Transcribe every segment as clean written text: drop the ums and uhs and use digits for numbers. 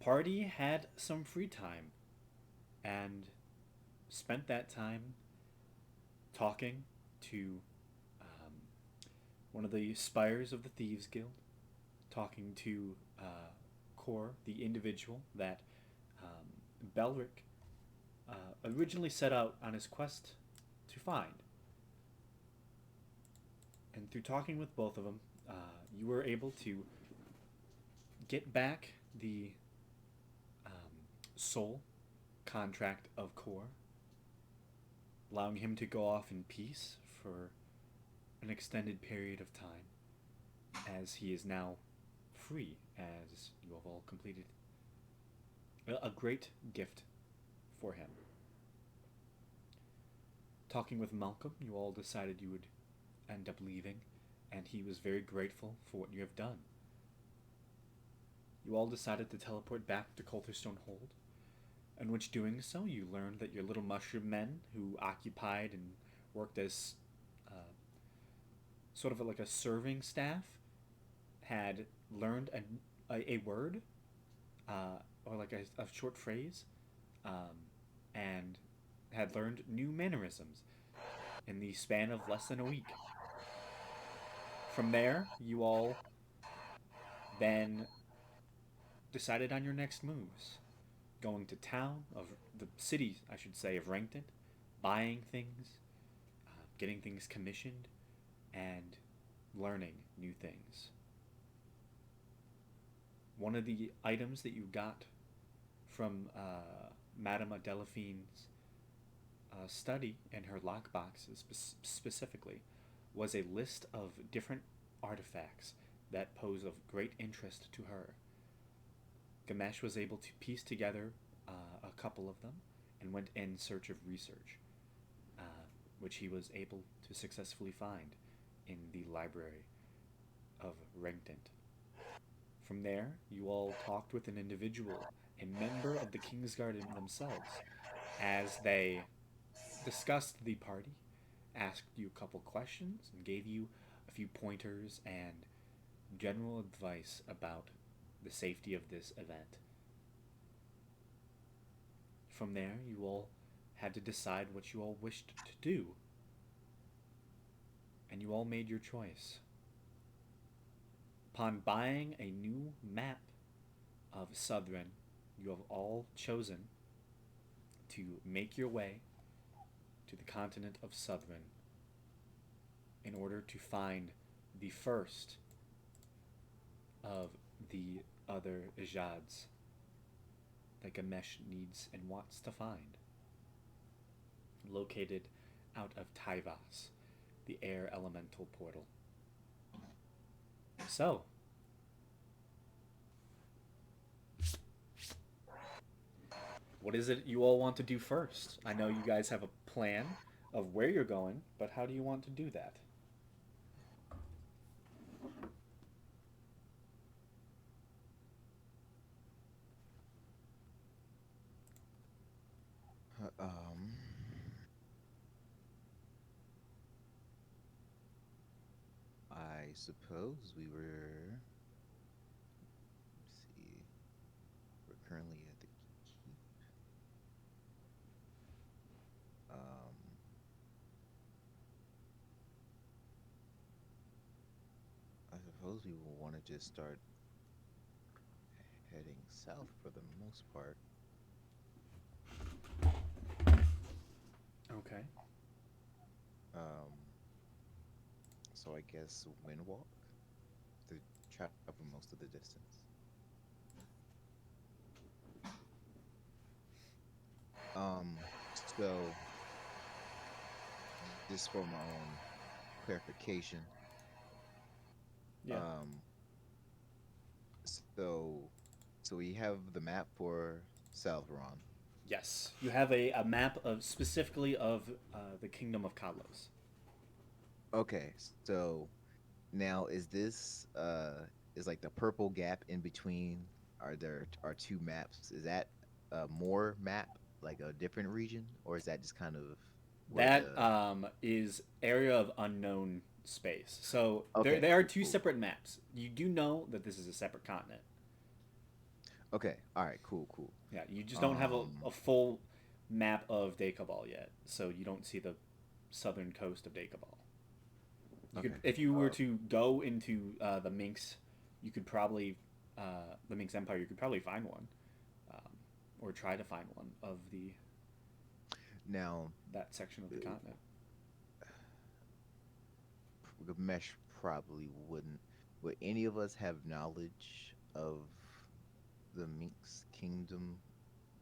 party had some free time and spent that time talking to um, one of the spires of the Thieves Guild, talking to Cor, the individual that Belric originally set out on his quest to find. And through talking with both of them, you were able to get back the soul contract of Cor, allowing him to go off in peace for an extended period of time, as he is now free, as you have all completed a great gift for him. Talking with Malcolm, you all decided you would end up leaving, and he was very grateful for what you have done. You all decided to teleport back to Coulterstone Hold, in which doing so, you learned that your little mushroom men who occupied and worked as uh, sort of like a serving staff had learned a word or like a short phrase and had learned new mannerisms in the span of less than a week. From there, you all then decided on your next moves. Going to town, of the city, I should say, of Rankton, buying things, getting things commissioned, and learning new things. One of the items that you got from Madame Adelphine's study and her lockboxes specifically was a list of different artifacts that pose of great interest to her. Gamesh was able to piece together a couple of them and went in search of research, uh, which he was able to successfully find in the library of Rengt. From there, you all talked with an individual, a member of the Kingsguard themselves, as they discussed the party, asked you a couple questions, and gave you a few pointers and general advice about the safety of this event. From there, you all had to decide what you all wished to do, and you all made your choice. Upon buying a new map of Southron, you have all chosen to make your way to the continent of Southron in order to find the first of the other Ijads that Gamesh needs and wants to find, located out of Taivas, the air elemental portal. So, what is it you all want to do first? I know you guys have a plan of where you're going, but how do you want to do that? Uh, Um, I suppose we were. Let's see. We're currently at the keep. Um, I suppose we will want to just start heading south for the most part. Okay. Um, so I guess windwalk to travel most of the distance. Um, so just for my own clarification, Yeah. um, so we have the map for Southron. Yes. You have a map of specifically of the Kingdom of Kalos. Okay, so now is this is like the purple gap in between are two maps? Is that a more map, like a different region, or is that just kind of where That the is area of unknown space. So okay, there are two cool. separate maps. You do know that this is a separate continent. Okay. All right. Cool. Cool. Yeah, you just don't have Um. a full map of Dacobal yet, so you don't see the southern coast of Dacobal. You could, Okay. if you were to go into the Minx, you could probably the Minx Empire. You could probably find one, um, or try to find one of the Now, that section of the continent. Gamesh probably wouldn't. Would any of us have knowledge of the Minx Kingdom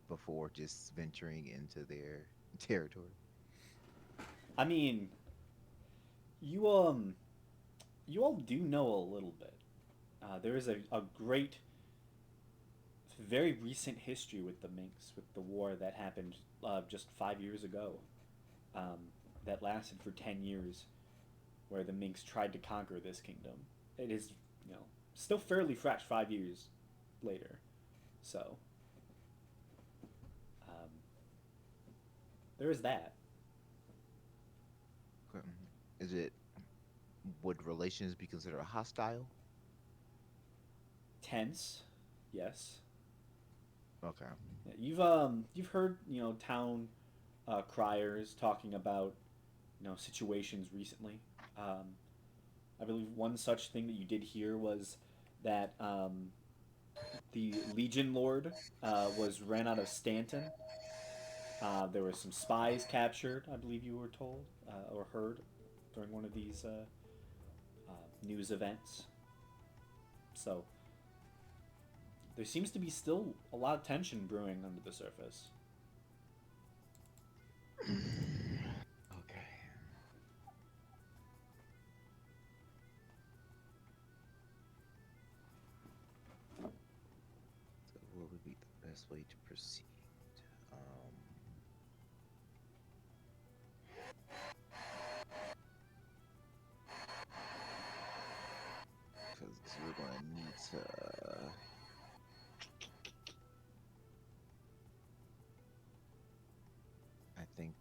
before just venturing into their territory? I mean, you you all do know a little bit. There is a great, very recent history with the Minx, with the war that happened just 5 years ago, um, that lasted for 10 years, where the Minx tried to conquer this kingdom. It is, you know, still fairly fresh 5 years later. So um, there is that. Okay. Is it would relations be considered hostile? Tense, yes. Okay. Yeah, you've heard, town criers talking about, situations recently. Um, I believe one such thing that you did hear was that the Legion Lord was ran out of Stanton. There were some spies captured, I believe you were told or heard during one of these news events. So there seems to be still a lot of tension brewing under the surface. Okay. So what would be the best way to proceed? Um, because we're gonna need to. I think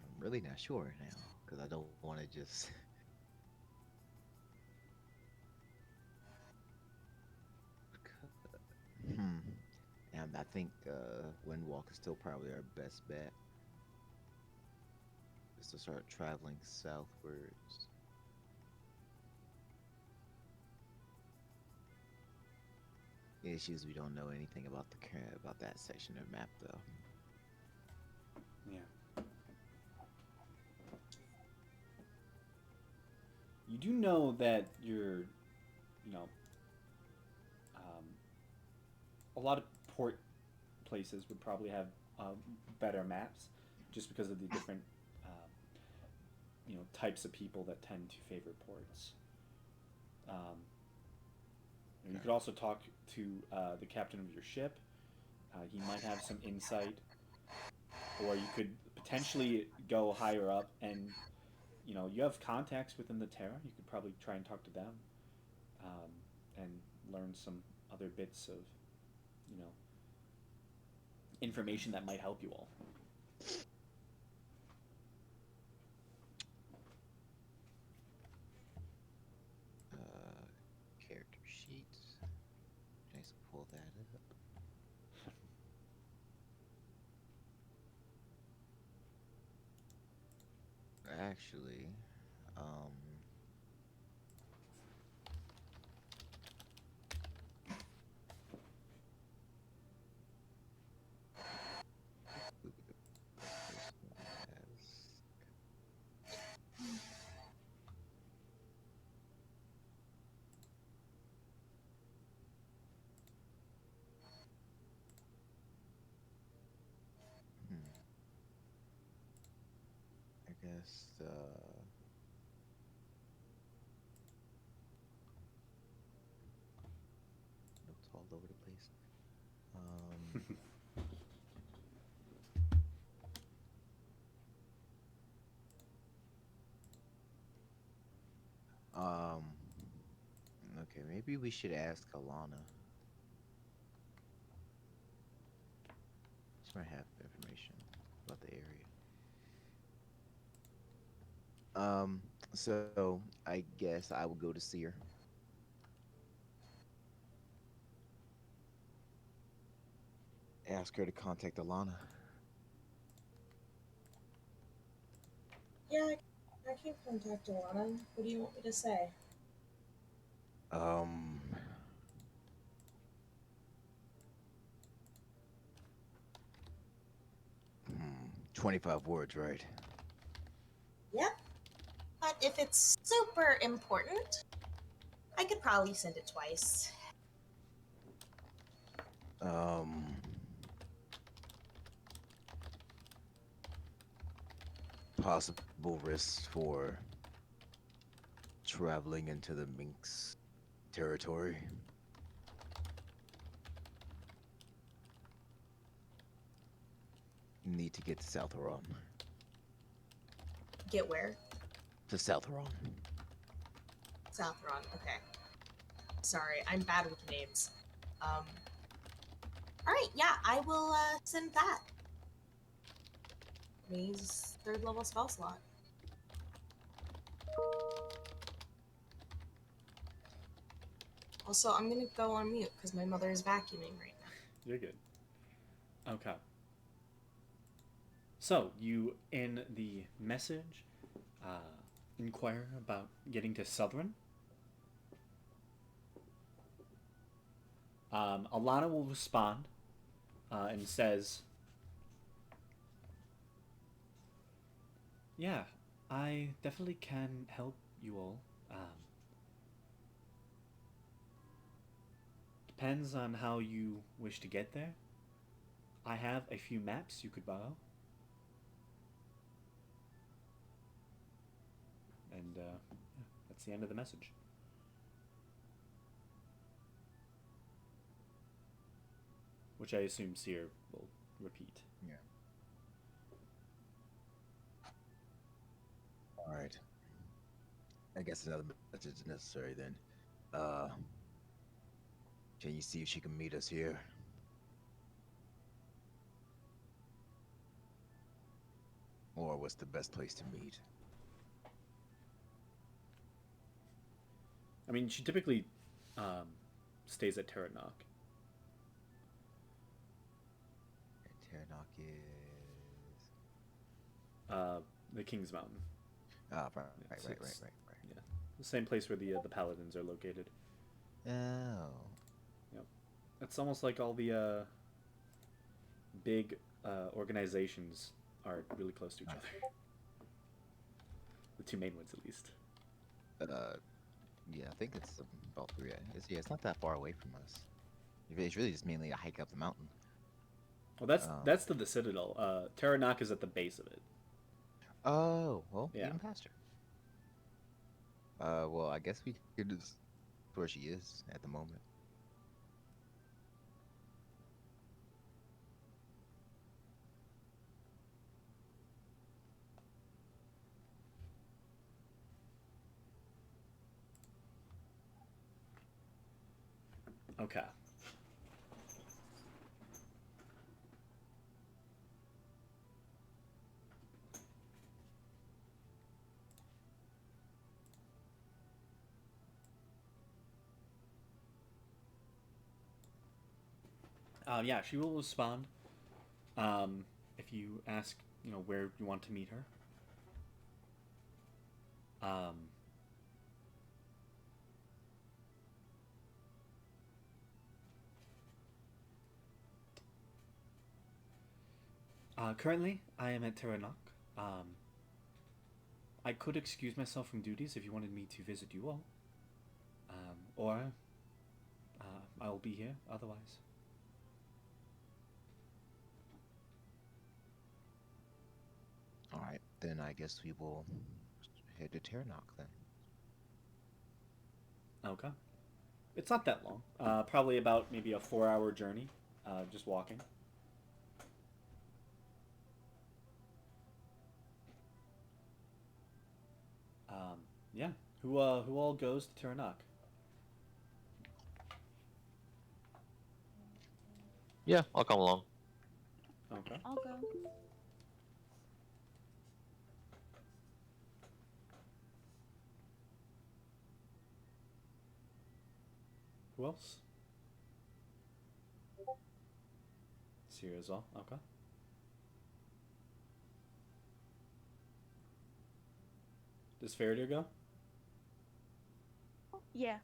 I'm really not sure now because I don't want to just. Hmm. And I think Windwalk is still probably our best bet, is to start traveling southwards. The issue is we don't know anything about the about that section of map though. Yeah. You do know that you know, um, a lot of port places would probably have better maps, just because of the different, types of people that tend to favor ports. Um, you Okay. could also talk to the captain of your ship. He might have some insight, or you could potentially go higher up and you have contacts within the Terra. You could probably try and talk to them, um, and learn some other bits of you know information that might help you all. Uh, Character sheets. Nice to pull that up. Actually, um, who would the best person to ask? Hmm. I guess notes all over the place. Um, um, okay, maybe we should ask Alana. She might have information about the area. Um, so I guess I will go to see her. ask her to contact Alana. Yeah, I can contact Alana. What do you want me to say? Um, 25 words, right? Yep. But if it's super important, I could probably send it twice. Um, Possible risks for traveling into the Minx territory. Need to get to Southron. Get where? To Southron. Southron. Okay. Sorry, I'm bad with names. Um. All right. Yeah, I will send that. Means third level spell slot. Also, I'm gonna go on mute because my mother is vacuuming right now. You're good. Okay. So you in the message inquire about getting to Southron. Alana will respond and says, "Yeah, I definitely can help you all. Depends on how you wish to get there. I have a few maps you could borrow, and yeah, that's the end of the message." Which I assume Seer will repeat. Yeah. All right. I guess another message is necessary then. Uh, can you see if she can meet us here? Or what's the best place to meet? I mean, she typically um, stays at Terranok. And Terranok is. Uh, the King's Mountain. Ah, right, right, It's, right, right, it's right, yeah, the same place where the paladins are located. right. Oh. Yep. It's almost like all the big organizations are really close to each I other. The two main ones, at least. Uh, yeah, I think it's about three. It's not that far away from us. It's really just mainly a hike up the mountain. Well, that's Um, that's the Citadel. Terranok is at the base of it. oh, well, Yeah. even faster. Well, I guess we could just where she is at the moment. Okay. Yeah, she will respond if you ask, where you want to meet her. Um, Currently, I am at Terranok. I could excuse myself from duties if you wanted me to visit you all, or I will be here otherwise. All right, then I guess we will head to Terranok then. Okay. It's not that long. Probably about maybe a 4 hour journey, just walking. Yeah. Who all goes to Terranok? Yeah, I'll come along. Okay. I'll go. Who else? It's here as well. Okay. Does Faraday go? Yeah.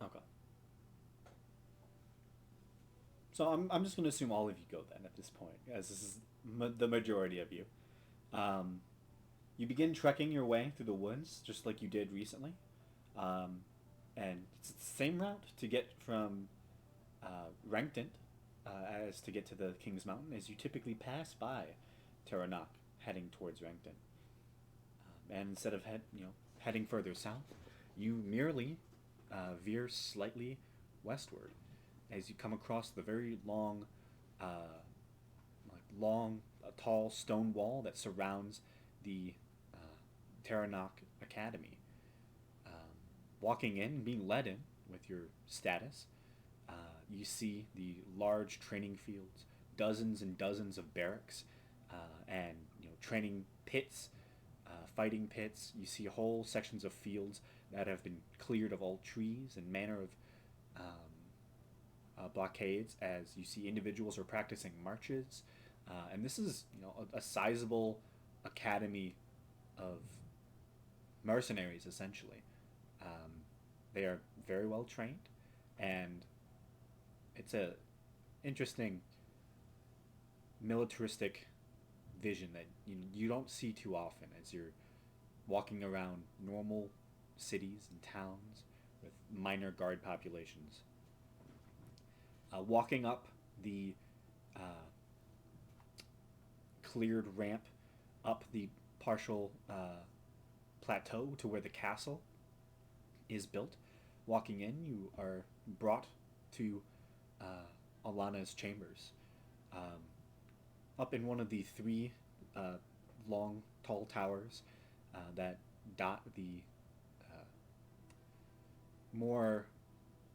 Okay. So I'm just going to assume all of you go then at this point, as this is the majority of you. Um, you begin trekking your way through the woods, just like you did recently. Um, and it's the same route to get from Rankton as to get to the King's Mountain, as you typically pass by Taranok heading towards Rankton. And instead of heading further south, you merely veer slightly westward as you come across the very long, tall stone wall that surrounds the Taranok Academy. Um, Walking in, being led in with your status, you see the large training fields, dozens and dozens of barracks, and training pits, fighting pits. You see whole sections of fields that have been cleared of all trees and manner of blockades, as you see individuals are practicing marches, and this is a sizable academy of mercenaries essentially. They are very well trained, and it's a interesting militaristic vision that you don't see too often as you're walking around normal cities and towns with minor guard populations. Walking up the uh, cleared ramp up the partial plateau to where the castle is built. Walking in, you are brought to Alana's chambers. Um, Up in one of the three long, tall towers that dot the uh, more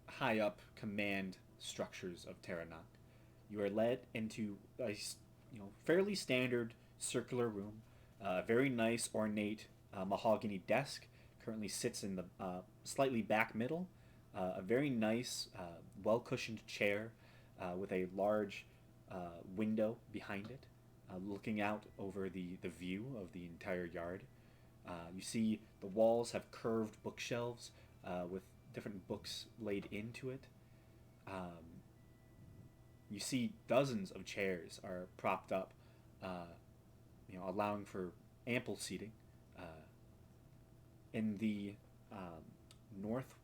high up command structures of Terranok. You are led into a fairly standard circular room. Very nice, ornate mahogany desk currently sits in the slightly back middle. A very nice, well cushioned chair with a large window behind it, looking out over the view of the entire yard. You see the walls have curved bookshelves with different books laid into it. Um, you see dozens of chairs are propped up, allowing for ample seating. Uh, in the north,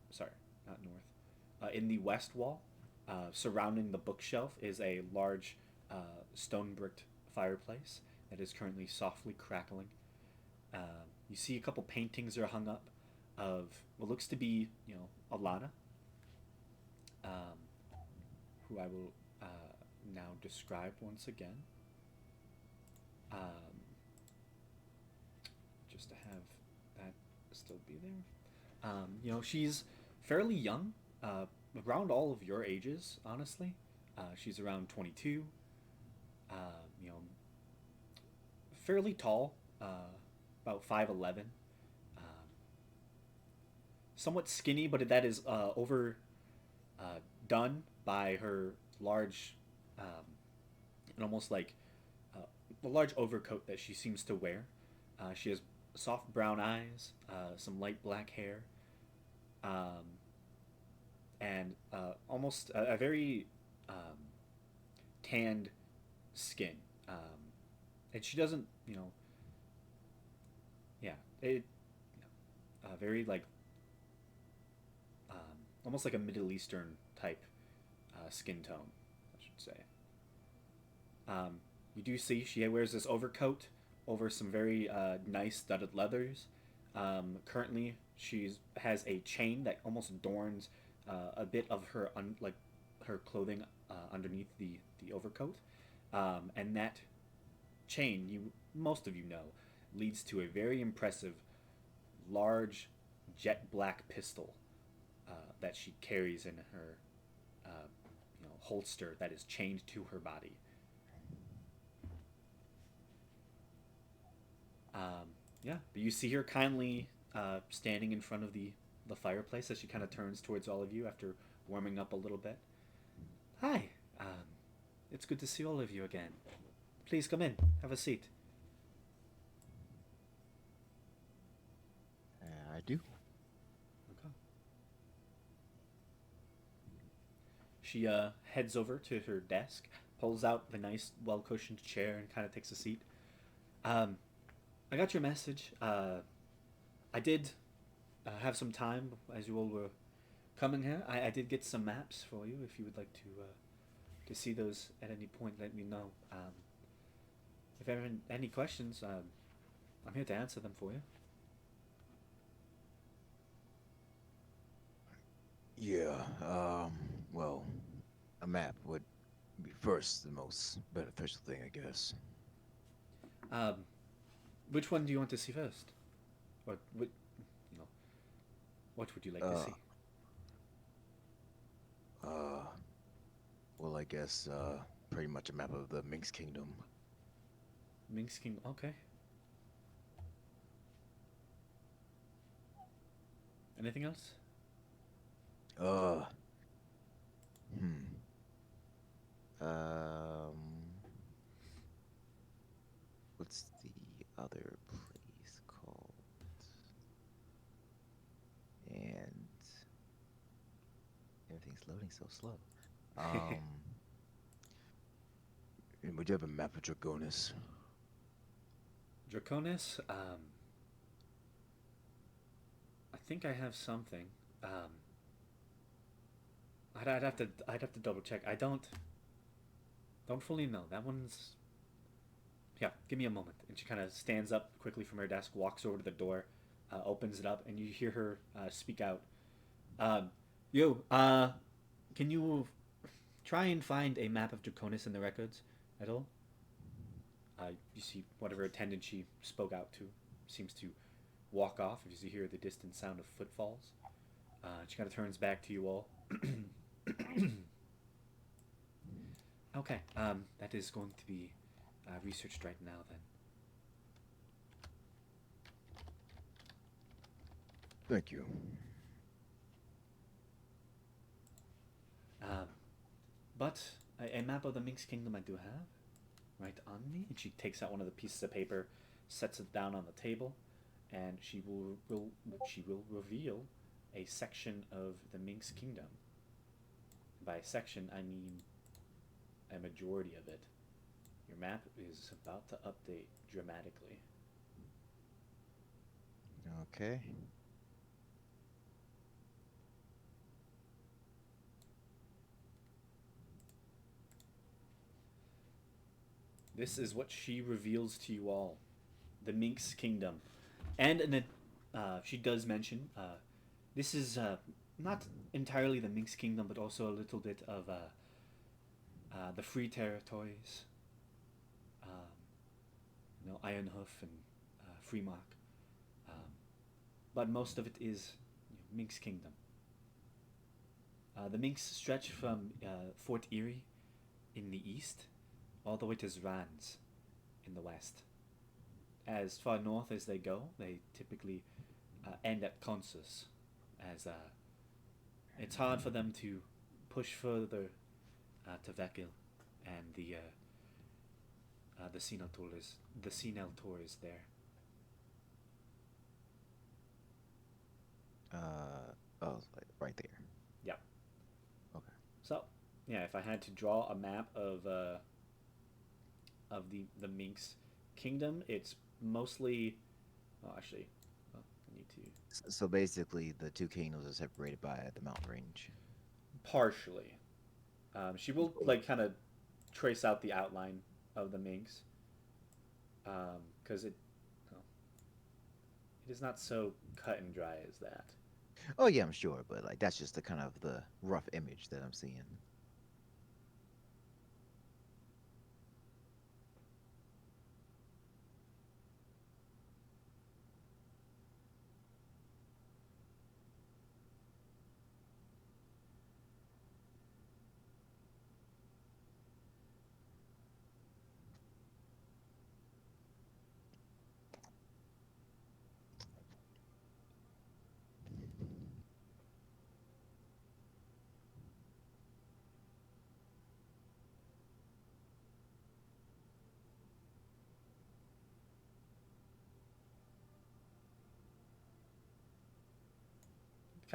sorry, not north, in the west wall, surrounding the bookshelf, is a large stone bricked fireplace that is currently softly crackling. You see a couple paintings are hung up of what looks to be, Alana, um, who I will now describe once again. Um, just to have that still be there. She's fairly young, around all of your ages, honestly. She's around 22. Uh, you know, Fairly tall, about 5'11". Somewhat skinny, but that is over done by her large, um, and almost like a large overcoat that she seems to wear. She has soft brown eyes, some light black hair, um, and almost a very tanned skin. And she doesn't, yeah, very like almost like a Middle Eastern type skin tone, I should say. You do see she wears this overcoat over some very nice studded leathers. Currently, she has a chain that almost adorns a bit of her her clothing underneath the overcoat, and that chain, most of you know, leads to a very impressive, large, jet black pistol that she carries in her holster that is chained to her body. Yeah, but you see her kindly standing in front of the fireplace as she kind of turns towards all of you after warming up a little bit. Hi, It's good to see all of you again. Please come in. Have a seat. I do. Okay. She heads over to her desk, pulls out the nice, well-cushioned chair, and kind of takes a seat. Um, I got your message. I did have some time as you all were coming here. I did get some maps for you. If you would like to see those at any point, let me know. If you have any questions, I'm here to answer them for you. Yeah. Well, a map would be first the most beneficial thing, I guess. Um, which one do you want to see first? What you know? What would you like to Uh, see? uh, well, I guess pretty much a map of the Minx Kingdom. Minx King. Okay. Anything else? Uh, hmm. Um, what's the other place called? And everything's loading so slow. Um, and would you have a map of Draconis? Draconis. I think I have something. Um, I'd have to double check. I don't fully know. That one's yeah. Give me a moment. And she kind of stands up quickly from her desk, walks over to the door, opens it up, and you hear her speak out. Um, Yo, can you try and find a map of Draconis in the records at all? You see whatever attendant she spoke out to seems to walk off. As you hear the distant sound of footfalls, she kind of turns back to you all. Okay, that is going to be researched right now then. Thank you. Um, but a map of the Minx Kingdom I do have right on me. And she takes out one of the pieces of paper, sets it down on the table, and she will reveal a section of the Minx Kingdom. By section, I mean a majority of it. Your map is about to update dramatically. Okay. This is what she reveals to you all: the Minx Kingdom, and she does mention this is not entirely the Minx Kingdom, but also a little bit of the Free Territories, um, Ironhoof and Freemark, um, but most of it is Minx Kingdom. The Minx stretch from Fort Erie in the east all the way to Zrans in the west. As far north as they go, they typically end at Consus, as it's hard for them to push further to Vekil, and the Senal Tour is there. Oh, like right there. Yeah. Okay. So, yeah, if I had to draw a map of the Minx Kingdom, it's mostly. Oh, actually, I need to So basically, the two kingdoms are separated by the mountain range. partially. She will like kind of trace out the outline of the Minx, because well, it is not so cut and dry as that. Oh yeah, I'm sure, but like that's just the kind of the rough image that I'm seeing.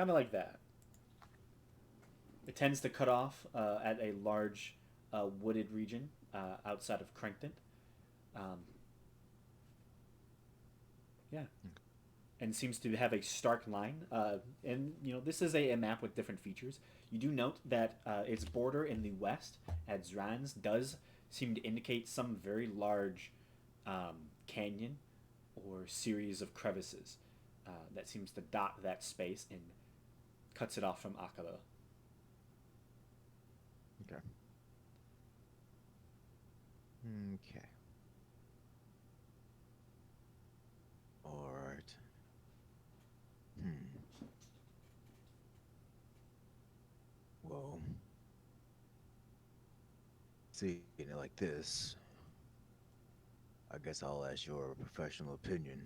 kind of like that. It tends to cut off at a large wooded region outside of Crankton. Um, yeah, and seems to have a stark line. And this is a map with different features. You do note that its border in the west at Zrans does seem to indicate some very large canyon or series of crevices that seems to dot that space and cuts it off from Akaba. Okay. Okay. All right. Hmm. Well, seeing it like this, I guess I'll ask your professional opinion.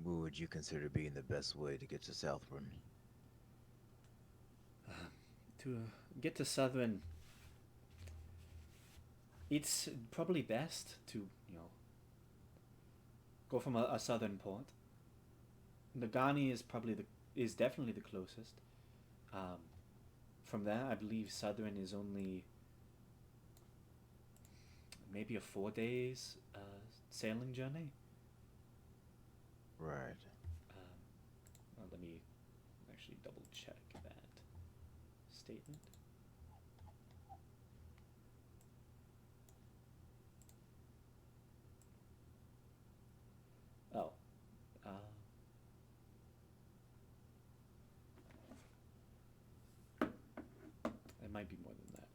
What would you consider being the best way to get to Southron? To get to Southern, it's probably best to go from a southern port. Nagani is definitely the closest. Um, from there, I believe Southern is only maybe a 4 days sailing journey. Right. Well, let me actually double check that statement. Oh, uh, it might be more than that.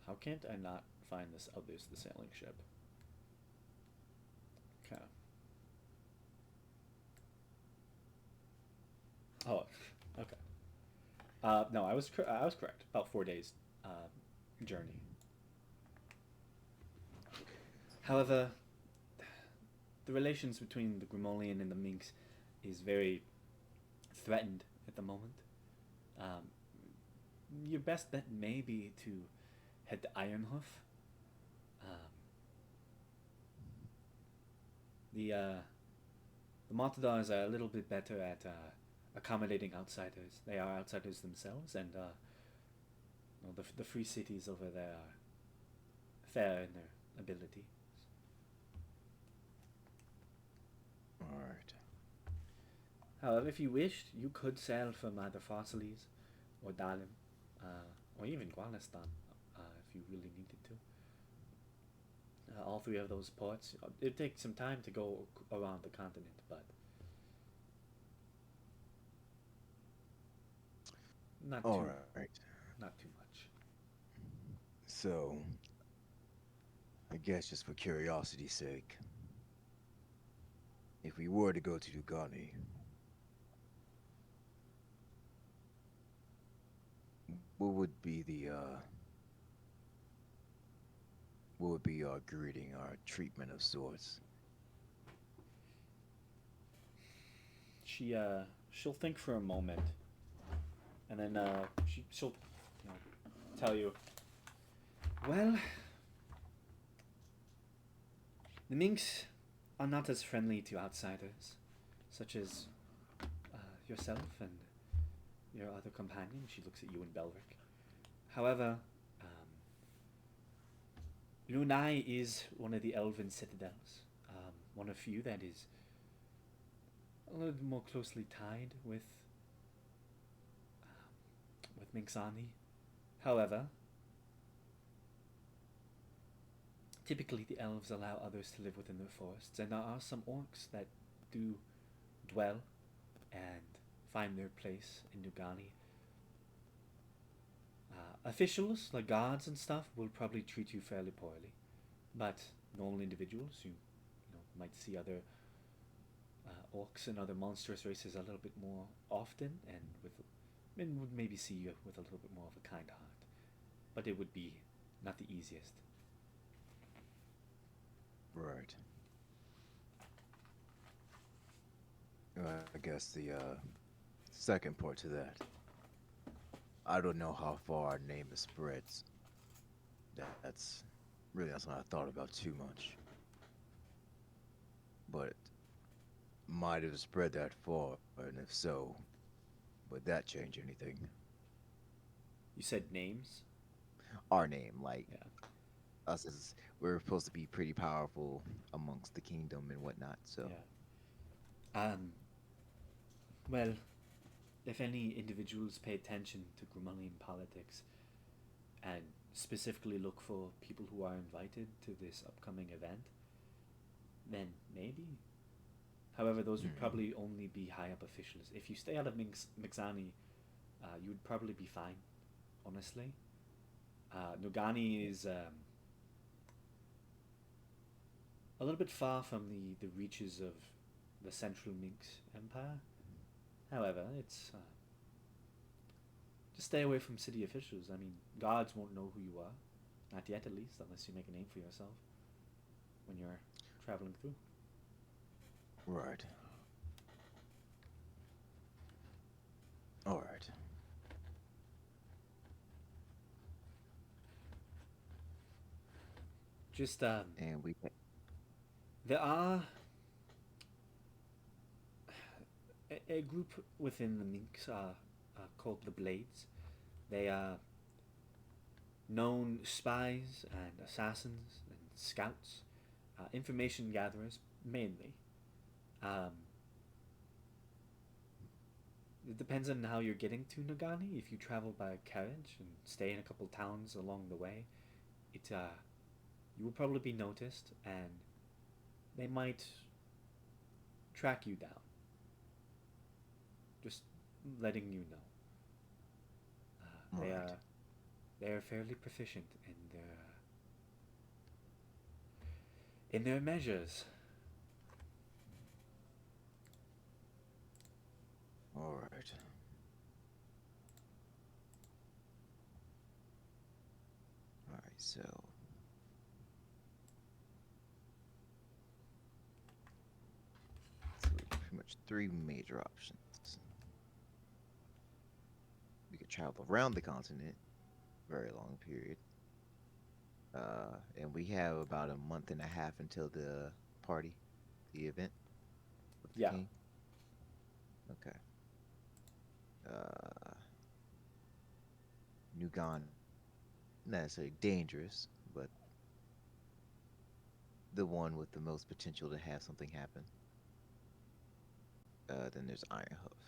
How can't I not find this? Oh, there's the sailing ship. Okay. Oh, okay. No, I was correct. About 4 days journey. However, the relations between the Grimolian and the Minx is very threatened at the moment. Um, your best bet may be to head to Ironhoof. Um, the the Matadors are a little bit better at accommodating outsiders. They are outsiders themselves, and the free cities over there are fair in their ability. All right. However, if you wished, you could sail from either Fossiles or Dalim, or even Guanistan, if you really needed to. All three of those ports. It takes some time to go around the continent, but not All too right. not too much. So, I guess just for curiosity's sake, if we were to go to Dugani, what would be the what would be our greeting, our treatment of sorts? She'll think for a moment, and then she'll tell you. Well, the minks are not as friendly to outsiders, such as yourself and your other companion. She looks at you and Belric. However, Lunai is one of the elven citadels, one of few that is a little more closely tied with Minxani. However, typically the elves allow others to live within their forests, and there are some orcs that do dwell and find their place in Nugani. Officials, like guards and stuff, will probably treat you fairly poorly, but normal individuals, you might see other orcs and other monstrous races a little bit more often, and would maybe see you with a little bit more of a kind heart. But it would be not the easiest. Right. I guess the second part to that. I don't know how far our name spreads. That's really not something I thought about too much. But might have spread that far, and if so, would that change anything? You said names? Our name, like Yeah. us, as we're supposed to be pretty powerful amongst the kingdom and whatnot. So, Yeah. Well, if any individuals pay attention to Grumalian politics and specifically look for people who are invited to this upcoming event, then maybe. However, those would Hmm. probably only be high up officials. If you stay out of Mixani, you would probably be fine, honestly. Nogani is a little bit far from the reaches of the Central Minx Empire. However, it's just stay away from city officials. I mean, guards won't know who you are, not yet at least, unless you make a name for yourself when you're traveling through. Right. All right. Just and we, there are a group within the Minx called the Blades. They are known spies and assassins and scouts, information gatherers mainly. Um, it depends on how you're getting to Nagani. If you travel by carriage and stay in a couple towns along the way, it you will probably be noticed, and they might track you down. Just letting you know. They Right. are fairly proficient in their measures. All right. all right. So we pretty much three major options. We could travel around the continent, very long period. And we have about a month and a half until the party, the event of the Yeah. king. Okay. Uh, Nugan, not necessarily dangerous, but the one with the most potential to have something happen. Then there's Ironhoof.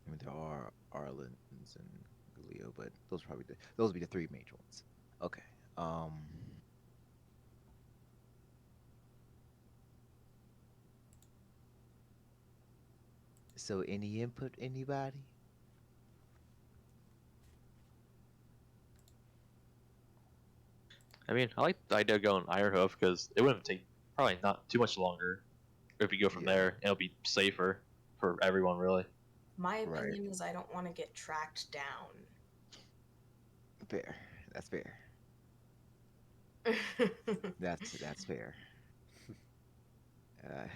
I mean, there are Arlens and Leo, but those would be the three major ones. Okay. Um. So, any input, anybody? I mean, I like the idea of going Ironhoof because it wouldn't take probably not too much longer if we go from Yeah. there. It'll be safer for everyone, really. My Right. opinion is I don't want to get tracked down. Fair. That's fair. That's fair. Uh,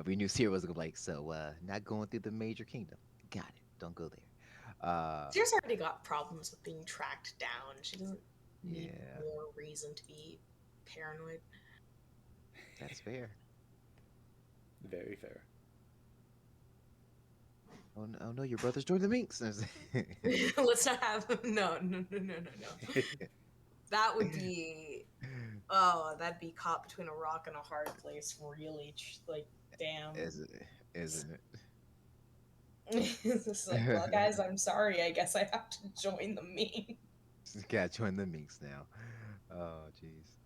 we knew Sierra was gonna be like, so not going through the major kingdom. Got it. Don't go there. She's already got problems with being tracked down. She doesn't need Yeah, more reason to be paranoid. that's fair. Very fair. Oh no, oh, no, your brother's joined the Minx. Let's not have no. That would be that'd be caught between a rock and a hard place. Really, like damn. Isn't It's just like, well, it? guys, I'm sorry. I guess I have to join the meme. Got join the Minx now. Oh, jeez.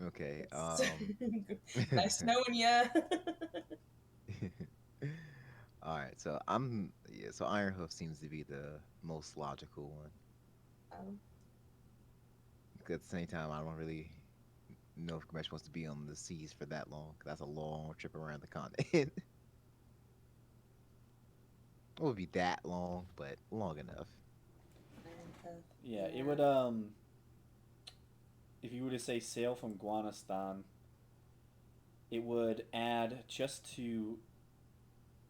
Okay. Nice knowing ya. All right. So I'm yeah. So Ironhoof seems to be the most logical one. um, At the same time, I don't really know if Gamesh wants to be on the seas for that long. That's a long trip around the continent. It would be that long, but long enough. Iron Hoof. Yeah, it Yeah. would if you were to say sail from Guanistan, it would add just to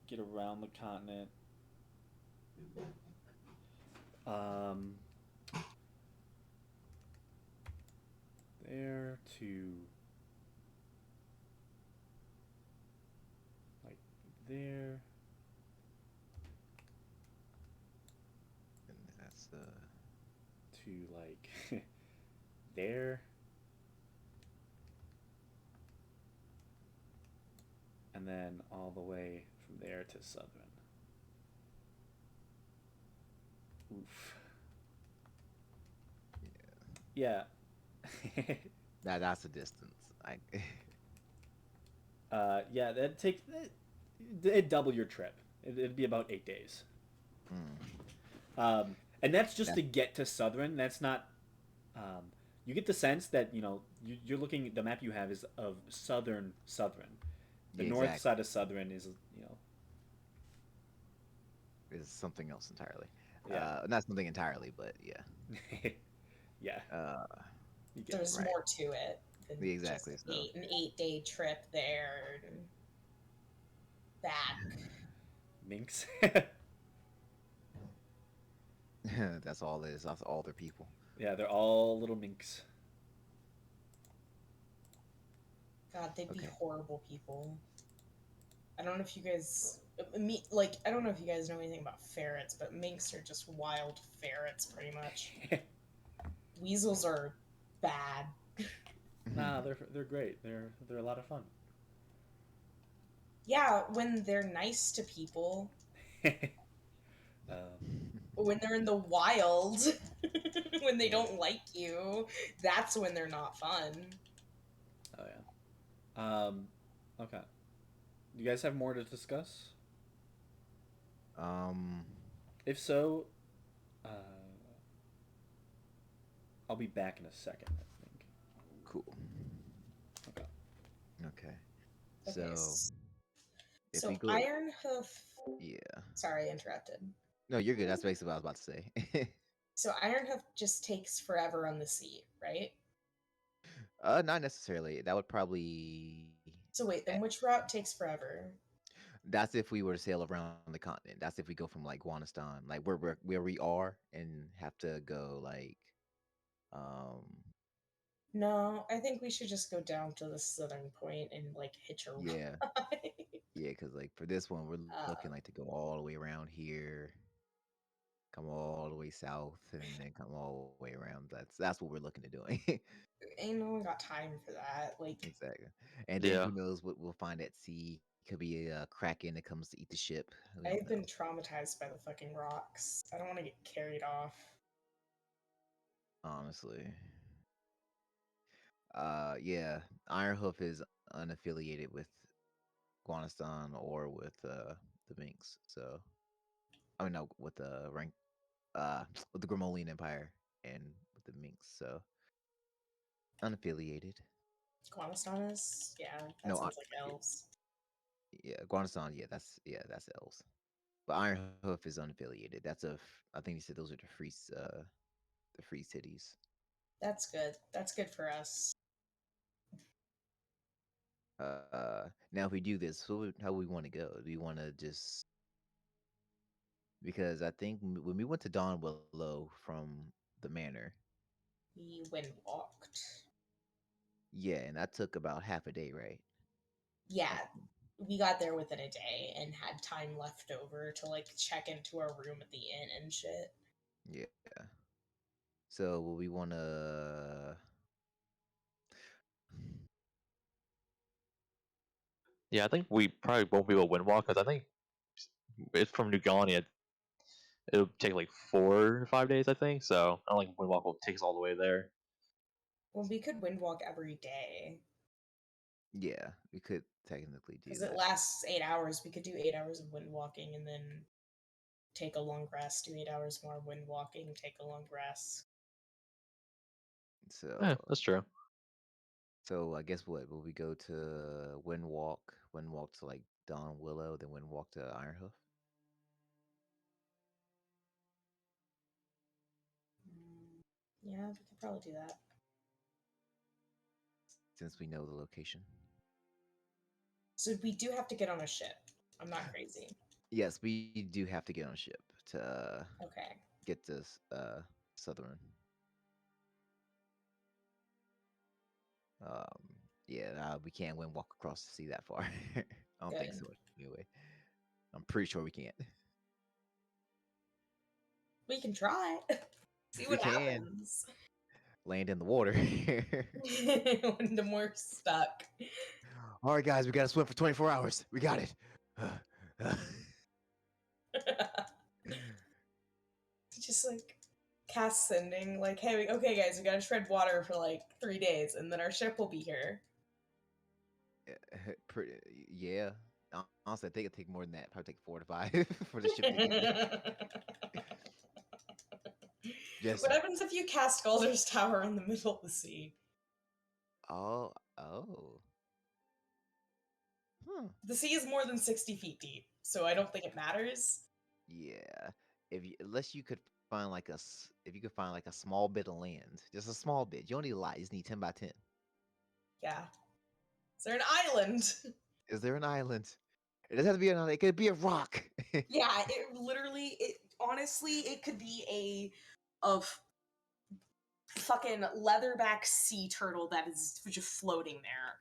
get around the continent. Um, there to like there And that's to like there, and then all the way from there to Southern. Oof. Yeah. that's a distance. I Yeah, that takes it double your trip. It'd be about 8 days. mm, And that's just that to get to Southern. That's not. You get the sense that you're looking. The map you have is of Southern. The yeah, north exactly side of Southern is is something else entirely. yeah. Not something entirely, but yeah. Yeah, Uh, you get it. There's right. more to it than Yeah, just exactly. So an 8-day trip there and back. Minx. that's all it is. That's all their people. Yeah, they're all little minks. God, they'd be Okay. horrible people. I don't know if you guys me like I don't know if you guys know anything about ferrets, but minks are just wild ferrets pretty much. Weasels are bad. Nah, they're great. They're a lot of fun. Yeah, when they're nice to people, um, but when they're in the wild, when they yeah. don't like you, that's when they're not fun. Oh yeah. Okay. Do you guys have more to discuss? um. If so, uh, I'll be back in a second. I think. Cool. Okay. Okay. Okay, So if we so go, Iron Hoof. yeah. Sorry, I interrupted. No, you're good. That's basically what I was about to say. So Iron Hoof just takes forever on the sea, right? Not necessarily. That would probably. So wait, eh, then which route takes forever? That's if we were to sail around the continent. That's if we go from like Guanistan, like where we are, and have to go like, um, No, I think we should just go down to the southern point and like hitch a yeah, ride. yeah, because like for this one, we're looking uh, like to go all the way around here, come all the way south, and then come all the way around. That's what we're looking at doing. ain't no one got time for that. Like, Exactly. And then Yeah. who knows what we'll find at sea. Could be a kraken that comes to eat the ship. We don't I've been know. traumatized by the fucking rocks. I don't want to get carried off. Honestly. Yeah. Ironhoof is unaffiliated with Guanistan or with the Minks. So I mean no with the rank with the Grimolian Empire and with the Minks. So unaffiliated. Guanistan is? Yeah, that No, sounds like elves. yeah, Guanistan. Yeah, that's elves. But Ironhoof is unaffiliated. I think he said those are the free cities. That's good. That's good for us. Now if we do this, how we want to go? Do we want to just because I think when we went to Don Willow from the manor, We went walked. yeah, and that took about half a day, right? Yeah, Like, we got there within a day and had time left over to like check into our room at the inn and shit. yeah. So will we want to? Yeah, I think we probably won't be able to win walk because I think it's from New Colony. It'll take like 4 to 5 days, I think. So I don't think Windwalk will take us all the way there. Well, we could wind walk every day Yeah, we could technically do because it that. lasts 8 hours. We could do 8 hours of wind walking and then take a long rest, do 8 hours more wind walking, take a long rest. So Yeah, that's true. So I guess what? Will we go to Windwalk to like Don Willow, then Windwalk to Ironhoof? Yeah, we could probably do that. Since we know the location. So we do have to get on a ship. I'm not crazy. Yes, we do have to get on a ship to Okay. get to Southron. Um, yeah, we can't Windwalk across the sea that far. I don't think Good. so. Anyway, I'm pretty sure we can't. We can try. See We what can happens. land in the water. When the more stuck. All right, guys, we gotta swim for 24 hours. We got it. Just like cast sending, like, hey, okay, guys, we gotta tread water for like 3 days, and then our ship will be here. Pretty, yeah. Honestly, I think it'd take more than that. Probably take 4 to 5 for the ship to get there. Just What happens if you cast Galder's Tower in the middle of the sea? oh. Huh. The sea is more than 60 feet deep, so I don't think it matters. Yeah. Unless you could find like if you could find like a small bit of land, just a small bit. You don't need a lot. You just need 10 by 10. Yeah. Is there an island? Is there an island? It doesn't have to be an island. It could be a rock. Yeah, honestly, it could be a fucking leatherback sea turtle that is just floating there.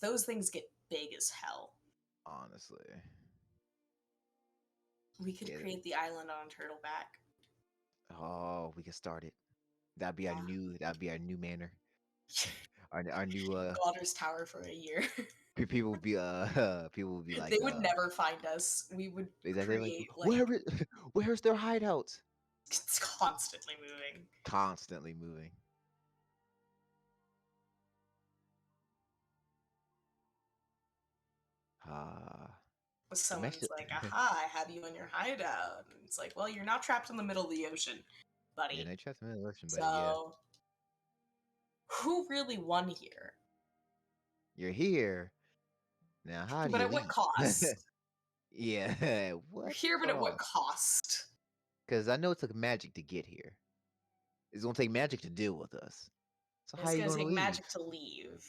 Those things get big as hell. Honestly. We could Yeah. create the island on Turtleback. Oh, we could start it. That'd be Yeah. our new manor. Our new Galder's Tower for a year. people will be people will be like They would never find us. We would exactly like create like where's their hideouts? it's constantly moving. Constantly moving. Ah. Someone's like, aha, I have you in your hideout. And it's like, well, you're now trapped in the middle of the ocean, buddy. Yeah, they trapped him in the ocean, buddy. So, who really won here? You're here. Now how do But you at what leave? cost? Yeah, We're what? here, but at what cost? Because I know it took magic to get here. It's gonna take magic to deal with us. So how It's are you gonna gonna take leave? magic to leave.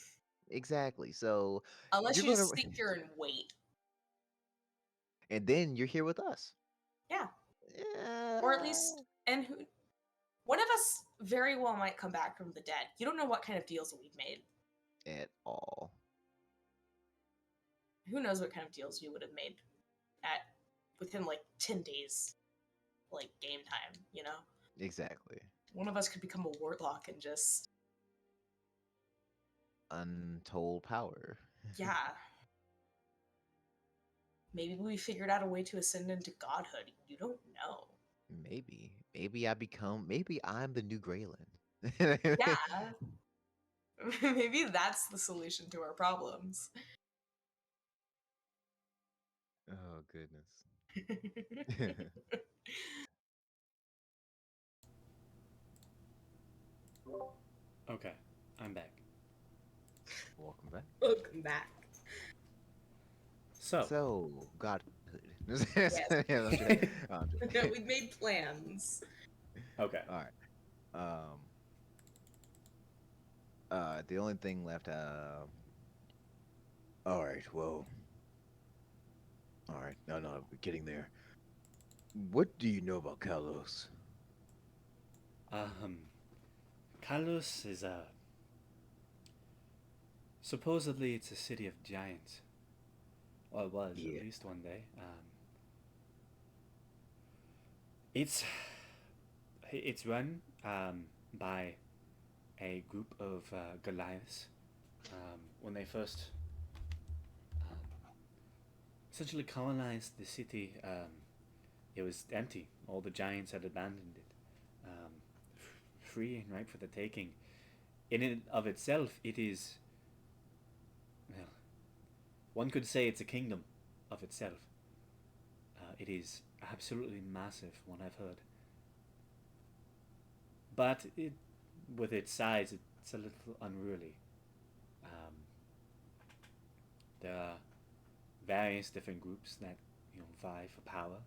Exactly. So Unless you're you gonna just sit here and wait. and then you're here with us. Yeah. Or at least, and one of us very well might come back from the dead. You don't know what kind of deals we've made. At all. Who knows what kind of deals we would have made within like 10 days, like game time, you know? Exactly. One of us could become a warlock and just Untold power. yeah. Maybe we figured out a way to ascend into godhood. You don't know. Maybe. Maybe I'm the new Greyland. Yeah. Maybe that's the solution to our problems. Oh goodness. Okay, I'm back. Welcome back. Welcome back. So, godhood. Yes. I'm joking. We made plans. Okay. All right. The only thing left. All right. Well. All right. No, we're getting there. What do you know about Kalos? Kalos is supposedly it's a city of giants. Well, it was Yeah. at least one day. It's run by a group of Goliaths. When they first essentially colonized the city, it was empty. All the giants had abandoned it, free and ripe for the taking. In and of itself, it is, well, one could say it's a kingdom of itself. It is absolutely massive, one I've heard. But with its size, it it's a little unruly. Um, there are various different groups that vie for power,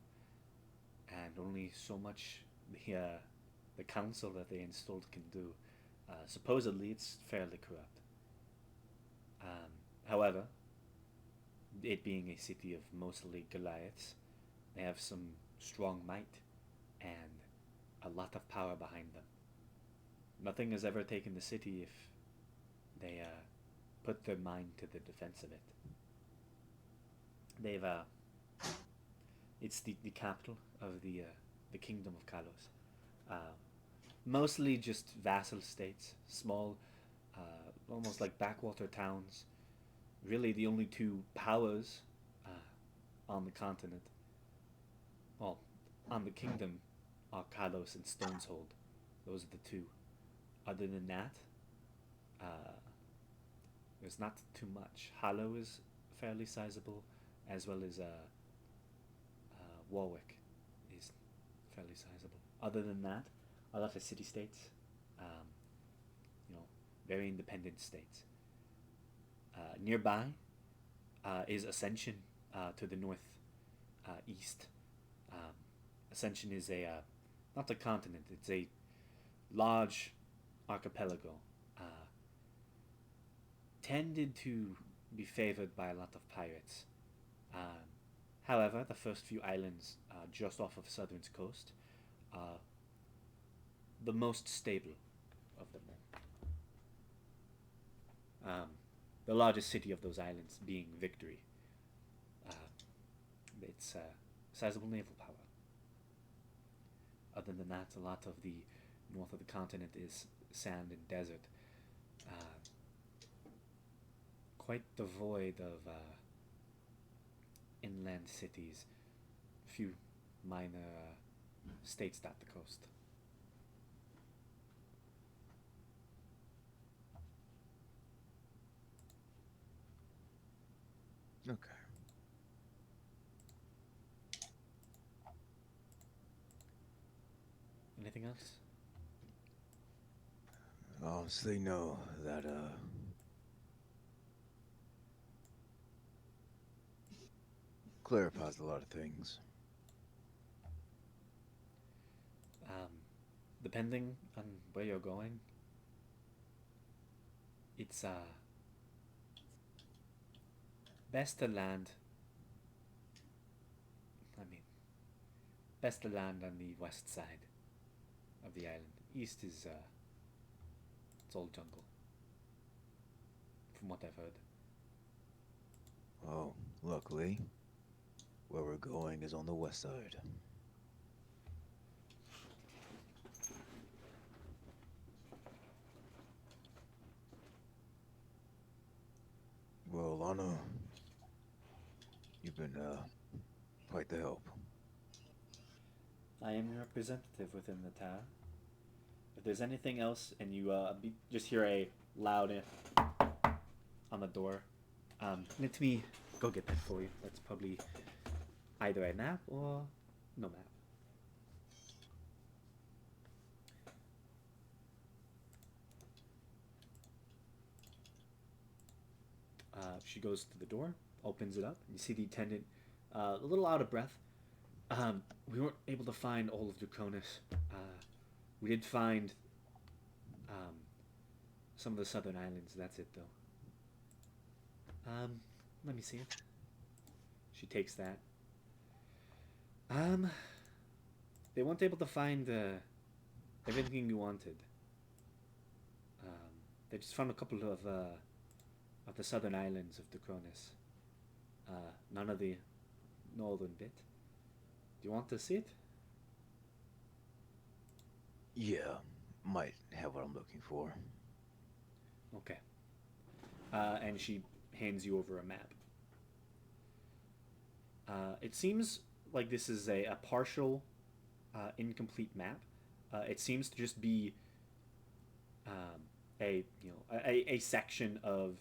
and only so much the council that they installed can do. Supposedly, it's fairly corrupt. However, it being a city of mostly Goliaths, they have some strong might and a lot of power behind them. Nothing has ever taken the city if they put their mind to the defense of it. They've it's the capital of the kingdom of Kalos. Uh, Mostly just vassal states, small, almost like backwater towns. Really, the only two powers on the continent, well, on the kingdom, are Kalos and Stone's Hold. Those are the two. Other than that, uh, there's not too much. Hollow is fairly sizable, as well as Warwick is fairly sizable. Other than that, a lot of city states, um, you know, very independent states. Nearby is Ascension to the north east. Um, Ascension is a not a continent; it's a large archipelago, uh, tended to be favored by a lot of pirates. Um, However, the first few islands just off of Southern's coast are the most stable of them all. The largest city of those islands being Victory. Uh, it's sizable naval power. Other than that, a lot of the north of the continent is sand and desert, uh, quite devoid of inland cities. A few minor states dot the coast. Okay. Anything else? Honestly, no. That clarifies a lot of things. Um, Depending on where you're going, it's best to land. I mean, best to land on the west side of the island. East is it's all jungle, from what I've heard. Oh, luckily, where we're going is on the west side. Well, Lana, you've been quite the help. I am your representative within the tower. If there's anything else, and you just hear a loud on the door, let me go get that for you. That's probably either a map or no map. She goes to the door, opens it up, and you see the attendant a little out of breath. We weren't able to find all of Draconis. We did find um, some of the southern islands. That's it, though. Let me see it. She takes that. Um, they weren't able to find everything you wanted. They just found a couple of the southern islands of Draconis. None of the northern bit. Do you want to see it? Yeah, might have what I'm looking for. Okay. And she hands you over a map. It seems like this is a partial, incomplete map. It seems to just be a section of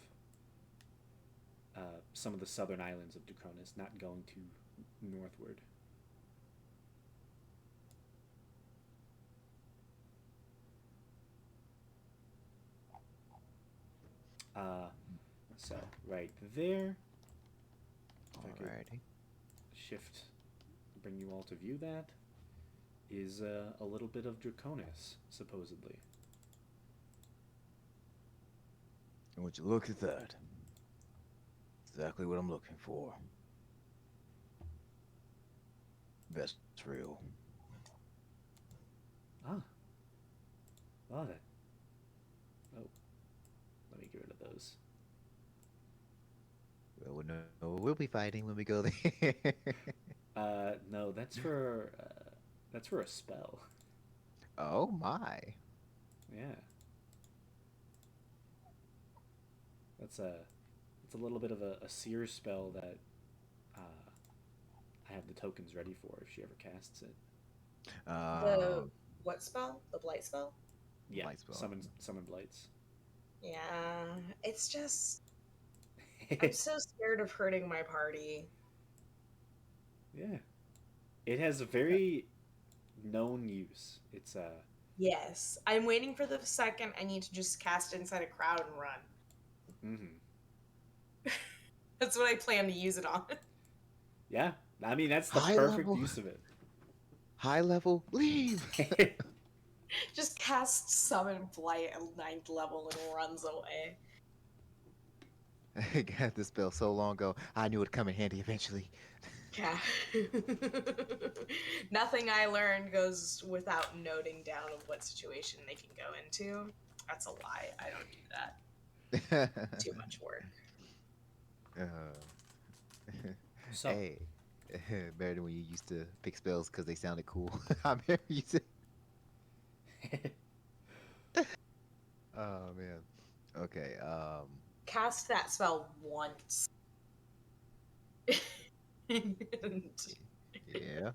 some of the southern islands of Draconis, not going to northward. Uh, so right there, if I could Alrighty. shift, bring you all to view that, is a little bit of Draconis, supposedly. And would you look at that? Exactly what I'm looking for. Vestryl. Ah, well then. Oh, let me get rid of those. Well, no, we'll be fighting when we go there. No, that's for a spell. Oh my. Yeah, that's a it's a little bit of a seer spell that uh, I have the tokens ready for if she ever casts it. The Um, what spell? The blight spell? Yeah, Light spell. summon blights. Yeah, it's just I'm so scared of hurting my party. Yeah, it has a very known use. It's Yes, I'm waiting for the second I need to just cast inside a crowd and run. mm-hmm. That's what I plan to use it on. Yeah, I mean that's the High perfect level. use of it. High level. Leave. Just cast summon blight at 9th level and runs away. I got this spell so long ago. I knew it'd come in handy eventually. Yeah. Nothing I learned goes without noting down of what situation they can go into. That's a lie. I don't do that. Too much work. uh, So, hey, better than when you used to pick spells because they sounded cool. I remember you said, oh man. Okay. Cast that spell once. And, Yeah,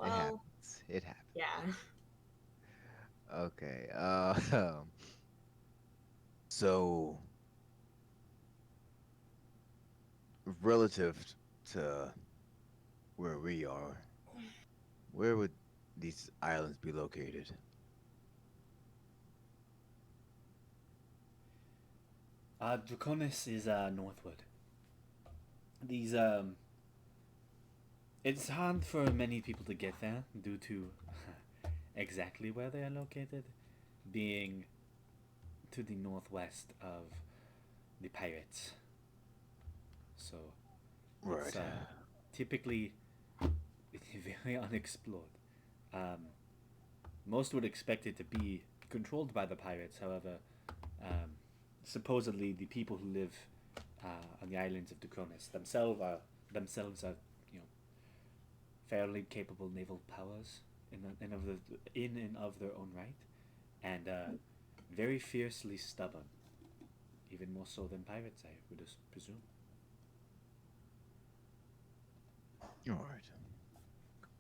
it well, happens. It happens. yeah. Okay. So relative to where we are, where would these islands be located? Draconis is northward. These it's hard for many people to get there due to exactly where they are located, being to the northwest of the pirates. So it's Right. typically very unexplored. Um, most would expect it to be controlled by the pirates. However, um, supposedly the people who live on the islands of Draconis themselves are you know fairly capable naval powers in and of their own right, and very fiercely stubborn, even more so than pirates, I would presume. All right.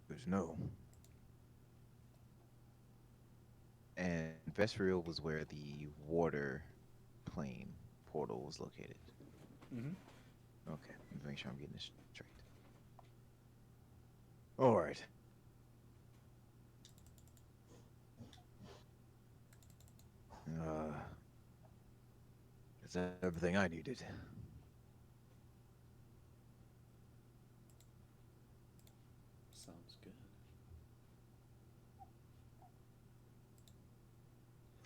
Good to know. And Vestryl was where the water plane portal was located. Mm-hmm. Okay, let me make sure I'm getting this straight. All right. Uh, is that everything I needed? Sounds good.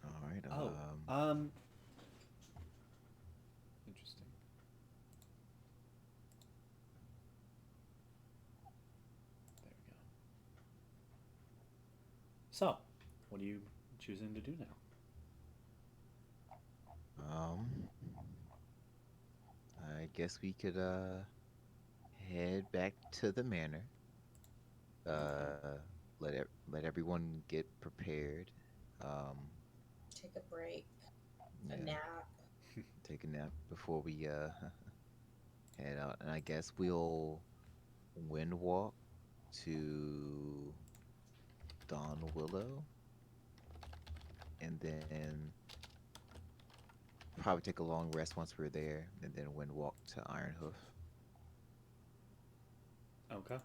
All right. Oh, interesting. There we go. So, what are you choosing to do now? um, I guess we could head back to the manor. Okay. Let everyone get prepared. Um, Take a break, a yeah, nap. take a nap before we head out, and I guess we'll wind walk to Don Willow, and then probably take a long rest once we're there, and then wind walk to Ironhoof. Okay.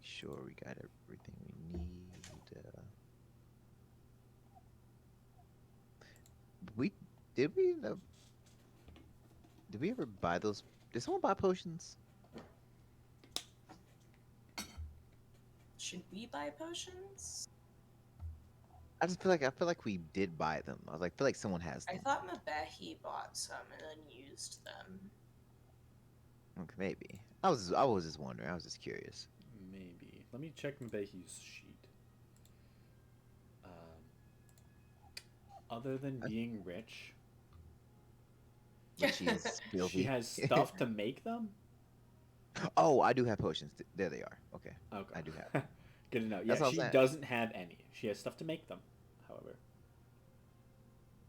make sure we got everything we need. We did we did we ever buy those? Did someone buy potions? Should we buy potions? I feel like we did buy them. I was like, feel like someone has I them. thought Mabehi bought some and then used them. Okay, maybe. I was just wondering. I was just curious. Maybe. Let me check Mbehi's sheet. Um, other than I, being rich, but she is she filthy. has stuff to make them? Oh, I do have potions. There they are. Okay, I do have Okay. them. Good to know. That's Yeah, what I was she saying. doesn't have any. She has stuff to make them, however.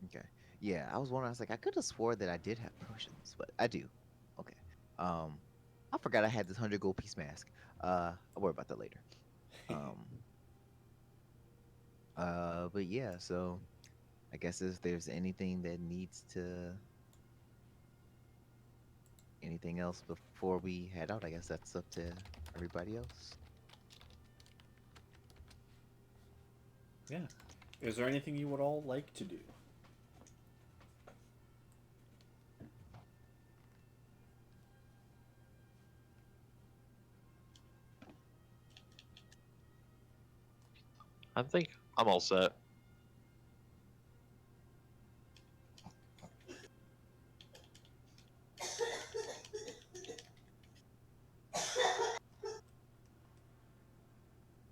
Okay. Yeah, I was wondering. I was like, I could have swore that I did have potions, but I do. Okay. Um, I forgot I had this 100 gold piece mask. I'll worry about that later. Um, but yeah. So I guess if there's anything that needs to, anything else before we head out, I guess that's up to everybody else. Yeah. Is there anything you would all like to do? I think I'm all set.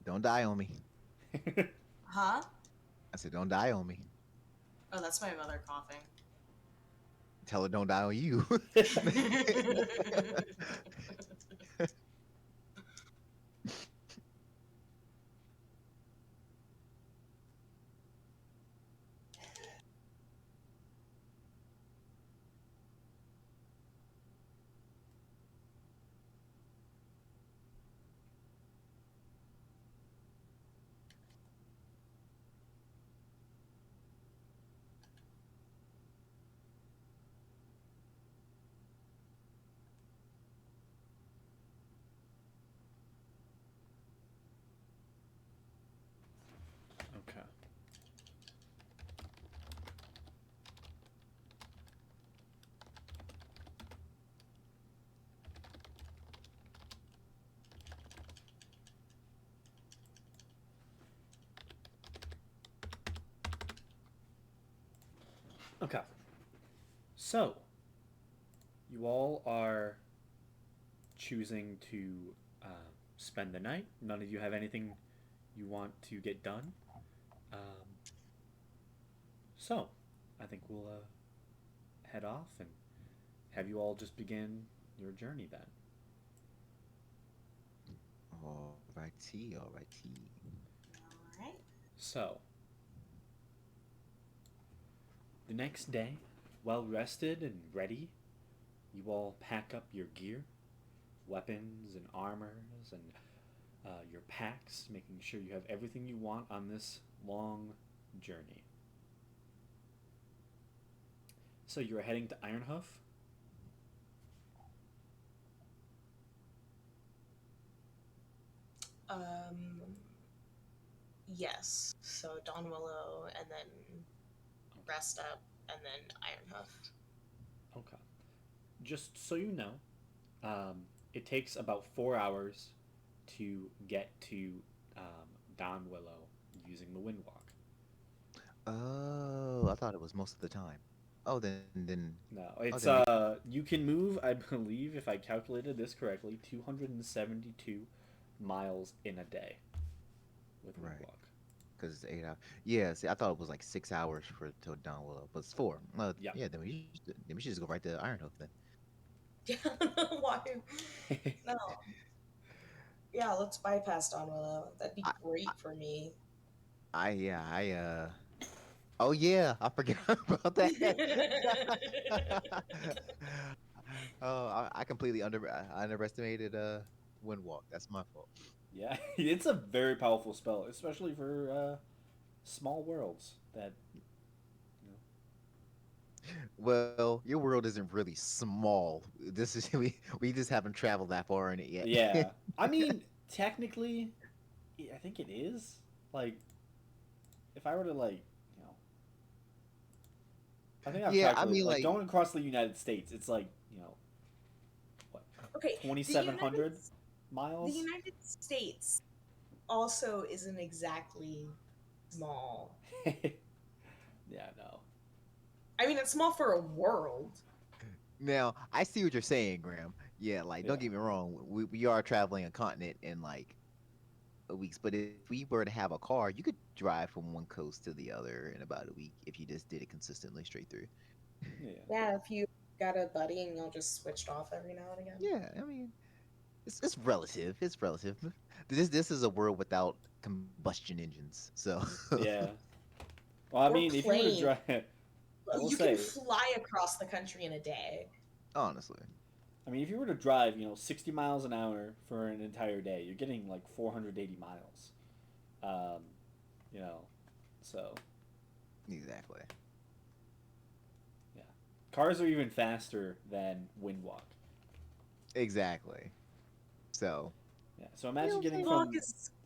Don't die on me. Huh? I said, don't die on me. Oh, that's my mother coughing. Tell her don't die on you. Okay. Okay. So, you all are choosing to spend the night. None of you have anything you want to get done. Um, so, I think we'll head off and have you all just begin your journey then. Alrighty, alrighty. Alright. So, the next day, well rested and ready, you all pack up your gear, weapons and armors, and your packs, making sure you have everything you want on this long journey. So, you're heading to Ironhoof. Um, yes. So Don Willow and then rest up and then Ironhoof. Okay. Just so you know, it takes about 4 hours to get to Don Willow using the Windwalk. Oh, I thought it was most of the time. Oh, then No, oh it's then we you can move, I believe, if I calculated this correctly, 272 miles in a day with right Windwalk. because it's 8 hours. Yeah, see, I thought it was like 6 hours for to Don Willow, but it's four. Yeah. Yeah, then we should just go right to Ironhoof then. Yeah. Why? No. Yeah, let's bypass Don Willow. That'd be I, great for me. yeah, oh yeah, I forgot about that. Oh, I completely I underestimated Windwalk. That's my fault. Yeah, it's a very powerful spell, especially for small worlds. That you Well, your world isn't really small. This is we just haven't traveled that far in it yet. Yeah, I mean, technically, I think it is. Like, if I were to like, you know, I think I've Yeah, I calculated mean, like like, going across the United States. It's like what Okay, twenty the seven United hundred the miles. United States also isn't exactly small. Yeah, no. I mean, it's small for a world. now I see what you're saying, Graham. Yeah, like, don't Yeah, get me wrong. We are traveling a continent in like a weeks, but if we were to have a car, you could drive from one coast to the other in about a week if you just did it consistently straight through. yeah. Yeah, if you got a buddy and y'all just switched off every now and again. Yeah, I mean, it's relative. It's relative. This is a world without combustion engines, so Yeah. Well, I Or mean, if you were to plane. drive, I will You can say, fly across the country in a day. honestly, I mean, if you were to drive, 60 miles an hour for an entire day, you're getting like 480 miles. Um, you know, so exactly. yeah, cars are even faster than wind walk. Exactly. So, Yeah, so you imagine know, getting Walk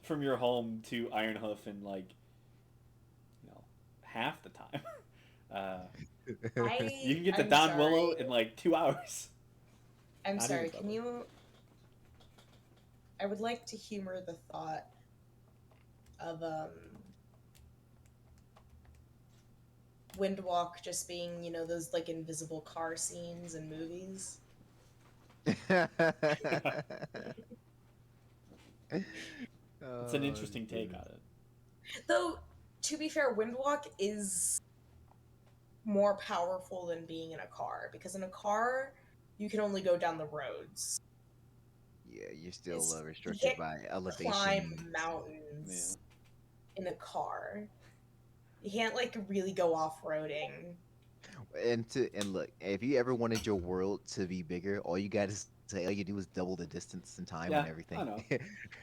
from is. your home to Ironhoof in like half the time. Uh, you can get to I'm Don sorry. Willow in like 2 hours. I'm Not even sorry. Can double. you? I would like to humor the thought of Windwalk just being, those like invisible car scenes in movies. It's an oh, interesting take on goodness. it. Though, to be fair, Windwalk is more powerful than being in a car because in a car you can only go down the roads. Yeah, you're still You restricted can't by climb elevation. Yeah. mountains in a car. You can't like really go off-roading. And look, if you ever wanted your world to be bigger, all you got to say, all you do is double the distance and time on Yeah, everything. I know.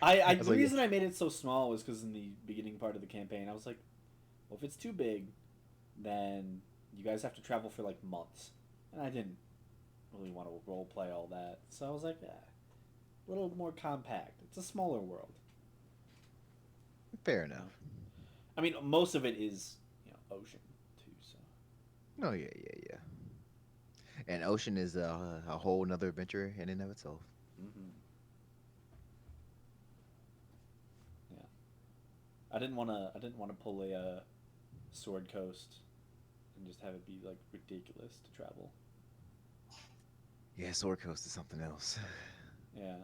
I That's the all you. reason I made it so small was because in the beginning part of the campaign, I was like, well, if it's too big, then you guys have to travel for like months, and I didn't really want to role play all that. So I was like, yeah, a little more compact. It's a smaller world. Fair You know? enough. I mean, most of it is ocean too. So Oh yeah, yeah, yeah. And ocean is a whole another adventure in and of itself. hmm yeah, I didn't want to pull a sword coast and just have it be like ridiculous to travel. Yeah, Sword Coast is something else. Yeah.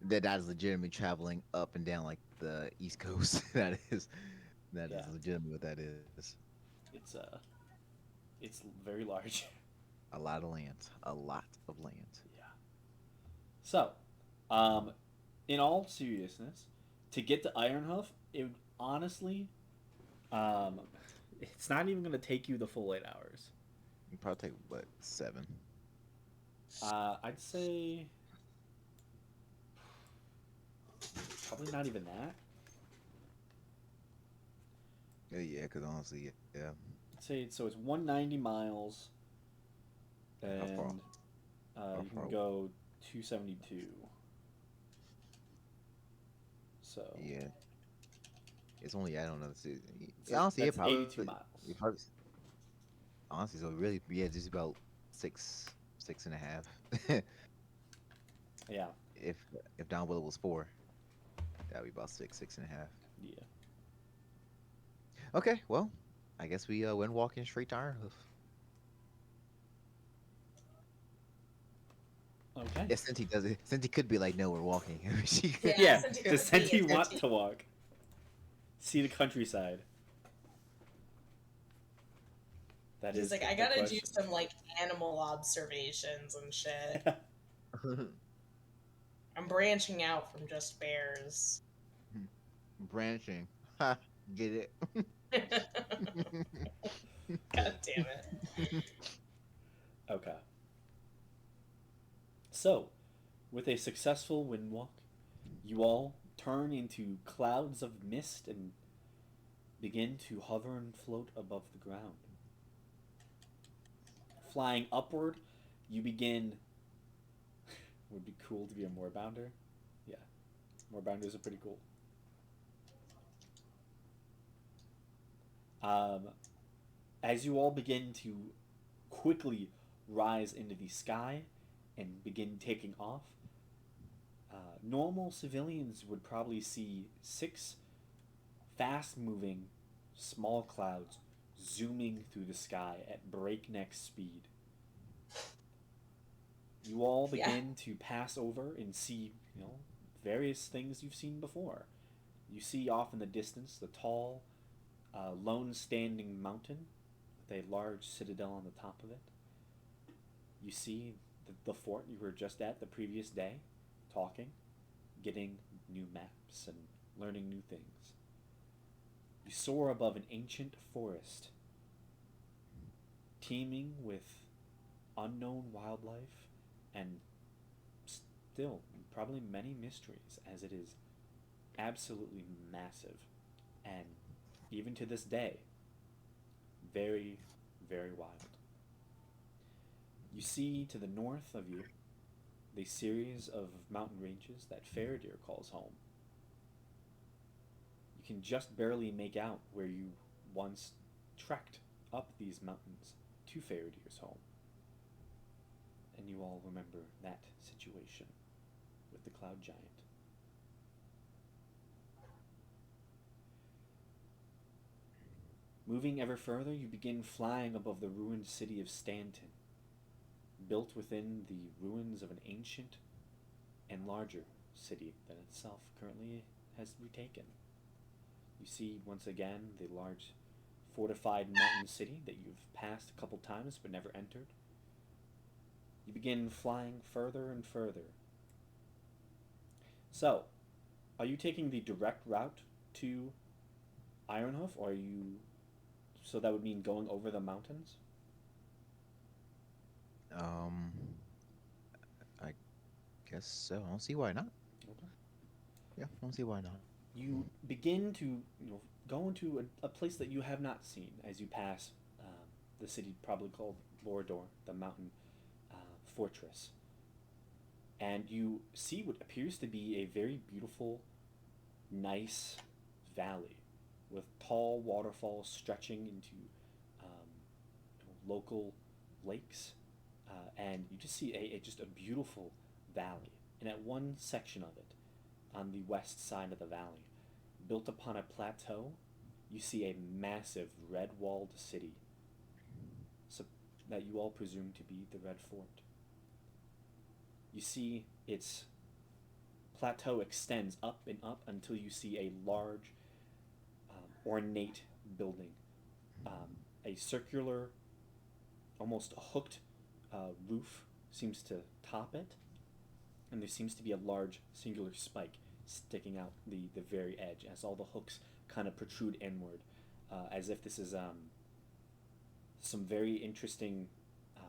That is legitimately traveling up and down like the East Coast. That is Yeah. legitimately what that is. It's very large. A lot of land. A lot of land. Yeah. So, um, in all seriousness, to get to Ironhoof, it would honestly, um, it's not even going to take you the full 8 hours. It'd probably take what, 7? I'd say probably not even that. Yeah, because honestly, yeah. I'd say so. It's 190 miles, How far? and How you far? can go 272. So Yeah, it's only I don't know. it's like Honestly, that's 82 it miles. probably honestly, so really, yeah, just about 6.5. Yeah. if if Don Willow was 4, that'd be about 6.5. Yeah. Okay, well, I guess we went walking straight to Ironhoof. Okay. Yeah, since he does it, since he could be like, no, we're walking. She could- Yeah, Yeah. Senti Does could be Senti a want Senti. to walk? See the countryside. That He's is like, the, I the gotta do question. some like animal observations and shit. I'm branching out from just bears. branching. Ha, get it? God damn it. Okay. So, with a successful wind walk, you all turn into clouds of mist and begin to hover and float above the ground. Flying upward, you begin. Would be cool to be a moorbounder. Yeah. More boundaries are pretty cool. Um, as you all begin to quickly rise into the sky and begin taking off, normal civilians would probably see six fast moving small clouds zooming through the sky at breakneck speed. You all Yeah. begin to pass over and see, various things you've seen before. You see off in the distance the tall, lone standing mountain with a large citadel on the top of it. You see the fort you were just at the previous day, talking, getting new maps, and learning new things. You soar above an ancient forest, teeming with unknown wildlife and still probably many mysteries, as it is absolutely massive. And even to this day, very, very wild. You see to the north of you the series of mountain ranges that Faradir calls home. You can just barely make out where you once trekked up these mountains to Faradir's home. And you all remember that situation with the Cloud Giant. Moving ever further, you begin flying above the ruined city of Stanton, built within the ruins of an ancient and larger city that itself currently has retaken. You see once again the large fortified mountain city that you've passed a couple times but never entered. You begin flying further and further. So, are you taking the direct route to Ironhoof, or are you? So that would mean going over the mountains. Um, I guess so. I don't see why not. Okay. Yeah, I don't see why not. You begin to go into a place that you have not seen as you pass the city, probably called Lorador, the mountain fortress, and you see what appears to be a very beautiful, nice valley with tall waterfalls stretching into local lakes, and you just see just a beautiful valley. And at one section of it, on the west side of the valley, built upon a plateau, you see a massive red-walled city, so that you all presume to be the Red Fort. You see its plateau extends up and up until you see a large, ornate building, a circular, almost hooked roof seems to top it, and there seems to be a large singular spike sticking out the very edge as all the hooks kind of protrude inward, as if this is some very interesting, um,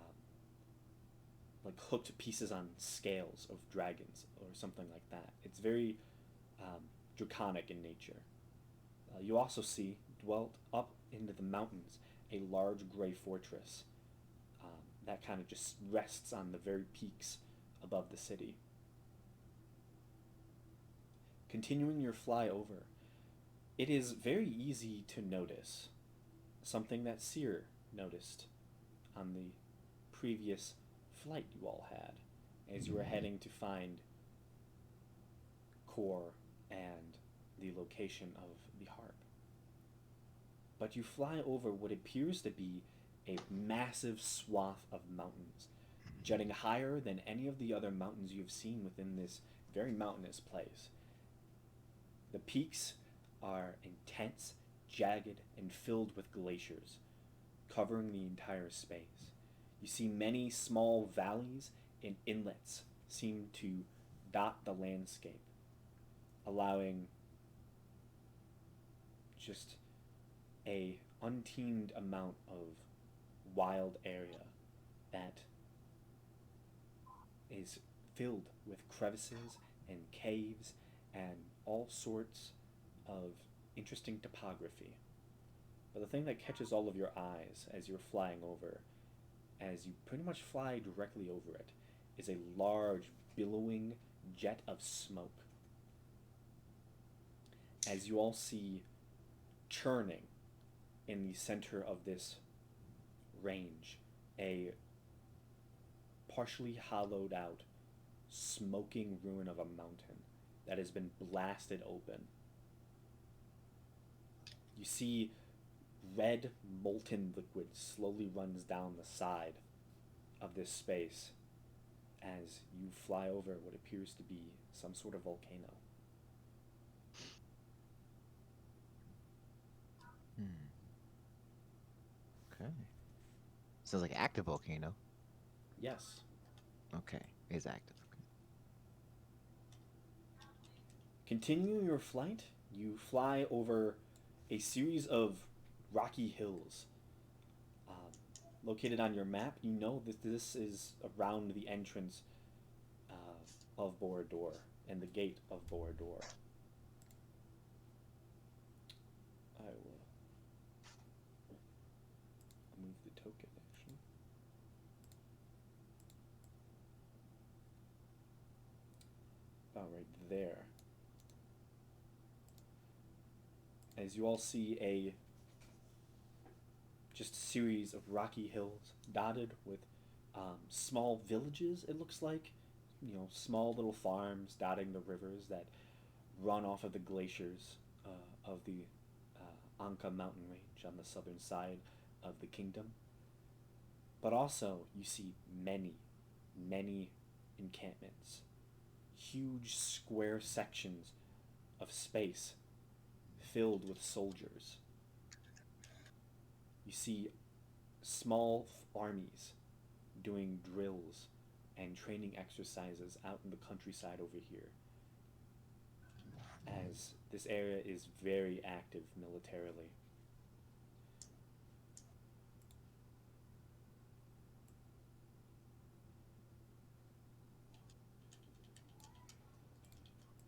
like hooked pieces on scales of dragons or something like that. It's very draconic in nature. You also see, dwelt up into the mountains, a large gray fortress that kind of just rests on the very peaks above the city. Continuing your fly over, it is very easy to notice something that Seer noticed on the previous flight you all had as you were heading to find Core and the location of the harp. But you fly over what appears to be a massive swath of mountains, jutting higher than any of the other mountains you've seen within this very mountainous place. The peaks are intense, jagged, and filled with glaciers, covering the entire space. You see many small valleys and inlets seem to dot the landscape, allowing just a unteamed amount of wild area that is filled with crevices and caves and all sorts of interesting topography. But the thing that catches all of your eyes as you're flying over, as you pretty much fly directly over it, is a large, billowing jet of smoke as you all see churning in the center of this range a partially hollowed out, smoking ruin of a mountain that has been blasted open. You see red molten liquid slowly runs down the side of this space as you fly over what appears to be some sort of volcano. Hmm. Okay. Sounds like active volcano. Yes. Okay, it's active. Continuing your flight, you fly over a series of rocky hills. Um, Located on your map, you know that this is around the entrance of Borodor and the gate of Borodor. I will move the token actually. About right there. As you all see a just series of rocky hills dotted with small villages, it looks like. You know, small little farms dotting the rivers that run off of the glaciers of the Anka mountain range on the southern side of the kingdom. But also, you see many, many encampments, huge square sections of space filled with soldiers. You see small armies doing drills and training exercises out in the countryside over here, as this area is very active militarily.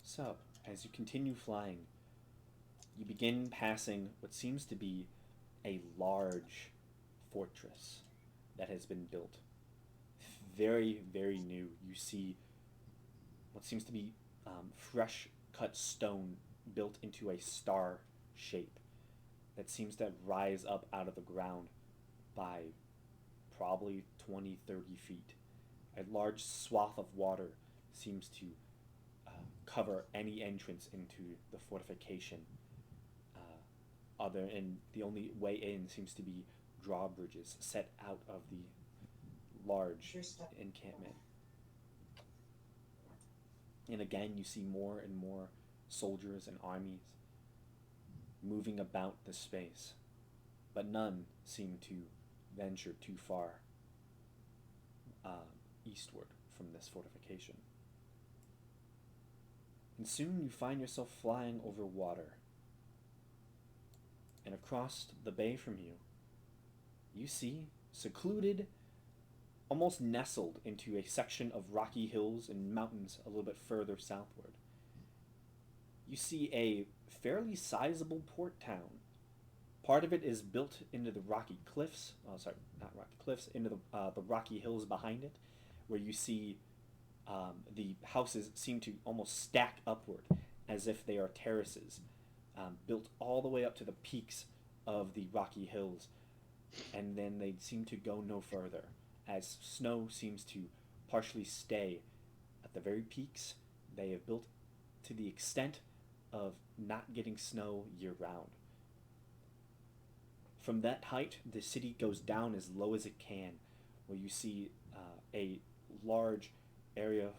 So, as you continue flying, you begin passing what seems to be a large fortress that has been built. Very, very new. You see what seems to be fresh cut stone built into a star shape that seems to rise up out of the ground by probably 20, 30 feet. A large swath of water seems to cover any entrance into the fortification. And the only way in seems to be drawbridges set out of the large encampment. And again, you see more and more soldiers and armies moving about the space, but none seem to venture too far eastward from this fortification. And soon you find yourself flying over water. And across the bay from you, you see, secluded, almost nestled into a section of rocky hills and mountains a little bit further southward, you see a fairly sizable port town. Part of it is built into the rocky cliffs. Oh, sorry, not rocky cliffs. Into the rocky hills behind it, where you see the houses seem to almost stack upward, as if they are terraces, built all the way up to the peaks of the rocky hills, and then they seem to go no further, as snow seems to partially stay at the very peaks. They have built to the extent of not getting snow year round. From that height, the city goes down as low as it can, where you see a large area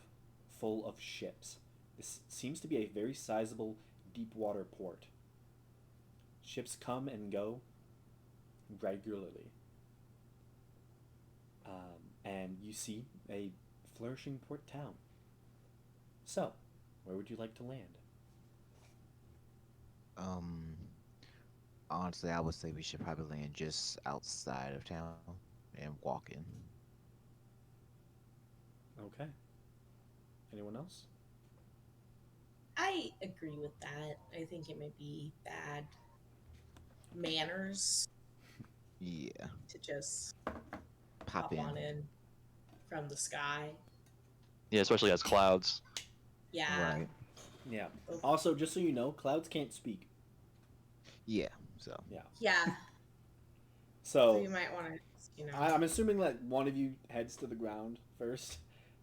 full of ships. This seems to be a very sizable deep water port. Ships come and go regularly. And you see a flourishing port town. So, where would you like to land? Um, Honestly, I would say we should probably land just outside of town and walk in. Okay. Anyone else? I agree with that. I think it might be bad manners Yeah, to just pop hop in. on in from the sky. Yeah, especially as clouds. Yeah. Right. Yeah. Both. Also, just so you know, clouds can't speak. Yeah. So Yeah. Yeah. So So you might want to, I'm assuming that one of you heads to the ground first.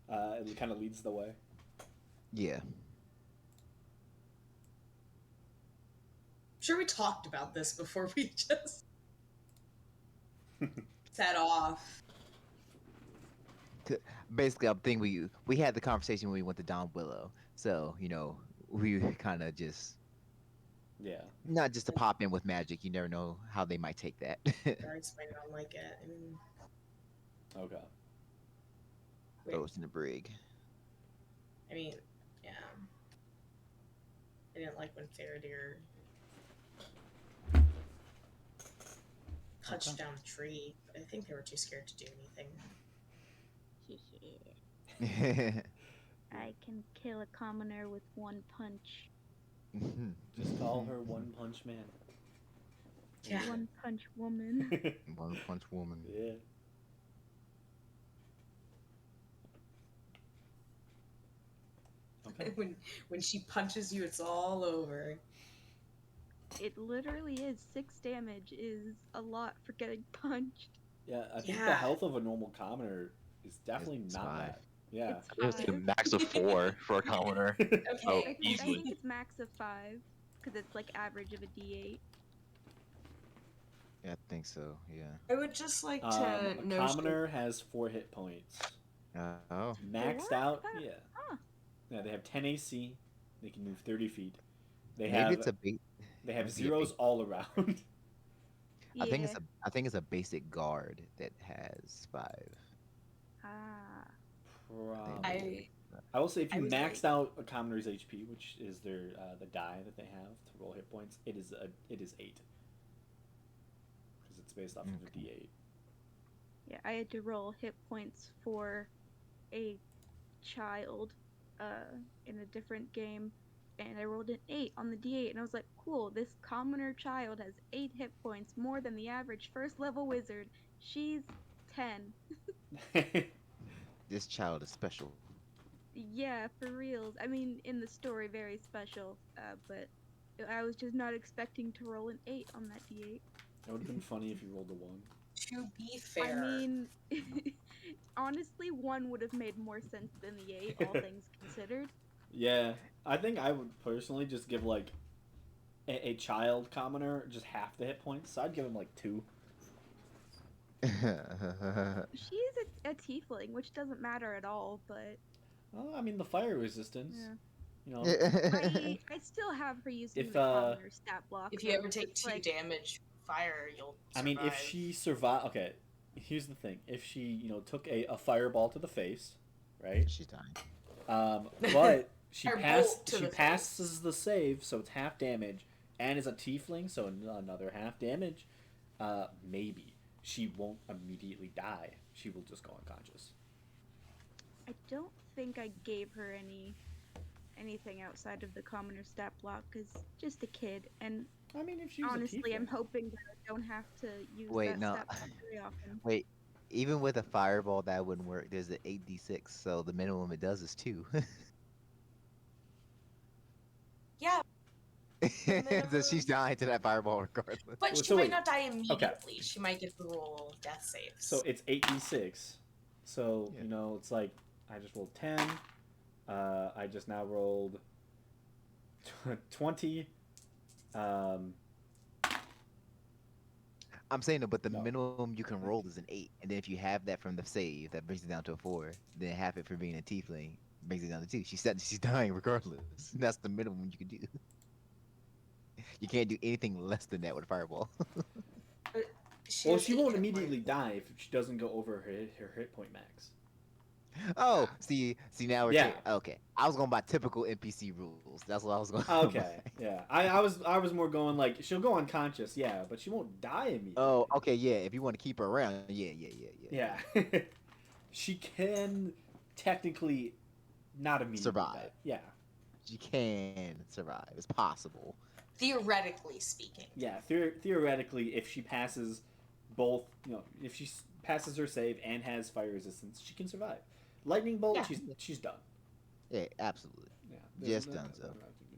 It kind of leads the way. yeah. I'm sure we talked about this before we just set off. Basically, I'm thinking we had the conversation when we went to Don Willow. So we kind of just Yeah. not just to pop in with magic. You never know how they might take that. I explained it on like it. I mean, Okay. wait, Oh, it's in the brig. I mean, yeah. I didn't like when Faradir punched Okay. down the tree. But I think they were too scared to do anything. I can kill a commoner with one punch. Just call her One Punch Man. Yeah. One punch woman. One Punch Woman. Yeah. Okay. when she punches you, it's all over. It literally is. 6 damage is a lot for getting punched. Yeah, I think the Yeah. health of a normal commoner is definitely It's not 5. that. Yeah. It's I was thinking 5. max of 4 for a commoner. Oh, Okay. I easily. think it's max of 5 because it's like average of a D8. Yeah, I think so. Yeah. I would just like A to know. commoner has 4 hit points. Oh. Maxed Four? out, Huh. yeah. Huh. Yeah, they have 10 AC. They can move 30 feet. They Maybe have it's a bait. they have maybe a zeros bait. all around. Yeah. I think it's a basic guard that has 5. Ah. Probably. I I will say if I you was maxed like- out a commoner's HP, which is their the die that they have to roll hit points, it is 8 because it's based off of a D8. Yeah, I had to roll hit points for a child in a different game, and I rolled an 8 on the D8, and I was like, cool, this commoner child has 8 hit points, more than the average first level wizard. She's 10. This child is special. Yeah, for reals. I mean, in the story, very special, but I was just not expecting to roll an 8 on that D8. It would have been funny if you rolled a 1. to be fair. I mean, honestly, 1 would have made more sense than the 8, all things considered. Yeah, I think I would personally just give like a child commoner just half the hit points. So I'd give him like 2. She is a tiefling, which doesn't matter at all, but Well, I mean the fire resistance. yeah. You know, I still have her using If, the commoner stat block. If you though, ever take it's 2 like, damage from fire, you'll I survive. mean if she survive. Okay, here's the thing: if she took a fireball to the face, right? She's dying. But she Or bolt to she the passes the save, so it's half damage, and is a tiefling, so another half damage. Maybe she won't immediately die. She will just go unconscious. I don't think I gave her anything outside of the commoner stat block, because just a kid, and I mean, if she was honestly, a I'm tiefling. hoping that I don't have to use Wait, that no. stat block very often. Wait, even with a fireball, that wouldn't work. There's an 8d6, so the minimum it does is 2. Yeah, So she's dying to that fireball regardless. but Well, she so might wait. not die immediately. She might get the roll of death saves. So it's 8d6. So Yeah. it's like I just rolled 10. I just now rolled 20. I'm saying no, but the No. minimum you can roll is an 8, and then if you have that from the save, that brings it down to a 4. Then half it for being a tiefling brings it down to 2. She said she's dying regardless. That's the minimum you can do. You can't do anything less than that with a fireball. Well, has she 8 won't hit immediately points. die if she doesn't go over her hit point max. Oh, see now we're Yeah. okay. I was going by typical NPC rules. That's what I was going. Okay, yeah. I was more going like she'll go unconscious, yeah, but she won't die immediately. Oh, okay, yeah. If you want to keep her around, yeah. Yeah. She can technically not immediately Survive. die. Yeah. She can survive. It's possible. Theoretically speaking. Yeah, theoretically, if she passes both, if she passes her save and has fire resistance, she can survive. Lightning bolt, Yeah. she's done. Yeah, absolutely. Yeah, Just nothing Dunzo. else you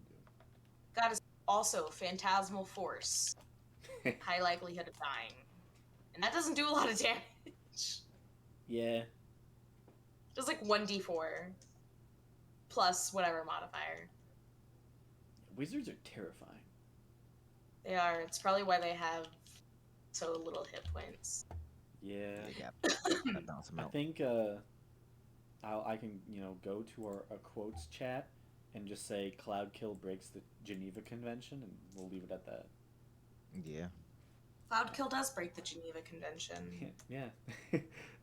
That is also phantasmal force. can do. High likelihood of dying. And that doesn't do a lot of damage. Yeah. Just like 1d4 plus whatever modifier. Wizards are terrifying. They are. It's probably why they have so little hit points. Yeah. They got bounce them I out. think I can go to our quotes chat and just say Cloudkill breaks the Geneva Convention, and we'll leave it at that. Yeah. Cloudkill does break the Geneva Convention. Yeah.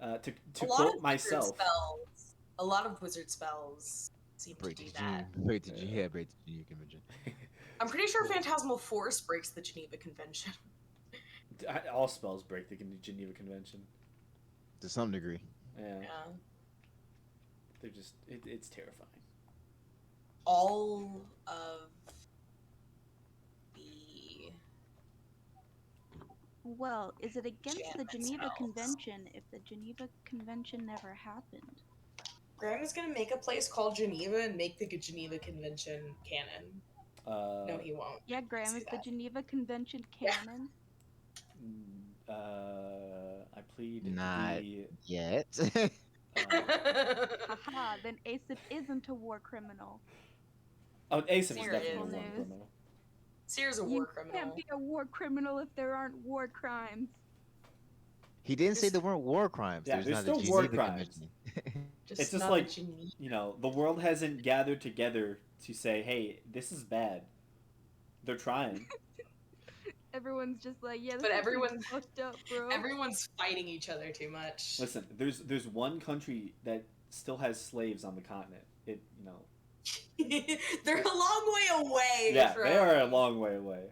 To A lot quote of myself. a lot of wizard spells seem to do that. Break the Geneva Convention. I'm pretty sure Phantasmal Force breaks the Geneva Convention. All spells break the Geneva Convention. To some degree. Yeah. Yeah. They're just it's terrifying. All of the Well, is it against the enchantment Geneva spells. Convention if the Geneva Convention never happened? Graham is gonna make a place called Geneva and make the Geneva Convention canon. No, he won't. Yeah, Graham, Say is the that. Geneva Convention Yeah. canon? I plead Not the yet. Haha, then Asif isn't a war criminal. Asif is Seer definitely a is. war News. criminal. Seer's a You war can't criminal. be a war criminal if there aren't war crimes. He didn't say Just- there weren't war crimes. Yeah, There's there's not a still war Geneva crimes. Convention. It's just not like, the Geneva. The world hasn't gathered together to say, hey, this is bad. They're trying. Everyone's just like, yeah, this But is pretty everyone- fucked up, bro. Everyone's fighting each other too much. Listen, there's one country that still has slaves on the continent. They're a long way away. Yeah, from... they are a long way away.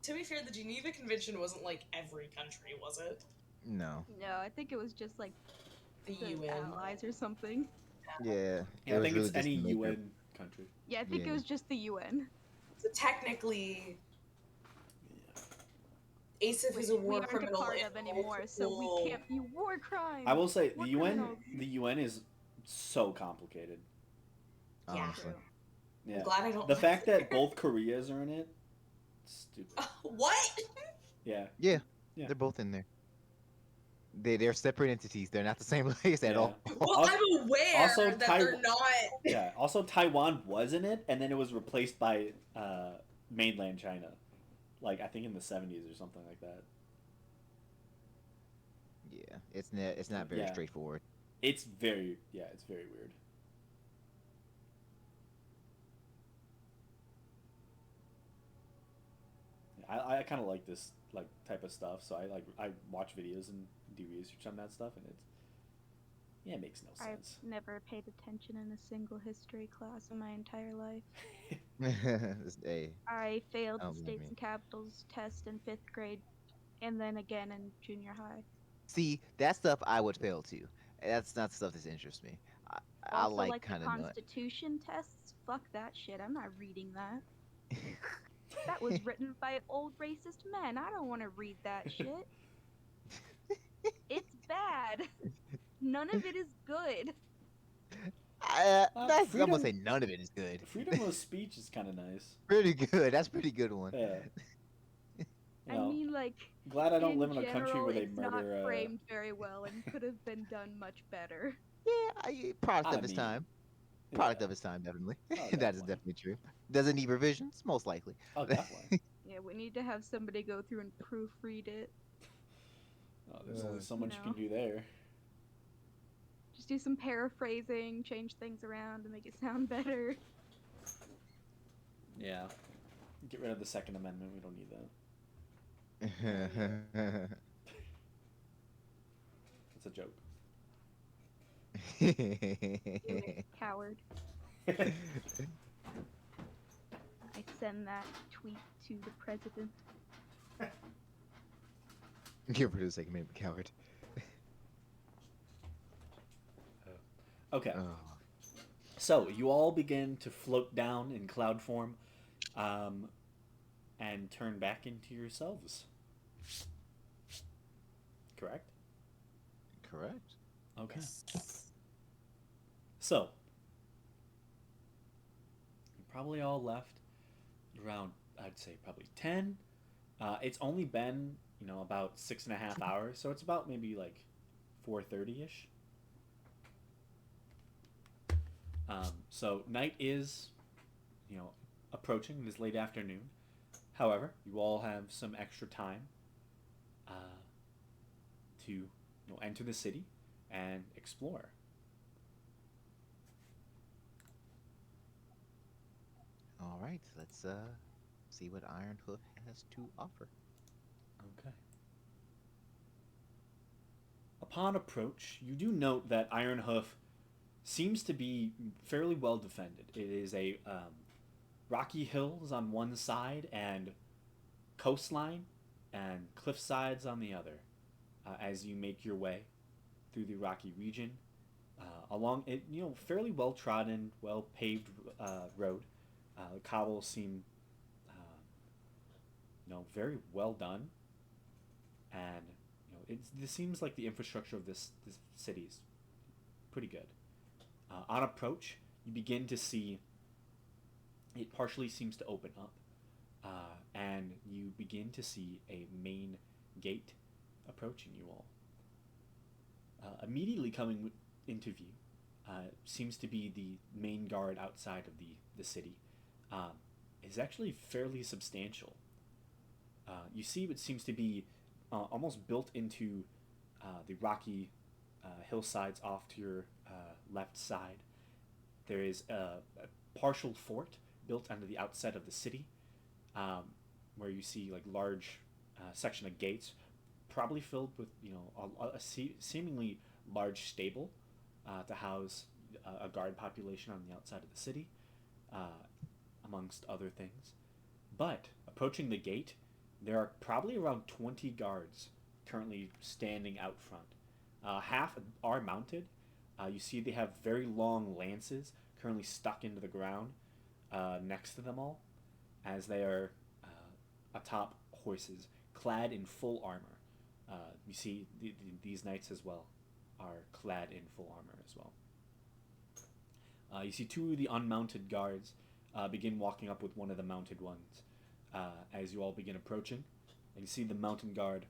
To be fair, the Geneva Convention wasn't like every country, was it? No. No, I think it was just like The the UN. allies or something. Yeah. Yeah, it I was think really it's just any to make her- UN country. Yeah, I think it Yeah. was just the UN. So technically, Asif is a Which we war aren't criminal a part in of anymore, so multiple- we can't be war crimes. I will say War the UN criminals. is so complicated. Yeah. honestly. True. Yeah. I'm glad I don't. The live fact that there. both Koreas are in it, stupid. What? Yeah. Yeah. Yeah. They're both in there. They're separate entities. They're not the same place at Yeah. all. Well, Also- I'm aware also that Tai- they're not. Yeah. Also, Taiwan was in it, and then it was replaced by mainland China, like I think in the 70s or something like that. Yeah. It's not very Yeah. straightforward. It's very weird. I kind of like this type of stuff, so I watch videos and do research on that stuff, and it makes no I've sense. never paid attention in a single history class in my entire life. Hey, I failed I the don't blame states you. and capitals test in 5th grade, and then again in junior high. see, that stuff I would fail too. That's not stuff that interests me. I Also, like like the kind of know. Constitution tests. Fuck that shit. I'm not reading that. That was written by old racist men. I don't want to read that shit. It's bad. None of it is good. I'm gonna freedom- say none of it is good. Freedom of speech is kind of nice. Pretty good. That's a pretty good one. Yeah. You I know, mean, like, glad I don't in live in a country general, where they it's murder. not framed very well and could have been done much better. Yeah, product I of its mean, time. Product yeah. of its time, definitely. Oh, That is definitely. definitely true. Does it need revisions? Most likely. Oh, definitely. Yeah, we need to have somebody go through and proofread it. Oh, there's only so You much you know. can do there. Just do some paraphrasing, change things around to make it sound better. Yeah. Get rid of the Second Amendment. We don't need that. It's a joke. Coward. I send that tweet to the president. Give her the second amendment, coward. Okay. Oh. So you all begin to float down in cloud form, and turn back into yourselves. Correct. Correct. Okay. Yes. So, you probably all left around, I'd say, probably 10. It's only been, about 6.5 hours, so it's about maybe like 4:30 ish. So night is, approaching this late afternoon. However, you all have some extra time uh, to, enter the city and explore. All right, let's see what Iron Hoof has to offer. Okay. Upon approach, you do note that Iron Hoof seems to be fairly well defended. It is a rocky hills on one side and coastline and cliff sides on the other. As you make your way through the rocky region, along it, fairly well trodden, well paved road. The cobbles seem, very well done, and it seems like the infrastructure of this city is pretty good. On approach, you begin to see it partially seems to open up, and you begin to see a main gate approaching you all. Immediately coming into view seems to be the main guard outside of the city. Um, is actually fairly substantial. You see what seems to be almost built into the rocky hillsides off to your left side. There is a partial fort built under the outside of the city, um, where you see like large section of gates, probably filled with seemingly large stable to house a guard population on the outside of the city, uh, amongst other things. But approaching the gate, there are probably around 20 guards currently standing out front. Half are mounted. You see they have very long lances currently stuck into the ground next to them all, as they are atop horses clad in full armor. You see these knights as well are clad in full armor as well. You see two of the unmounted guards begin walking up with one of the mounted ones as you all begin approaching. And you see the mountain guard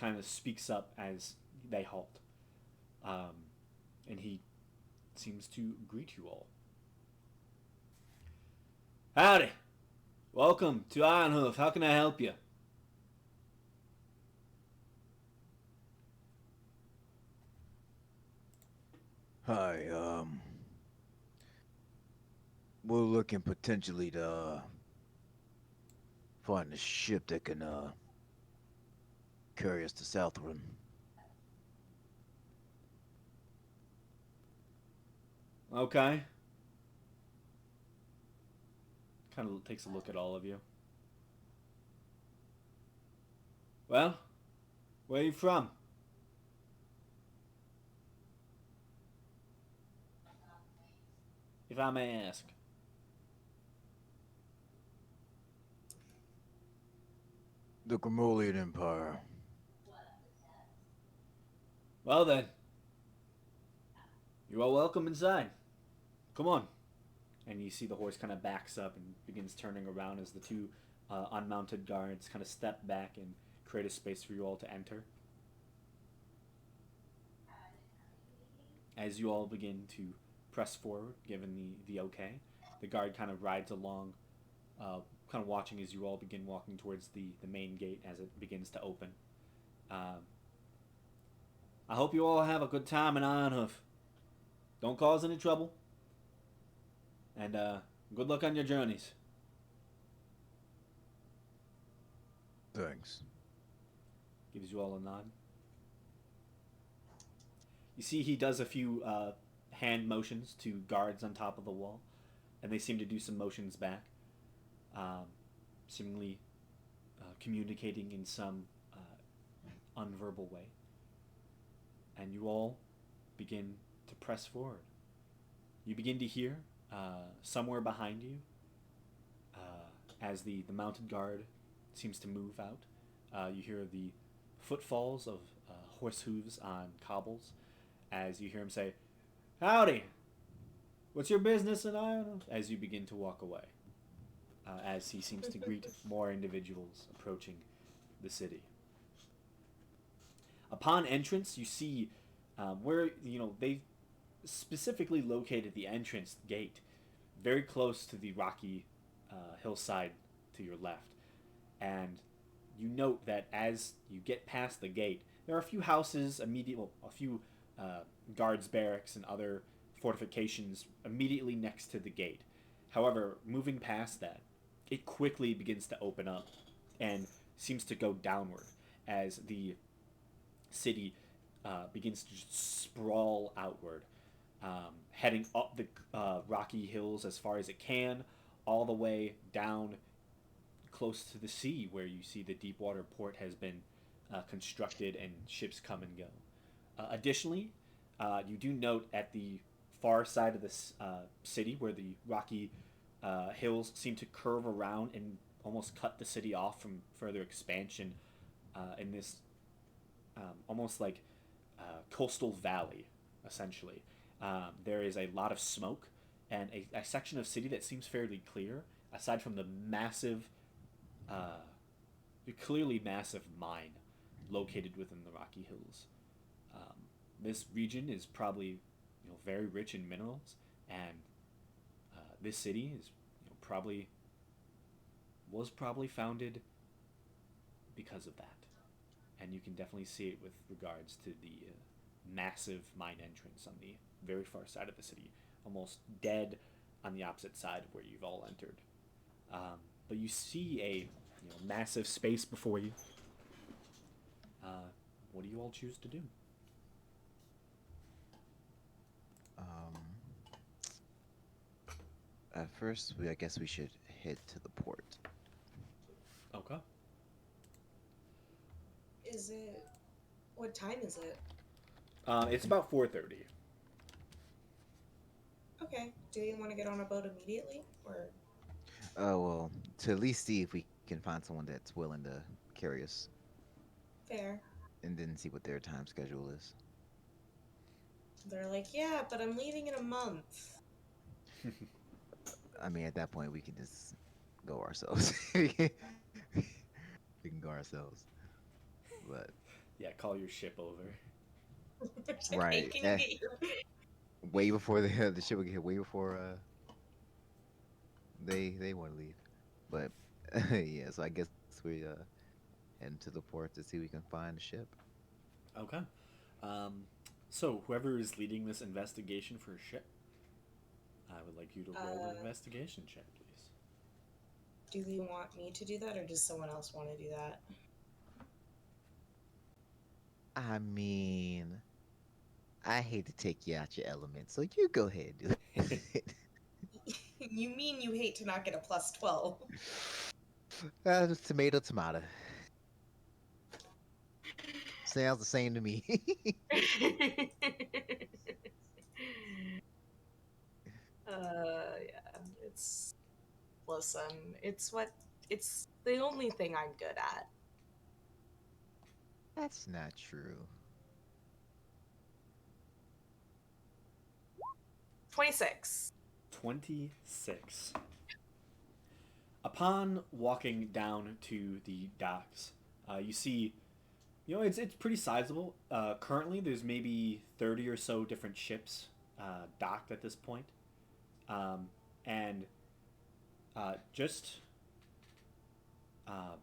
kind of speaks up as they halt. And he seems to greet you all. Howdy! Welcome to Ironhoof. How can I help you? Hi, we're looking potentially to find a ship that can carry us to Southron. Okay. Kind of takes a look at all of you. Well, where are you from? If I may ask. The Grimolian Empire. Well then, you are welcome inside. Come on. And you see the horse kind of backs up and begins turning around as the two unmounted guards kind of step back and create a space for you all to enter. As you all begin to press forward, given the okay, the guard kind of rides along, kind of watching as you all begin walking towards the main gate as it begins to open. Um, I hope you all have a good time in Ironhoof. Don't cause any trouble. And good luck on your journeys. Thanks. Gives you all a nod. You see he does a few hand motions to guards on top of the wall, and they seem to do some motions back, seemingly communicating in some unverbal way. And you all begin to press forward. You begin to hear somewhere behind you, as the mounted guard seems to move out. You hear the footfalls of horse hooves on cobbles as you hear him say, "Howdy! What's your business in Ireland? As you begin to walk away, as he seems to greet more individuals approaching the city. Upon entrance, you see where they specifically located the entrance gate, very close to the rocky hillside to your left, and you note that as you get past the gate, there are a few houses a few guards' barracks and other fortifications immediately next to the gate. However, moving past that, it quickly begins to open up and seems to go downward as the city begins to just sprawl outward, heading up the rocky hills as far as it can, all the way down close to the sea, where you see the Deepwater port has been constructed and ships come and go. Additionally, you do note at the far side of the city where the rocky hills seem to curve around and almost cut the city off from further expansion in this almost like coastal valley, essentially. There is a lot of smoke and a section of city that seems fairly clear, aside from the massive, clearly massive mine located within the Rocky Hills. This region is probably very rich in minerals, and this city is probably was probably founded because of that, and you can definitely see it with regards to the massive mine entrance on the very far side of the city, almost dead on the opposite side of where you've all entered. But you see a massive space before you. What do you all choose to do? Um, at first, I guess we should head to the port. Okay. Is it? What time is it? It's about 4:30. Okay. Do you want to get on a boat immediately, or? Oh well, to at least see if we can find someone that's willing to carry us, Fair. and then see what their time schedule is. They're like, yeah, but I'm leaving in a month. I mean, at that point, we can just go ourselves. We can go ourselves. But Yeah, call your ship over. It's like, hey, right, can you get your? way before the ship would get here, way before they want to leave. But yeah, so I guess we head to the port to see if we can find a ship. Okay. Um, so whoever is leading this investigation for a ship, I would like you to roll an investigation check, please. Do you want me to do that, or does someone else want to do that? I mean, I hate to take you out your element, so you go ahead and do it. You mean you hate to not get a +12? Tomato, tomato. Sounds the same to me. Yeah, it's. Listen, it's the only thing I'm good at. That's not true. 26. 26. Upon walking down to the docks, you see, it's pretty sizable. Currently, there's maybe 30 or so different ships docked at this point. And just, um,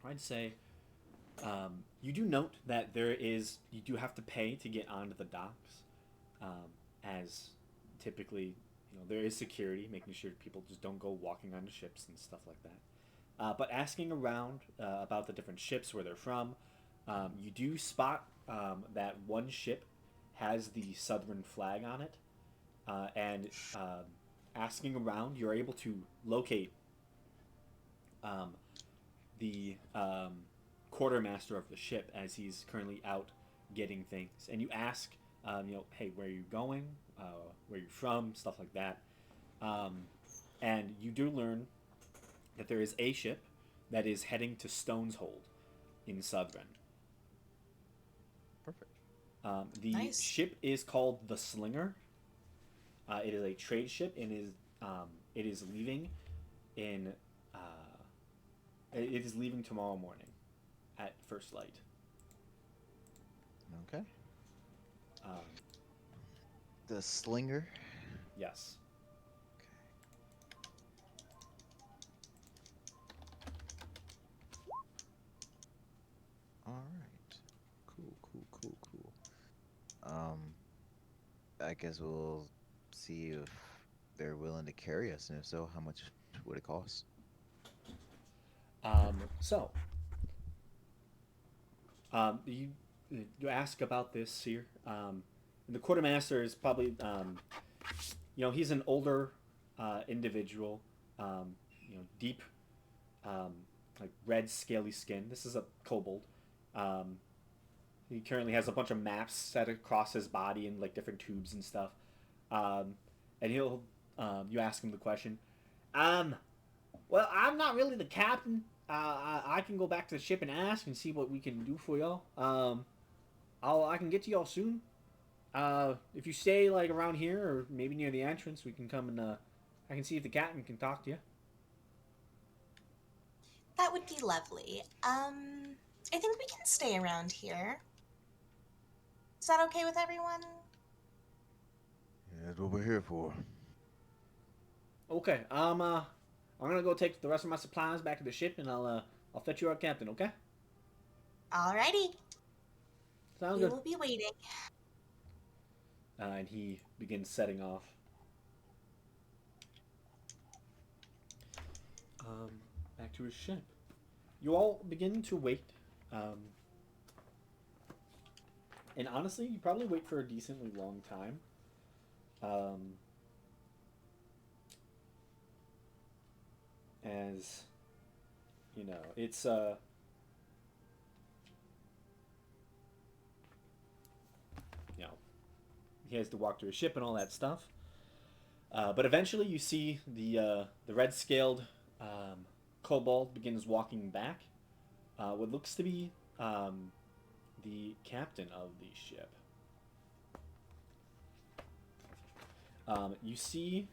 I'd say, you do note that you do have to pay to get onto the docks, as typically, there is security, making sure people just don't go walking onto ships and stuff like that. But asking around about the different ships, where they're from, you do spot that one ship has the Southron flag on it, and asking around, you're able to locate um, the quartermaster of the ship as he's currently out getting things. And you ask, hey, where are you going? Where are you from? Stuff like that. And you do learn that there is a ship that is heading to Stone's Hold in Southron. Perfect. The Nice. ship is called the Slinger, It is a trade ship and it is leaving in it is leaving tomorrow morning at first light. Okay. Um, The slinger. yes. All right. Cool, cool, cool, cool. Um, I guess we'll see if they're willing to carry us, and if so, how much would it cost? So you you ask about this here. The quartermaster is probably he's an older individual. Deep um, like red scaly skin. This is a kobold. Um, he currently has a bunch of maps set across his body in like different tubes and stuff. Um, and he'll you ask him the question. Um, well, I'm not really the captain. I can go back to the ship and ask and see what we can do for y'all. I can get to y'all soon. If you stay like around here or maybe near the entrance, we can come and I can see if the captain can talk to you. That would be lovely. I think we can stay around here. Is that okay with everyone? Yeah, that's what we're here for. Okay. I'm gonna go take the rest of my supplies back to the ship, and I'll fetch you our captain. Okay. Alrighty, Sounds we good. will be waiting. And he begins setting off. Um, Back to his ship. You all begin to wait. Um, and honestly, you probably wait for a decently long time. Um, as it's you know, he has to walk to his ship and all that stuff. But eventually, you see the red scaled kobold begins walking back. What looks to be the captain of the ship. You see.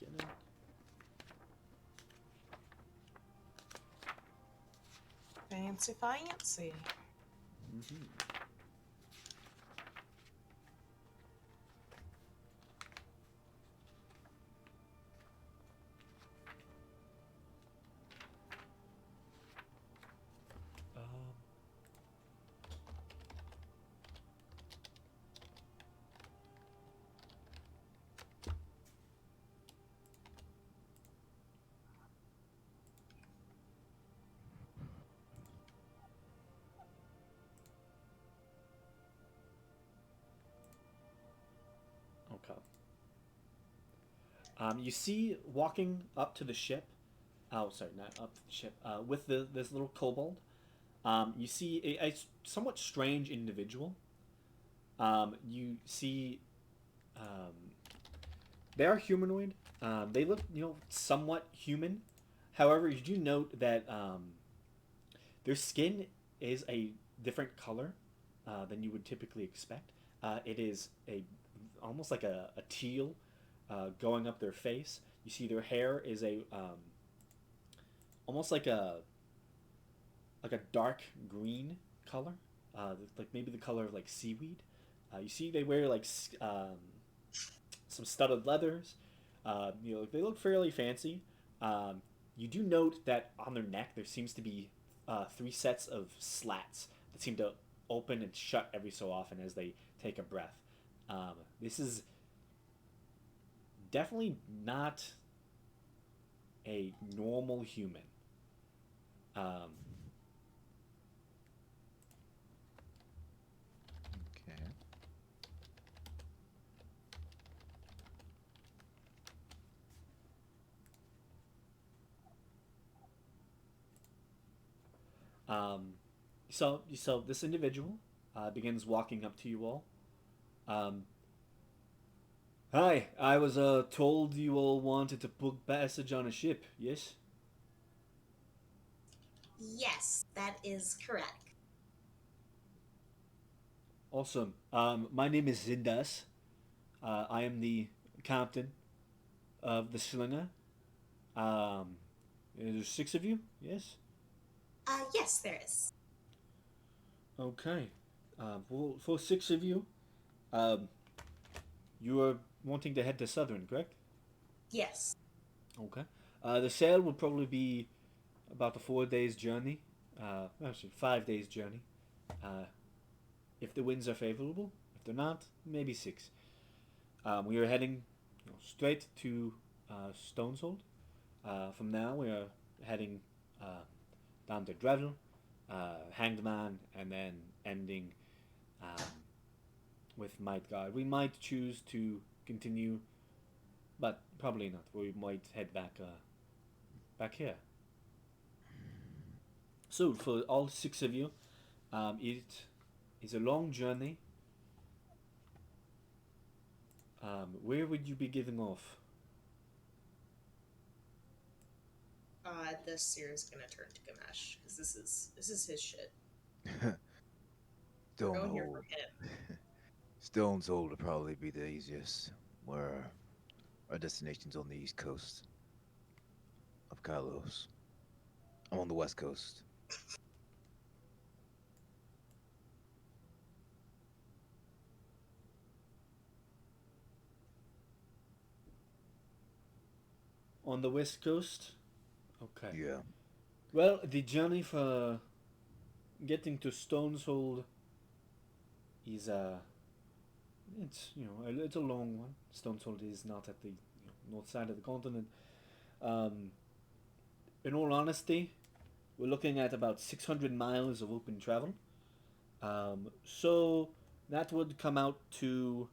Get it? Fancy, fancy. Mm-hmm. Okay. You see walking up to the ship. Oh, sorry, not up to the ship. With this little kobold. You see a somewhat strange individual. You see um, they are humanoid. They look, somewhat human. However, you do note that their skin is a different color than you would typically expect. It is a almost like a teal going up their face. You see their hair is a almost like a dark green color, like maybe the color of like seaweed. You see they wear like some studded leathers. They look fairly fancy. Um, you do note that on their neck there seems to be three sets of slats that seem to open and shut every so often as they take a breath. This is definitely not a normal human. Um, Okay. um, so this individual begins walking up to you all. Um, Hi, I was told you all wanted to book passage on a ship. Yes. Yes, that is correct. Awesome. My name is Zindas. I am the captain of the Slinger. Um, there's six of you. Yes. Yes, there is. Okay. For six of you, um, you are wanting to head to Southern, correct? Yes. Okay. The sail will probably be about a 4 days journey. Actually, 5 days journey. Uh, if the winds are favorable. If they're not, maybe six. We are heading straight to Stonesold. From now, we are heading down to Dreville, Hanged Man, and then ending um, with Might Guard. We might choose to continue, but probably not. We might head back here. So for all six of you, it is a long journey. Where would you be giving off? This year is gonna turn to Gamesh because this is his shit. We're going here for Stonehold. him. Stonehold would probably be the easiest. Where our destination's on the east coast of Kalos. I'm on the west coast. On the west coast? Okay. Yeah. Well, the journey for getting to Stoneshold is it's it's a long one. Stoneshold is not at the north side of the continent. Um, in all honesty, we're looking at about 600 miles of open travel. So that would come out to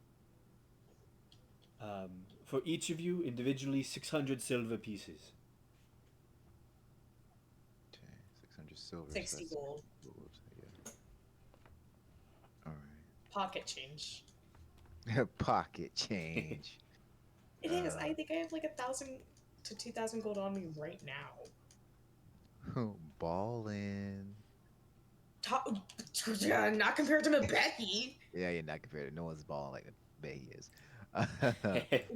for each of you individually 600 silver pieces. Okay, 600 silver. 60 So gold. gold. Yeah. All Pocket change. right. Pocket change. It is. Uh, I think I have like 1,000 to 2,000 gold on me right now. Ballin'. Not compared to Becky. Yeah, you're not compared to no one's balling like Bay is.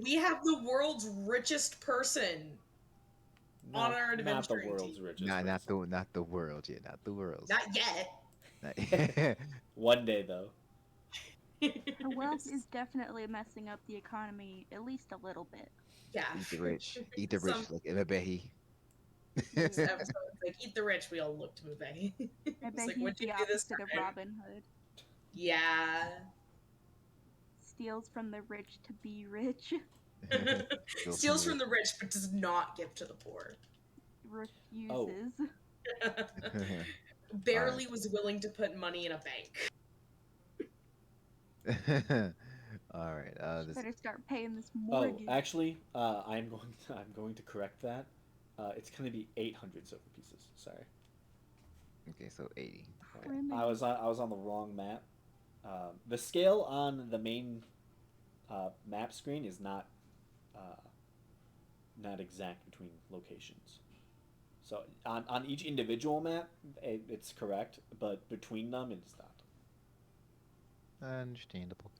We have the world's richest person on our Not the adventuring world's team. richest not person. the world, yeah, not the world. Not yet. One day though. Her wealth is definitely messing up the economy at least a little bit. Yeah. Eat the rich. Eat the rich Some like Ebebehi. this episode was like, eat the rich. We all looked to Mubei. I It's bet like, he's what'd you the do this opposite of time? Robin Hood. Yeah. Steals from the rich to be rich. Steals from the rich, but does not give to the poor. Refuses. Barely was willing to put money in a bank. All right. This Better start paying this Oh, mortgage. actually, I'm going to correct that. It's going to be 800 silver pieces. Sorry. okay, so 80. I was on the wrong map. The scale on the main map screen is uh, not exact between locations. So on each individual map, it's correct, but between them, it's not. Understandable.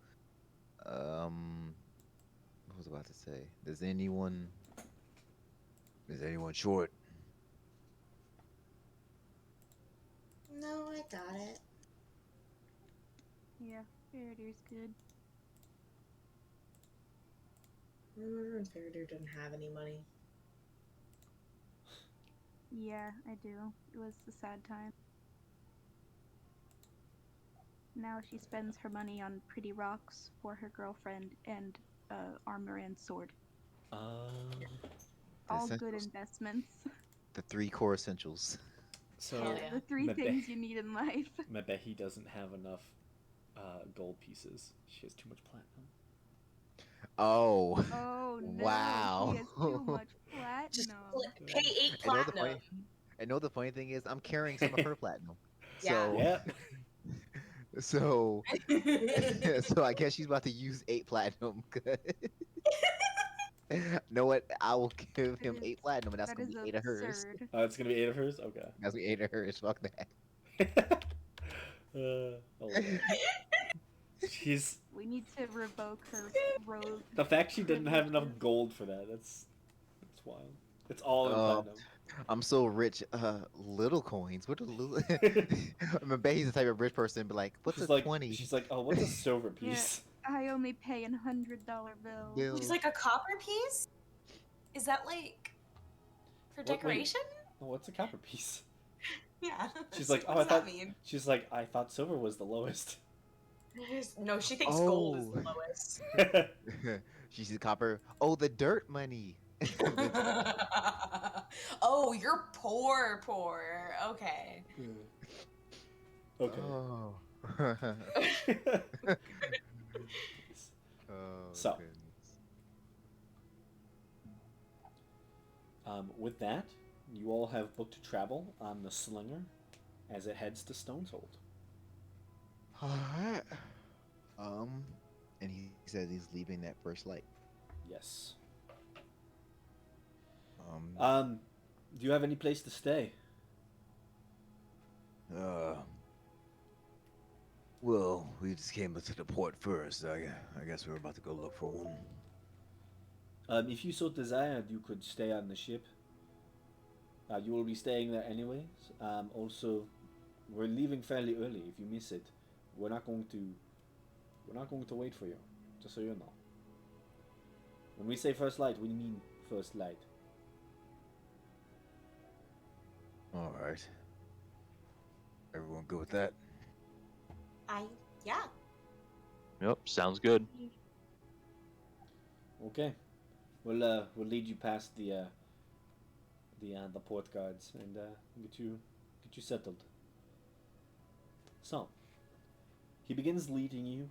What was I about to say? Is anyone short? No, I got it. Yeah, Faradir's good. Remember when Faradir didn't have any money? Yeah, I do. It was a sad time. Now she spends her money on pretty rocks for her girlfriend and armor and sword. Um, The All good essentials. investments. The three core essentials. so Hell Yeah, yeah. the three Maybe- things you need in life. Mebehi doesn't have enough gold pieces. She has too much platinum. Oh. Oh no, Wow. he has too much Just platinum. pay 8 I know the platinum. I know the funny thing is I'm carrying some of her platinum. Yeah. So Yep. so so I guess she's about to use 8 platinum. Know what? I will give him That is- 8 platinum, and that's That gonna is be 8 of hers. absurd. It's gonna be 8 of hers. Okay. That's gonna be 8 of hers. Fuck that. Oh, yeah. She's We need to revoke her rogue the fact she didn't have enough privileges. gold for that. That's wild. It's all in Oh, platinum. I'm so rich. Little coins. What are little? I bet he's the type of rich person, but like, what's a 20 she's like, oh, what's a silver Yeah, piece? I only pay in $100 bills. She's bill? like, a copper piece? Is that like for What? Wait. decoration? Oh, what's a copper piece? Yeah. She's So like, what oh, I does that thought. mean? She's like, I thought silver was the lowest. No, she thinks gold is Oh, the lowest. she sees copper. Oh, the dirt money. Oh, you're poor, poor. Okay. Okay. Oh. Oh So, goodness. with that, you all have booked travel on the Slinger as it heads to Stoneshold. All right. Um, and he says he's leaving that first light. Yes. Um, Do you have any place to stay? Uh, well, we just came to the port first. I guess we're about to go look for one. If you so desired, you could stay on the ship. You will be staying there anyways. Also, we're leaving fairly early. If you miss it, we're not going to. We're not going to wait for you. Just so you know. When we say first light, we mean first light. All right. Everyone good with that? Yeah. Yep, sounds good. Okay. We'll lead you past the port guards and get you settled. So he begins leading you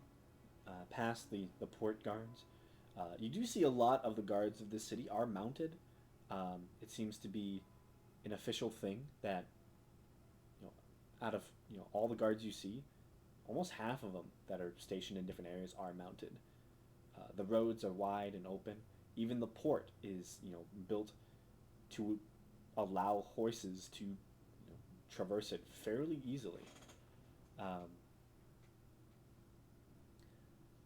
past the port guards. You do see a lot of the guards of this city are mounted. It seems to be an official thing that you know out of all the guards you see, almost half of them that are stationed in different areas are mounted. The roads are wide and open. Even the port is built to allow horses to traverse it fairly easily. Um,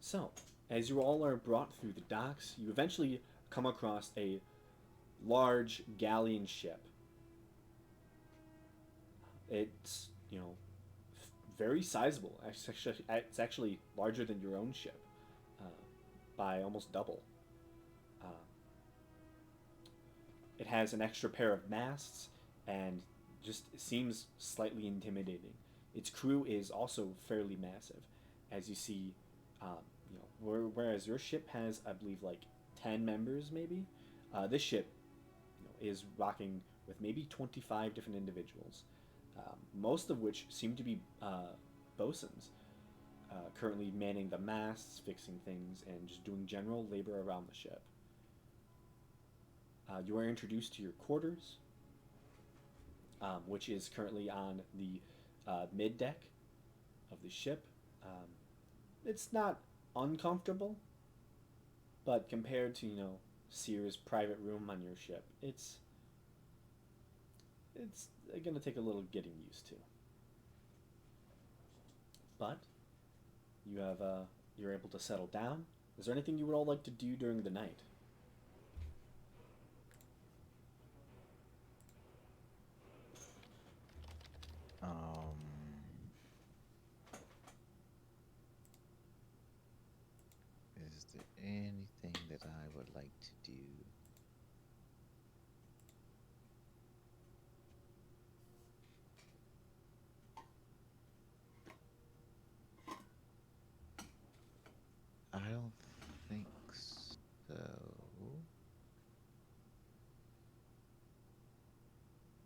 so, as you all are brought through the docks, you eventually come across a large galleon ship. It's very sizable. It's actually larger than your own ship uh, by almost double. Uh, it has an extra pair of masts and just seems slightly intimidating. Its crew is also fairly massive, as you see. Whereas your ship has, I believe, like 10 members, maybe. This ship, is rocking with maybe 25 different individuals, most of which seem to be bosuns, currently manning the masts, fixing things, and just doing general labor around the ship. You are introduced to your quarters, which is currently on the mid deck of the ship. It's not uncomfortable, but compared to Sears' private room on your ship, it's gonna take a little getting used to. But you're able to settle down. Is there anything you would all like to do during the night? um, is there anything that I would like to do? I don't think so.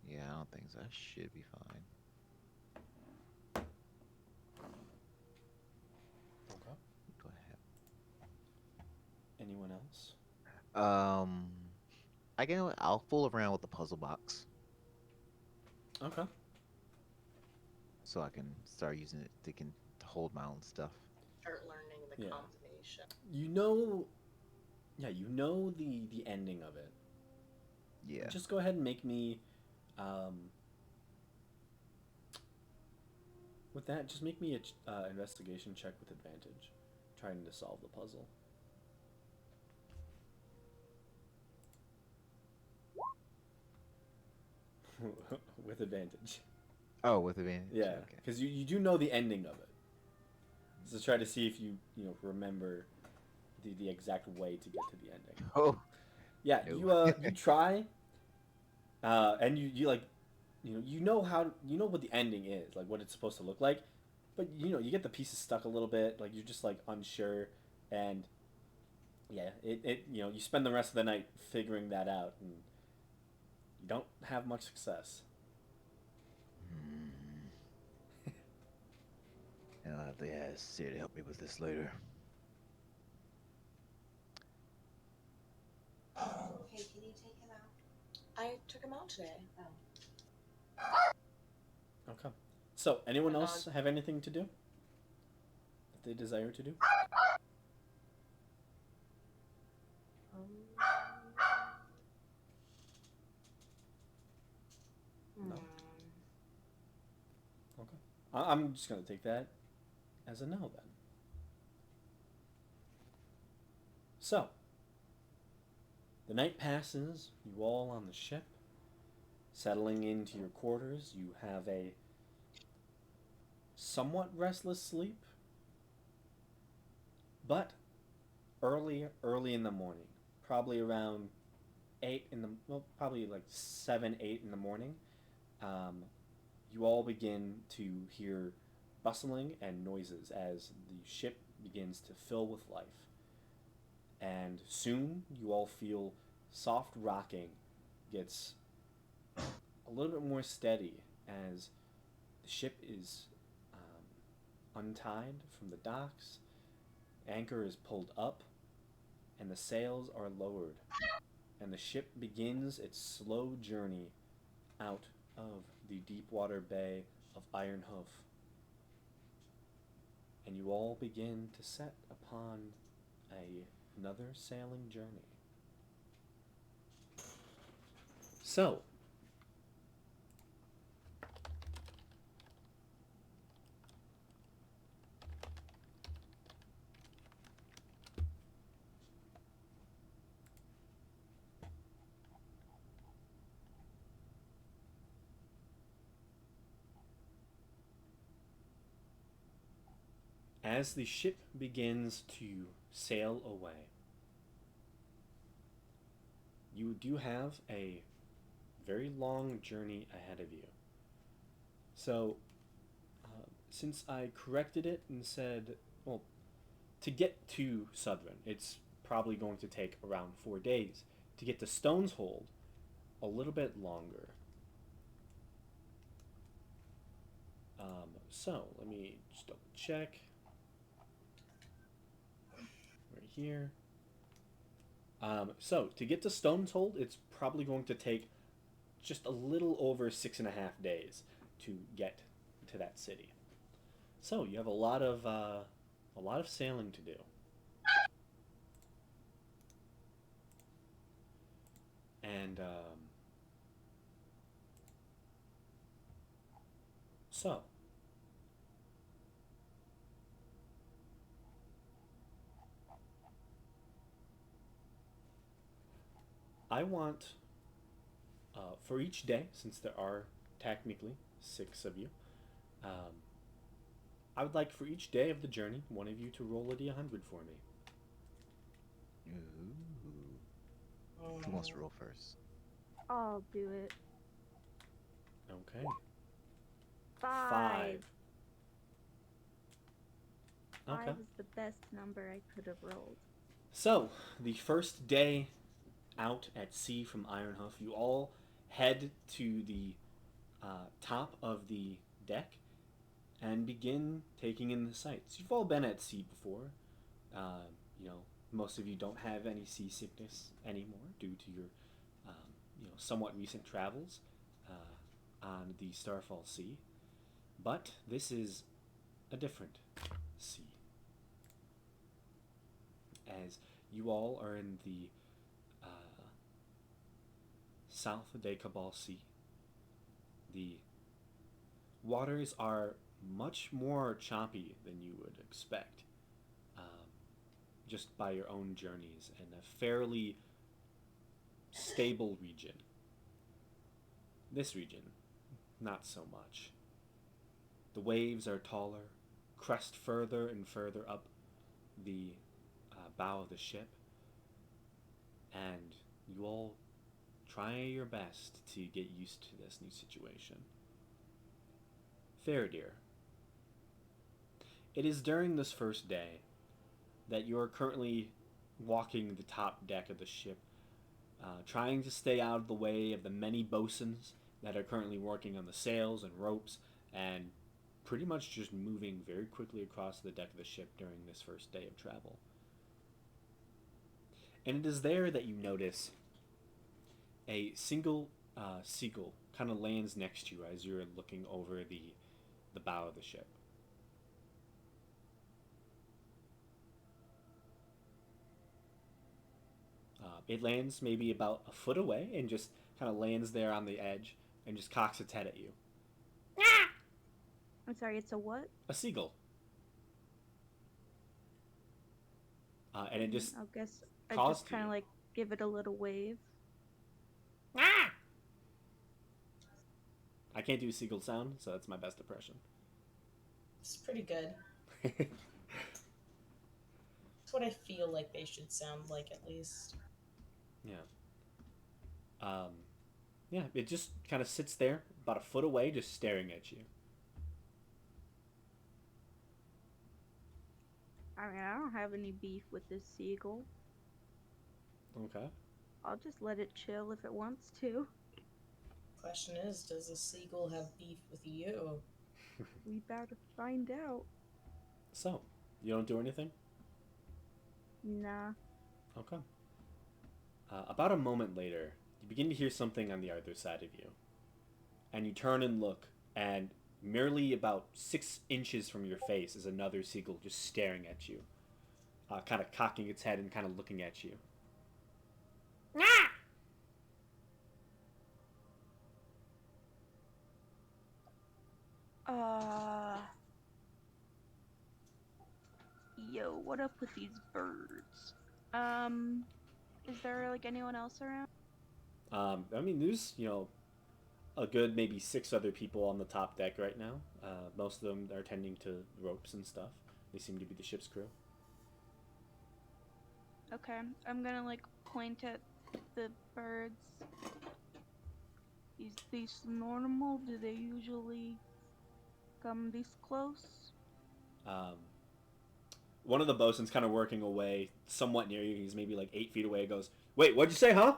Yeah, I don't think so. I should be fine. Okay. What do Anyone else? I have? I can. I'll fool around with the puzzle box Okay. so I can start using it to hold my own stuff. Start learning the Yeah. combination. You know, yeah, you know the ending of it. Yeah. Just go ahead and make me um, With that, just make me a investigation check with advantage, trying to solve the puzzle. With advantage. Oh, with advantage. Yeah, Okay. because you do know the ending of it. So try to see if you remember the exact way to get to the ending. Oh Yeah, no. you try, and you like, you know how you know what the ending is, like what it's supposed to look like, but you get the pieces stuck a little bit, like you're just like unsure, and yeah, it you spend the rest of the night figuring that out, and you don't have much success. Hmm. And I'll have to ask Sid to help me with this later. Hey, can you take him out? I took him out today. Oh. Okay. So, anyone My else dog. have anything to do that they desire to do? No. Okay. I'm just gonna take that as a no then. So, the night passes. You all on the ship, settling into your quarters. You have a somewhat restless sleep, but early in the morning, probably around 8 in the probably like 7 8 in the morning, um, you all begin to hear bustling and noises as the ship begins to fill with life. And soon you all feel soft rocking gets a little bit more steady as the ship is untied from the docks, anchor is pulled up, and the sails are lowered, and the ship begins its slow journey out of the deep water bay of Iron Hoof. And you all begin to set upon another sailing journey. So, as the ship begins to sail away, you do have a very long journey ahead of you. So, since I corrected it and said, well, to get to Southron, it's probably going to take around 4 days. To get to Stone's Hold, a little bit longer. So, let me just double check. Right here. So, to get to Stone's Hold, it's probably going to take just a little over 6.5 days to get to that city. So, you have a lot of sailing to do. And so, I want for each day, since there are technically 6 of you, um, I would like for each day of the journey, one of you to roll a d100 for me. Ooh. Who wants to roll first? I'll do it. Okay. 5. Okay. 5 is the best number I could have rolled. So, the first day out at sea from Ironhoof, you all head to the top of the deck and begin taking in the sights. You've all been at sea before. Uh, you know, most of you don't have any seasickness anymore due to your, um, somewhat recent travels on the Starfall Sea. But this is a different sea, as you all are in the south of Cabal Sea. The waters are much more choppy than you would expect, just by your own journeys in a fairly stable region. This region, not so much. The waves are taller, crest further and further up the bow of the ship, and you all try your best to get used to this new situation. Faradir, it is during this first day that you are currently walking the top deck of the ship, trying to stay out of the way of the many bosuns that are currently working on the sails and ropes, and pretty much just moving very quickly across the deck of the ship during this first day of travel. And it is there that you notice a single seagull kind of lands next to you as you're looking over the bow of the ship. It lands maybe about a foot away and just kind of lands there on the edge and just cocks its head at you. I'm sorry, it's a what? A seagull. And it just I guess I calls just to kind you. of like give it a little wave. I can't do a seagull sound, so that's my best impression. It's pretty good. It's what I feel like they should sound like, at least. Yeah. Um, yeah, it just kind of sits there about a foot away, just staring at you. I mean, I don't have any beef with this seagull. Okay. I'll just let it chill if it wants to. Question is, does a seagull have beef with you? We about to find out. So, you don't do anything? Nah. Okay. About a moment later, you begin to hear something on the other side of you. And you turn and look, and merely about 6 inches from your face is another seagull just staring at you, kind of cocking its head and kind of looking at you. Uh. Yo, what up with these birds? Is there like anyone else around? I mean, there's, a good maybe 6 other people on the top deck right now. Most of them are tending to ropes and stuff. They seem to be the ship's crew. Okay, I'm gonna like point at the birds. Is this normal? Do they usually come this close? Um, One of the bosuns kind of working away somewhat near you. He's maybe like 8 feet away. Goes, "Wait, what'd you say, huh?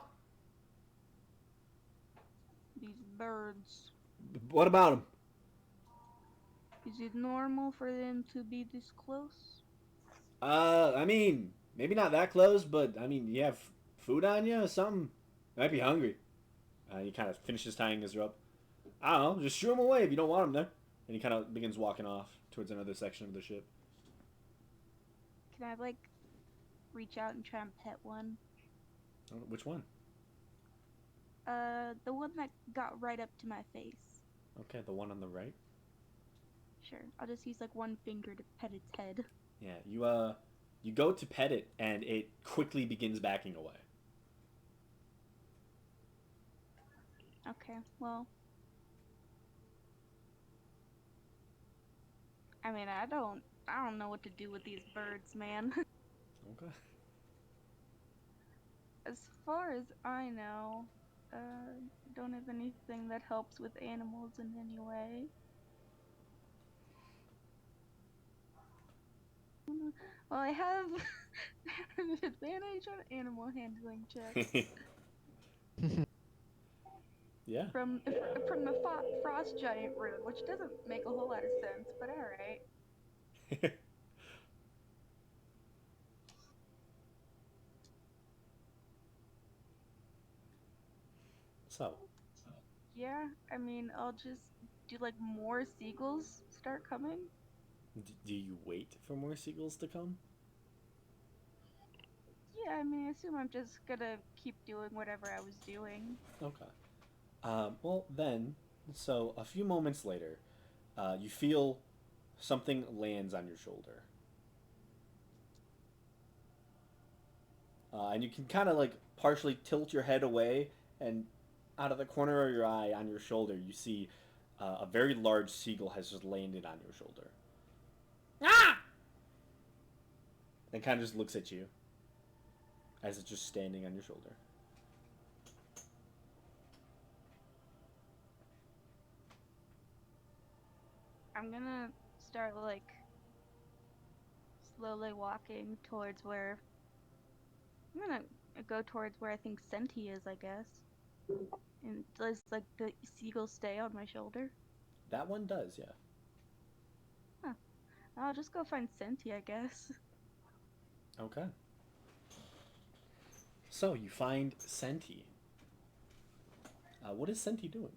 These birds. What about him?" Is it normal for them to be this close? I mean, maybe not that close, but I mean, you have food on you or something? You might be hungry. He kind of finishes tying his rope. I don't know, just shoo him away if you don't want him there. And he kind of begins walking off towards another section of the ship. Can I like reach out and try and pet one? Which one? The one that got right up to my face. Okay, the one on the right. Sure, I'll just use like one finger to pet its head. Yeah, you go to pet it, and it quickly begins backing away. Okay, well. I mean, I don't know what to do with these birds, man. Okay. As far as I know, don't have anything that helps with animals in any way. Well, I have an advantage on animal handling checks Yeah. from the frost giant rune, which doesn't make a whole lot of sense, but all right. So, Yeah, I mean, I'll just do like more seagulls start coming. do you wait for more seagulls to come? Yeah, I mean, I assume I'm just gonna keep doing whatever I was doing. Okay. Well, then, so a few moments later, you feel something lands on your shoulder. And you can kind of like partially tilt your head away, and out of the corner of your eye on your shoulder, you see a very large seagull has just landed on your shoulder. Ah! And kind of just looks at you as it's just standing on your shoulder. I'm gonna start like slowly walking towards where I'm gonna go towards where I think Senti is, I guess. And does like the seagull stay on my shoulder? That one does, yeah. Huh. I'll just go find Senti, I guess. Okay. So you find Senti. What is Senti doing?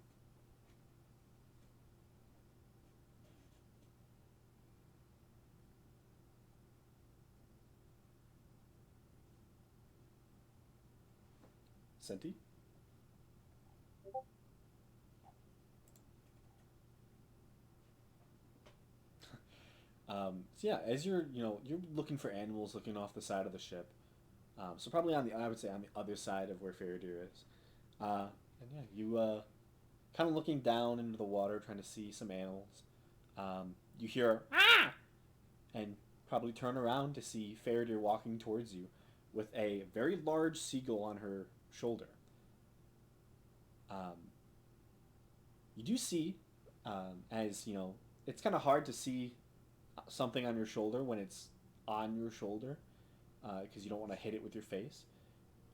Senti? So yeah, as you're looking for animals, looking off the side of the ship. So probably I would say on the other side of where Faradir is. And yeah, you kind of looking down into the water, trying to see some animals. You hear ah, and probably turn around to see Faradir walking towards you with a very large seagull on her shoulder. Um, you do see, as you know, it's kind of hard to see something on your shoulder when it's on your shoulder because you don't want to hit it with your face.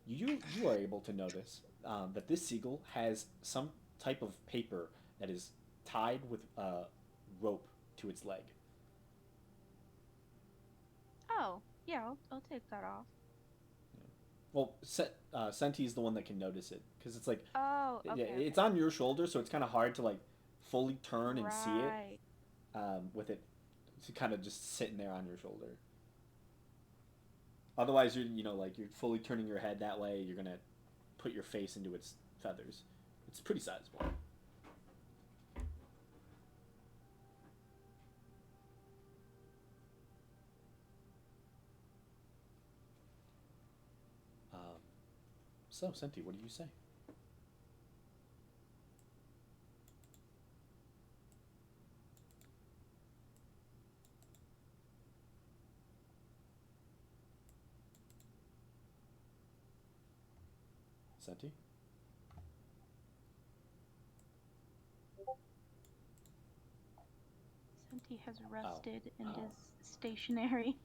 You are able to notice that this seagull has some type of paper that is tied with rope to its leg. Oh, yeah, I'll take that off. Well, Senti is the one that can notice it because it's like Oh, okay, it's okay. on your shoulder, so it's kind of hard to like fully turn and see it Right. with it kind of just sitting there on your shoulder. Otherwise, like you're fully turning your head that way. You're gonna put your face into its feathers. It's pretty sizable. Um, so, Senti, what do you say? Senti? Senti has Oh. rested and is stationary.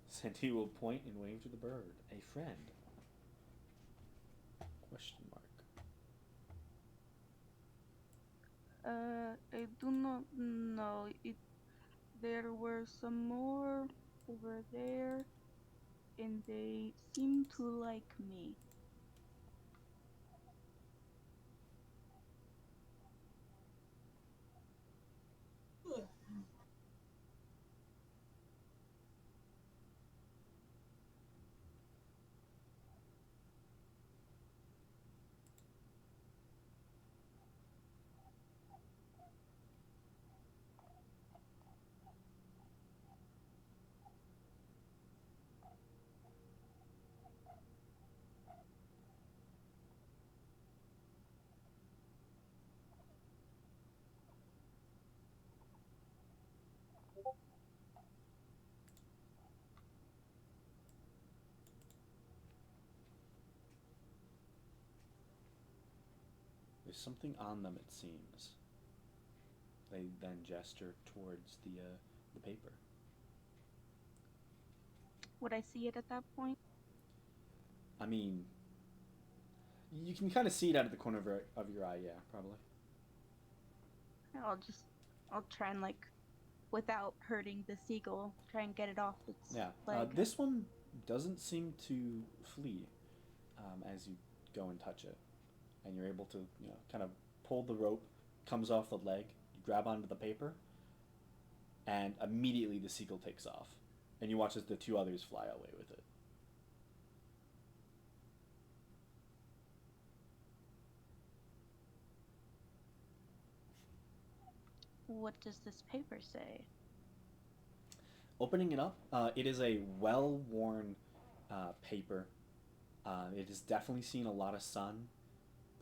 Senti will point and wave to the bird. A friend? Question mark. I do not know. There were some more over there, and they seem to like me. There's something on them, it seems. They then gesture towards the paper. Would I see it at that point? I mean, you can kind of see it out of the corner of your eye, yeah, probably. I'll try and like, without hurting the seagull, try and get it off its Yeah. leg. This one doesn't seem to flee as you go and touch it. And you're able to, kind of pull the rope, comes off the leg, you grab onto the paper, and immediately the seagull takes off. And you watch as the two others fly away with it. What does this paper say? Opening it up, it is a well-worn paper. It has definitely seen a lot of sun,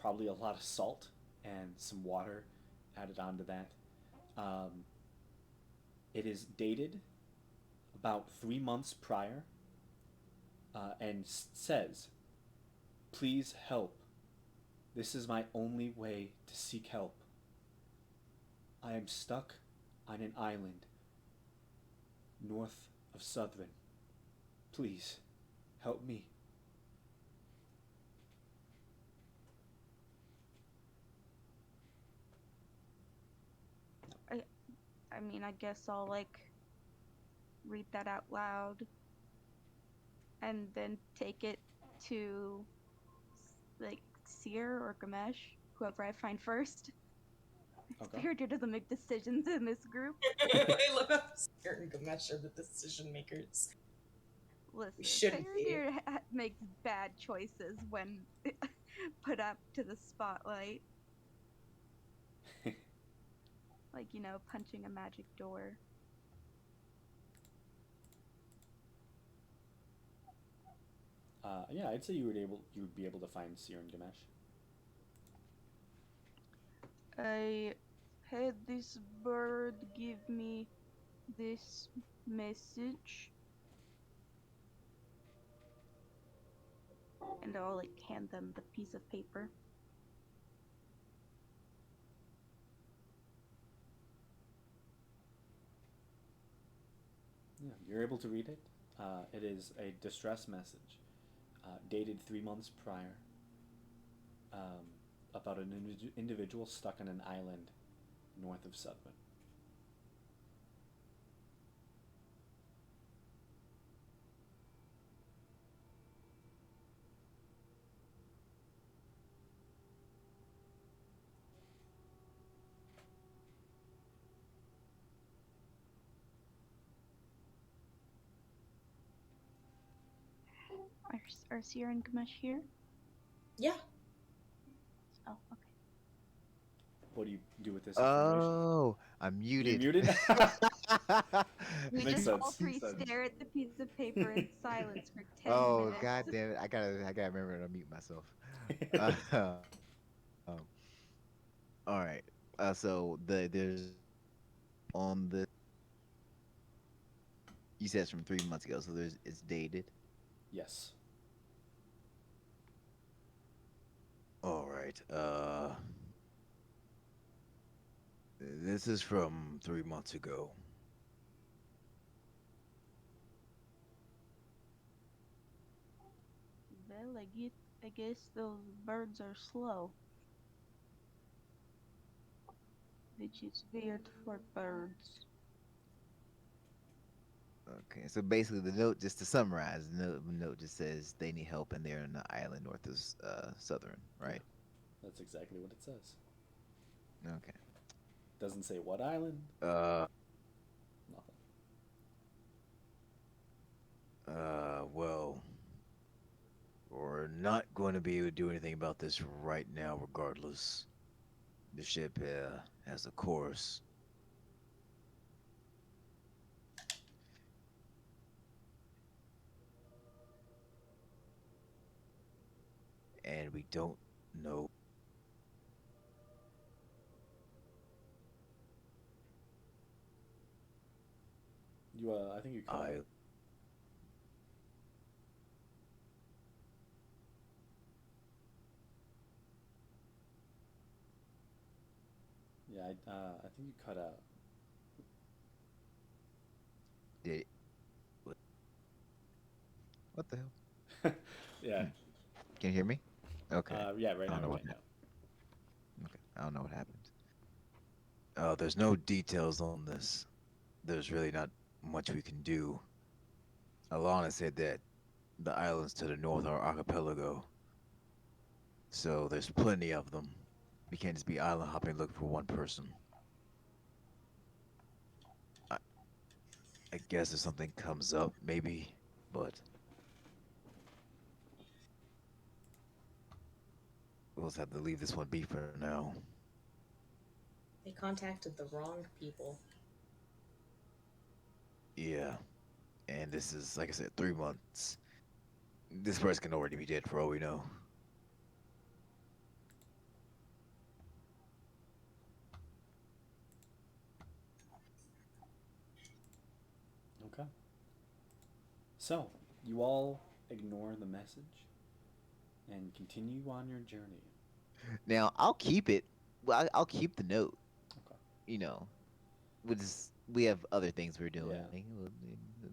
probably a lot of salt, and some water added onto that. Um, it is dated about 3 months prior, and says, "Please help. This is my only way to seek help. I am stuck on an island north of Southron. Please help me." I I mean, I guess I'll like read that out loud and then take it to like Seer or Gamesh, whoever I find first. Okay. Spirited doesn't make decisions in this group. I love how Spirit and Gamesh are the decision makers. We Listen, shouldn't be. Spirited makes bad choices when put up to the spotlight. Like, punching a magic door. Yeah, I'd say you would be able to find Seer and Gamesh. I had this bird give me this message, and I'll like hand them the piece of paper. Yeah, you're able to read it. It is a distress message, dated 3 months prior, um, about an individual stuck on an island north of Southern. Are Seer and Gamesh here? Yeah. Oh, okay. What do you do with this information? Oh, I'm You muted. muted? We Makes just all sense. three stare at the piece of paper in silence for 10 Oh, minutes. god damn it. I gotta remember to mute myself. Um, all right. So there's on the you said it's from 3 months ago, so there's it's dated. Yes. All right. This is from 3 months ago. Well, I guess those birds are slow, which is weird for birds. Okay, so basically the note, just to summarize, the note just says they need help and they're on the island north of Southern, Yeah, right? that's exactly what it says. Okay. Doesn't say what island. Uh, Nothing. well, we're not going to be able to do anything about this right now, regardless. The ship has a course. And we don't know. I think you cut out. I Yeah, I think you cut out. Did what, what the hell? Yeah. Hmm. Can you hear me? Okay. Yeah. Right I now. don't know what Right now. happened. Okay. I don't know what happened. there's no details on this. There's really not much we can do. Alana said that the islands to the north are archipelago, so there's plenty of them. We can't just be island hopping looking for one person. I, I guess if something comes up, maybe, but we'll just have to leave this one be for now. They contacted the wrong people. Yeah, and this is, like I said, 3 months. This person can already be dead for all we know. Okay. So, you all ignore the message and continue on your journey. Now I'll keep it. Well, I'll keep the note. Okay. You know, we have other things we're Yeah. doing.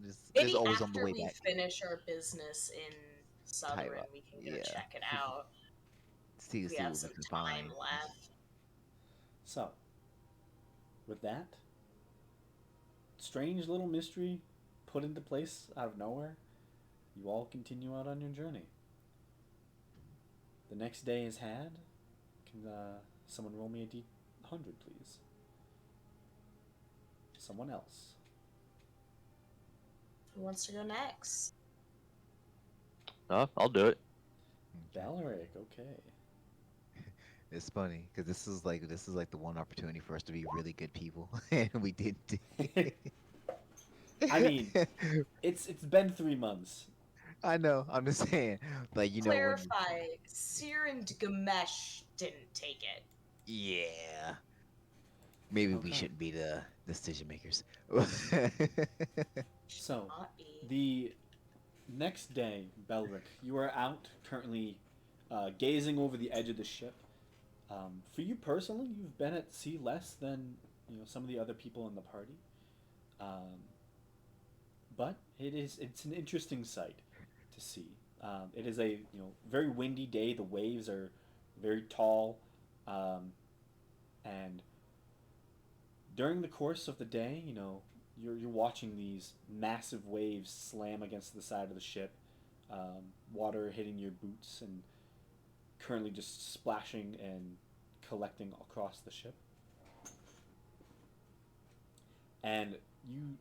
There's Maybe always on the after way we back. finish our business in Tyra. Southron, we can go Yeah. check it out See if we see have what we some can time find. left. So, with that strange little mystery put into place out of nowhere, you all continue out on your journey. The next day is had. Can someone roll me a d100, please? Someone else. Who wants to go next? I'll do it. Okay. Valeric, okay. It's funny because this is like the one opportunity for us to be really good people, and we didn't. I mean, it's been 3 months. I know. I'm just saying, like when. Clarify, Seer and Gamesh didn't take it. Yeah. Maybe we Okay. shouldn't be the decision makers. Should So, not be. the next day, Belric, you are out currently gazing over the edge of the ship. For you personally, you've been at sea less than some of the other people in the party, um, but it's an interesting sight to see. It is a very windy day. The waves are very tall, um, and during the course of the day, you're watching these massive waves slam against the side of the ship, water hitting your boots and currently just splashing and collecting across the ship. And you,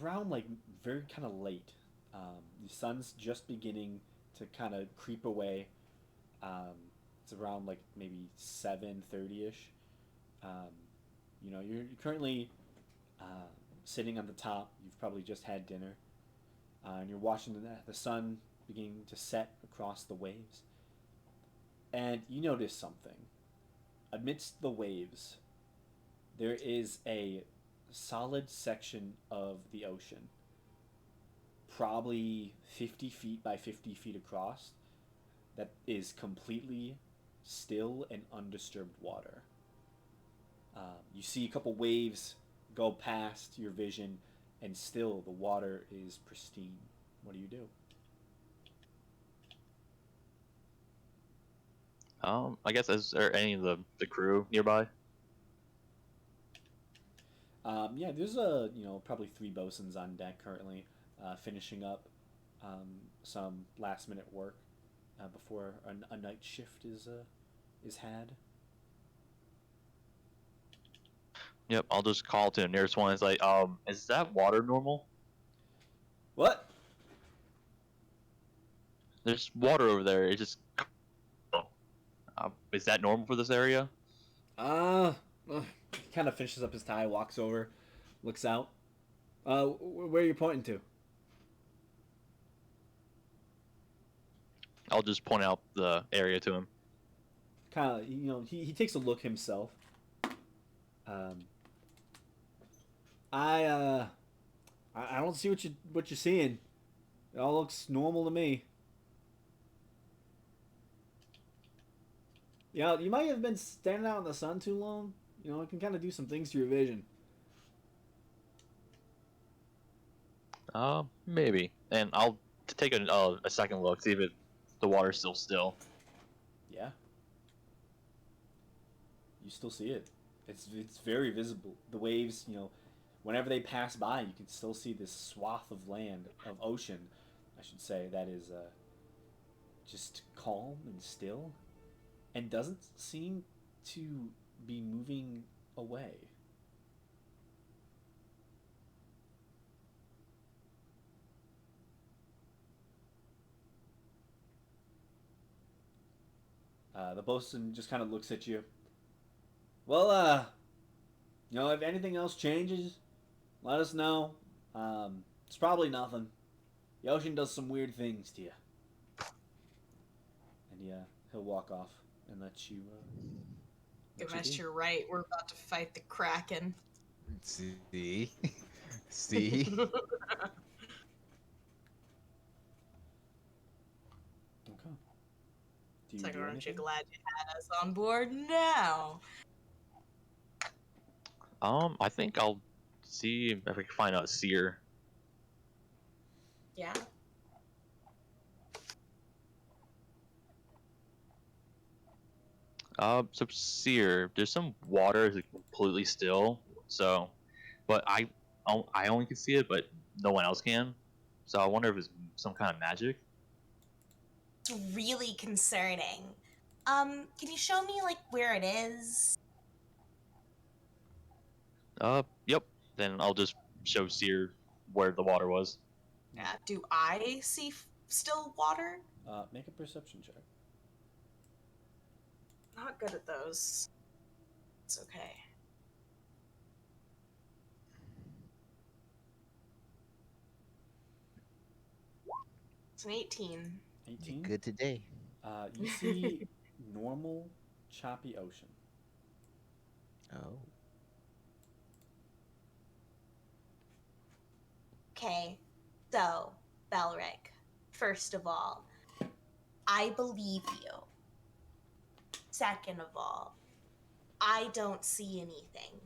around like very kind of late, the sun's just beginning to kind of creep away. It's around like maybe 7:30 ish. Um, you're currently uh, sitting on the top. You've probably just had dinner, and you're watching the sun beginning to set across the waves. And you notice something. Amidst the waves, there is a solid section of the ocean, probably 50 feet by 50 feet across, that is completely still and undisturbed water. You see a couple waves go past your vision, and still the water is pristine. What do you do? I guess is there any of the crew nearby? Yeah, there's probably three bosuns on deck currently, finishing up some last minute work before a night shift is had. Yep, I'll just call to the nearest one. It's like, is that water normal? What? There's water over there. It's just, is that normal for this area? Uh, he kind of finishes up his tie, walks over, looks out. Where are you pointing to? I'll just point out the area to him. Kind of, he takes a look himself. Um, I I don't see what you're seeing. It all looks normal to me. Yeah, you might have been standing out in the sun too long. It can kind of do some things to your vision. Maybe. And I'll take a second look, see if the water's still still. Yeah, you still see it. It's very visible. The waves, whenever they pass by, you can still see this swath of land, of ocean, I should say, that is just calm and still, and doesn't seem to be moving away. The bosun just kind of looks at you. Well, if anything else changes, Let us know. It's probably nothing. The ocean does some weird things to you. And yeah, he'll walk off and let you let you Gamesh, be. you're right. We're about to fight the Kraken. See, see. Okay. Do It's you like, do aren't you anything? glad you had us on board now? I think I'll see if I can find a seer. Yeah. So seer, there's some water that's completely still. So, but I only can see it, but no one else can. So I wonder if it's some kind of magic. It's really concerning. Can you show me like where it is? Yep. Then I'll just show seer where the water was. Yeah. Do I see still water? Make a perception check. Not good at those. It's okay. It's an 18. 18. Good today. You see normal, choppy ocean. Oh. Okay, so, Belric, first of all, I believe you. Second of all, I don't see anything.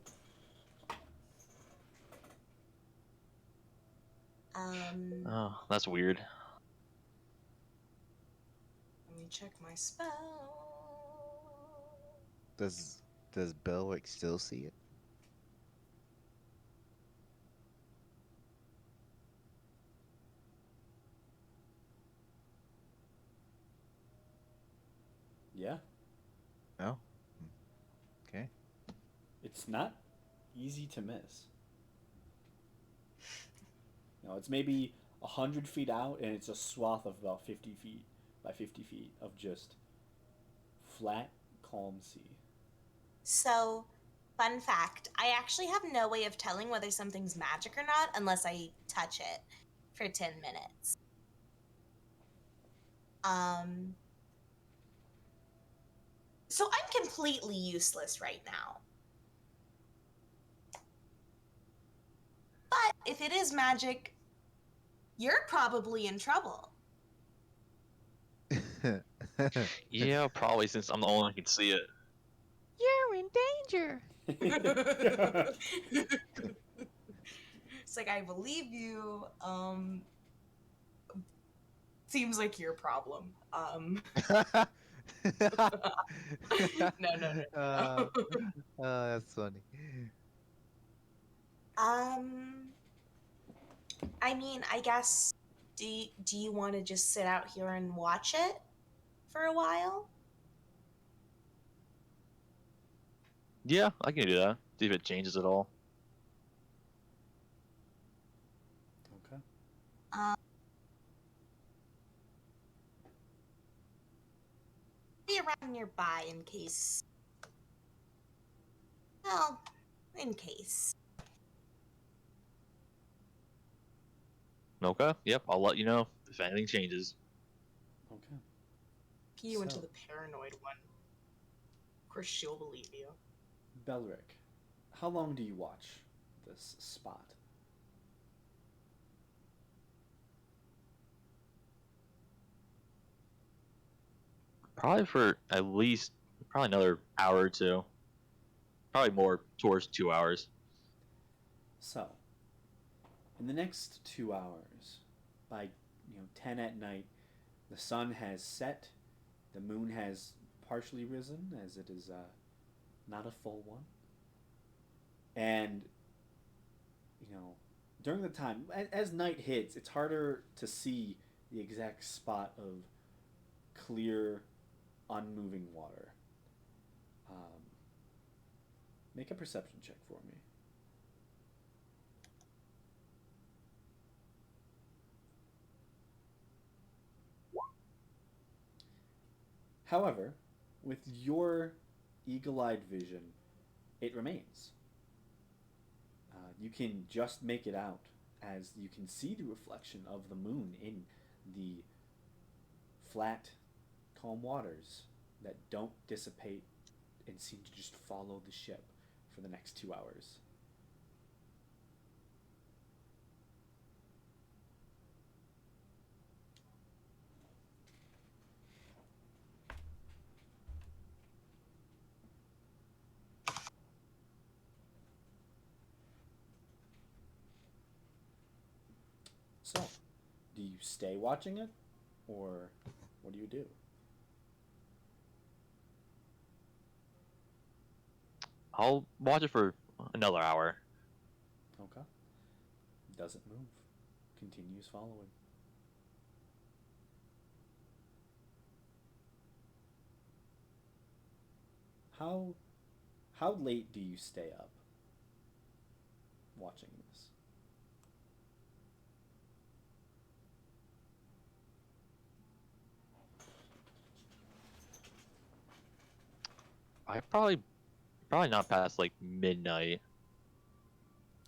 Oh, that's weird. Let me check my spell. Does does Belwick still see it? Yeah. No. Okay. It's not easy to miss. It's maybe 100 feet out, and it's a swath of about 50 feet by 50 feet of just flat, calm sea. So, fun fact, I actually have no way of telling whether something's magic or not unless I touch it for 10 minutes. Um, so I'm completely useless right now. But if it is magic, you're probably in trouble. Yeah, probably since I'm the only one who can see it. You're in danger. It's like, I believe you. Seems like your problem. uh, No. that's funny. Um, I mean, I guess, do you want to just sit out here and watch it for a while? Yeah, I can do that. See if it changes at all. Okay. Um, be around nearby in case. Well, in case. Okay. Yep. I'll let you know if anything changes. Okay. You went to So- the paranoid one. Of course, she'll believe you. Belric, how long do you watch this spot? Probably for at least probably another hour or two. Probably more towards 2 hours. So, in the next 2 hours, by 10 at night, the sun has set, the moon has partially risen, as it is not a full one, and you know during the time as night hits, it's harder to see the exact spot of clear, unmoving water. Um, Make a perception check for me. However, with your eagle eyed vision, it remains. you can just make it out as you can see the reflection of the moon in the flat, calm waters that don't dissipate and seem to just follow the ship for the next 2 hours. So, do you stay watching it, or what do you do? I'll watch it for another hour. Okay. Doesn't move. Continues following. How how late do you stay up watching this? I probably not past like midnight.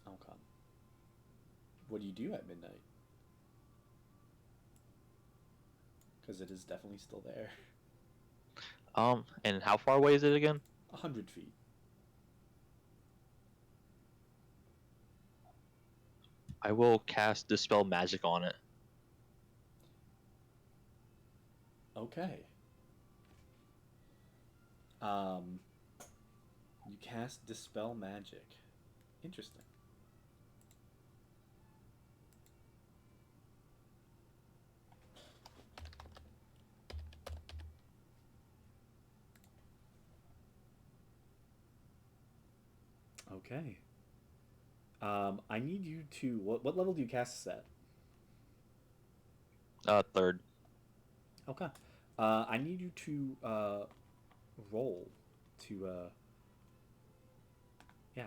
Okay. What do you do at midnight? Because it is definitely still there. And how far away is it again? 100 feet. I will cast Dispel Magic on it. Okay. Um, you cast Dispel Magic. Interesting. Okay. I need you to. What level do you cast this at? Third. Okay. I need you to roll to yeah.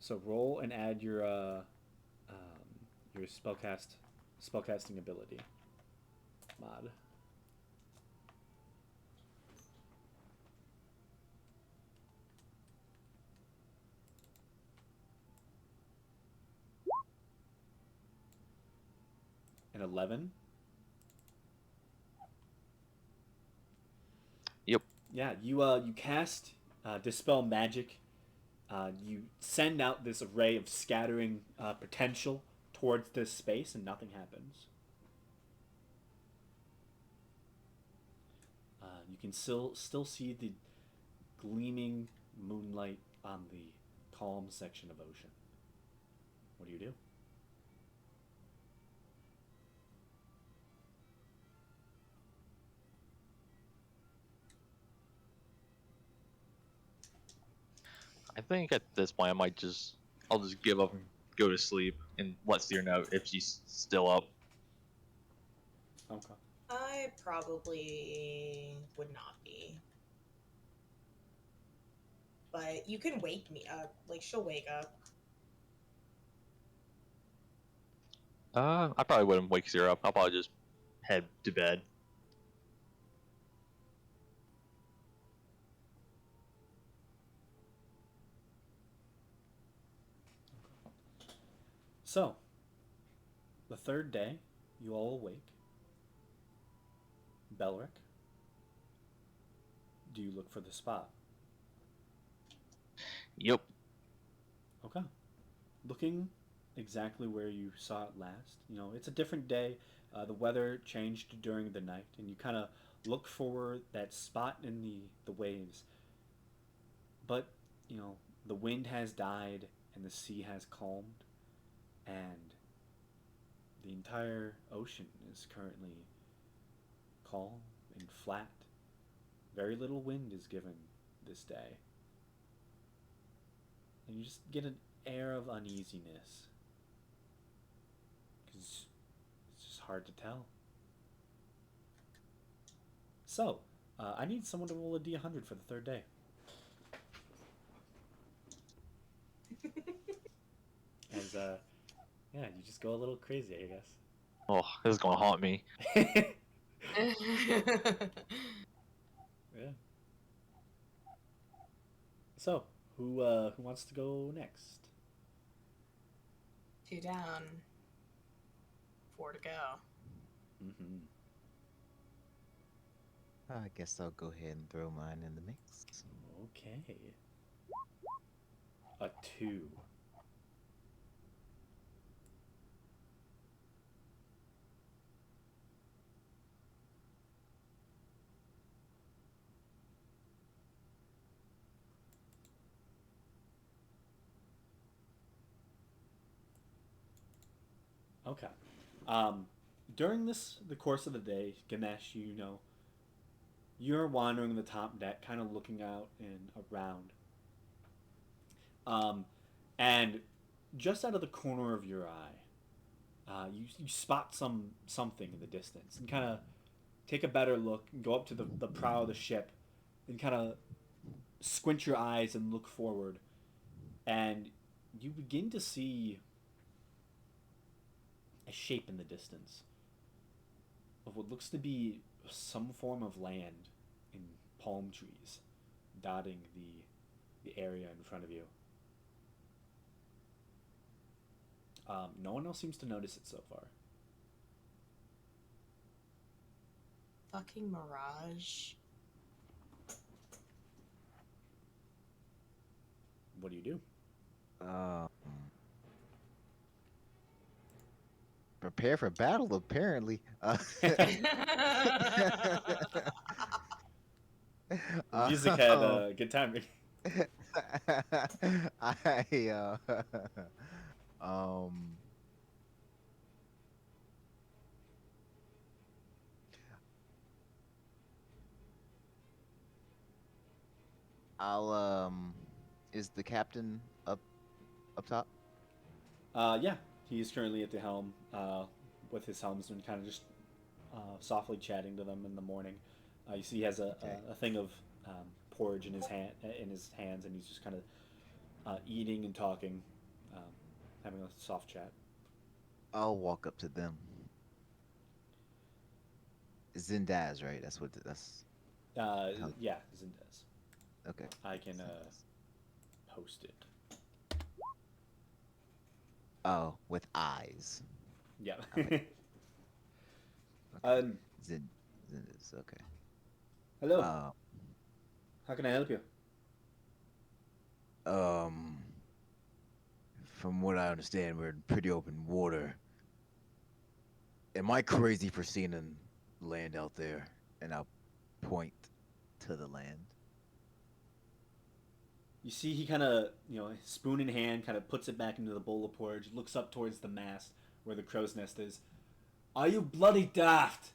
So roll and add your spellcasting ability mod. An 11. Yep. Yeah, you cast dispel magic. You send out this array of scattering potential towards this space, and nothing happens. You can still see the gleaming moonlight on the calm section of ocean. What do you do? I think at this point I'll just give up and go to sleep and let Seer know if she's still up. Okay. I probably would not be. But you can wake me up. Like, she'll wake up. I probably wouldn't wake Seer up. I'll probably just head to bed. So, the third day, you all awake. Belric, do you look for the spot? Yep. Okay. Looking exactly where you saw it last. You know, it's a different day. The weather changed during the night, and you kind of look for that spot in the waves. But, you know, the wind has died and the sea has calmed, and the entire ocean is currently calm and flat. Very little wind is given this day. And you just get an air of uneasiness. Because it's just hard to tell. So, I need someone to roll a d100 for the third day. As, yeah, you just go a little crazy, I guess. Oh, this is gonna haunt me. Yeah. So, who wants to go next? 2 down, 4 to go. Mm-hmm. I guess I'll go ahead and throw mine in the mix. Okay. A 2. Okay. Um, during the course of the day, Ganesh, you're wandering the top deck, kind of looking out and around. Um, and just out of the corner of your eye, you spot something in the distance, and kind of take a better look and go up to the prow of the ship, and kind of squint your eyes and look forward, and you begin to see a shape in the distance of what looks to be some form of land in palm trees dotting the area in front of you. No one else seems to notice it so far. Fucking mirage. What do you do? Um, prepare for battle, apparently. Music had um, good timing. I um I'll is the captain up top? Yeah, he's currently at the helm with his helmsman, kind of just softly chatting to them in the morning. You see he has Okay. a thing of porridge in his hands, and he's just kind of eating and talking, um, having a soft chat. I'll walk up to them. Zendaz, right? That's how Yeah, Zindes. okay. I can Zendaz. post it. Oh, with eyes. Yeah. I like okay. um, Zend Zendaz, okay. hello. Uh How can I help you? Um, from what I understand, we're in pretty open water. Am I crazy for seeing land out there? and I'll point to the land. You see, he kind of, spoon in hand, kind of puts it back into the bowl of porridge, looks up towards the mast where the crow's nest is. Are you bloody daft?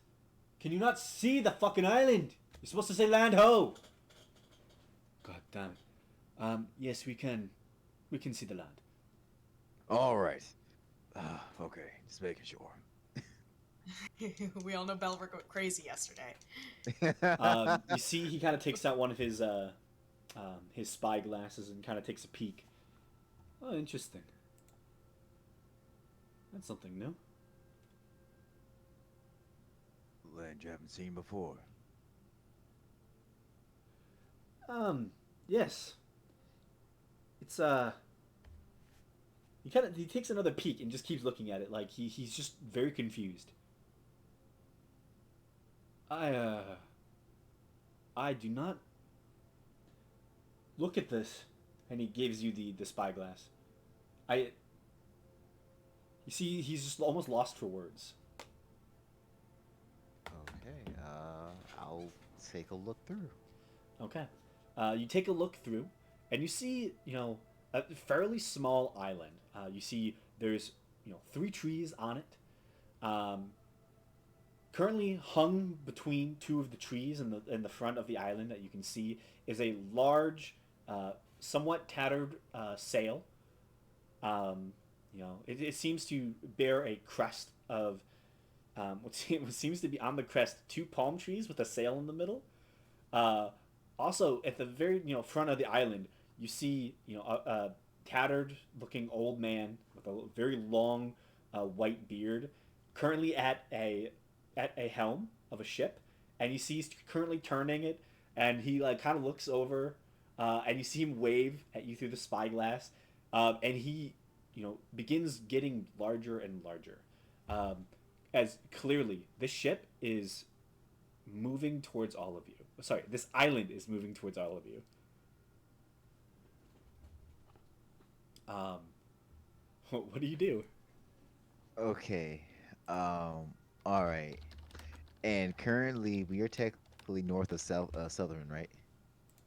Can you not see the fucking island? You're supposed to say land ho. God damn it. Yes, we can. We can see the land. All right. Okay, just making sure. We all know Belric went crazy yesterday. You see, he kind of takes out one of his spy glasses and kind of takes a peek. Oh, interesting. That's something new. Land you haven't seen before. Yes. It's he takes another peek and just keeps looking at it like he's just very confused. I do not look at this, and he gives you the spyglass. I You see he's just almost lost for words. Okay, I'll take a look through. Okay. You take a look through, and you see, a fairly small island. You see there's, 3 trees on it. Um, Currently hung between 2 of the trees in the front of the island that you can see is a large, somewhat tattered sail. It seems to bear a crest of what seems to be on the crest 2 palm trees with a sail in the middle. Uh, Also, at the very front of the island, you see a tattered looking old man with a very long white beard, currently at a helm of a ship, and you see he's currently turning it, and he like kind of looks over and you see him wave at you through the spyglass, and he, begins getting larger and larger, as clearly this ship is moving towards all of you. Sorry, this island is moving towards all of you. Um, what do you do? Okay. All right. And currently, we are technically north of Southern, right?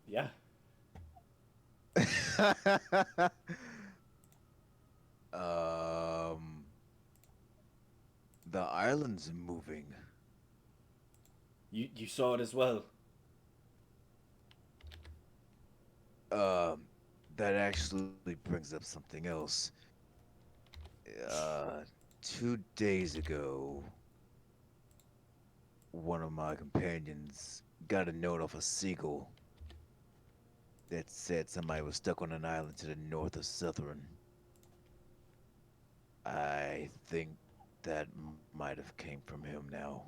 Yeah. Um, the island's moving. You saw it as well. Um, that actually brings up something else. Uh, 2 days ago, one of my companions got a note off a seagull that said somebody was stuck on an island to the north of Southern. I think that might have came from him now.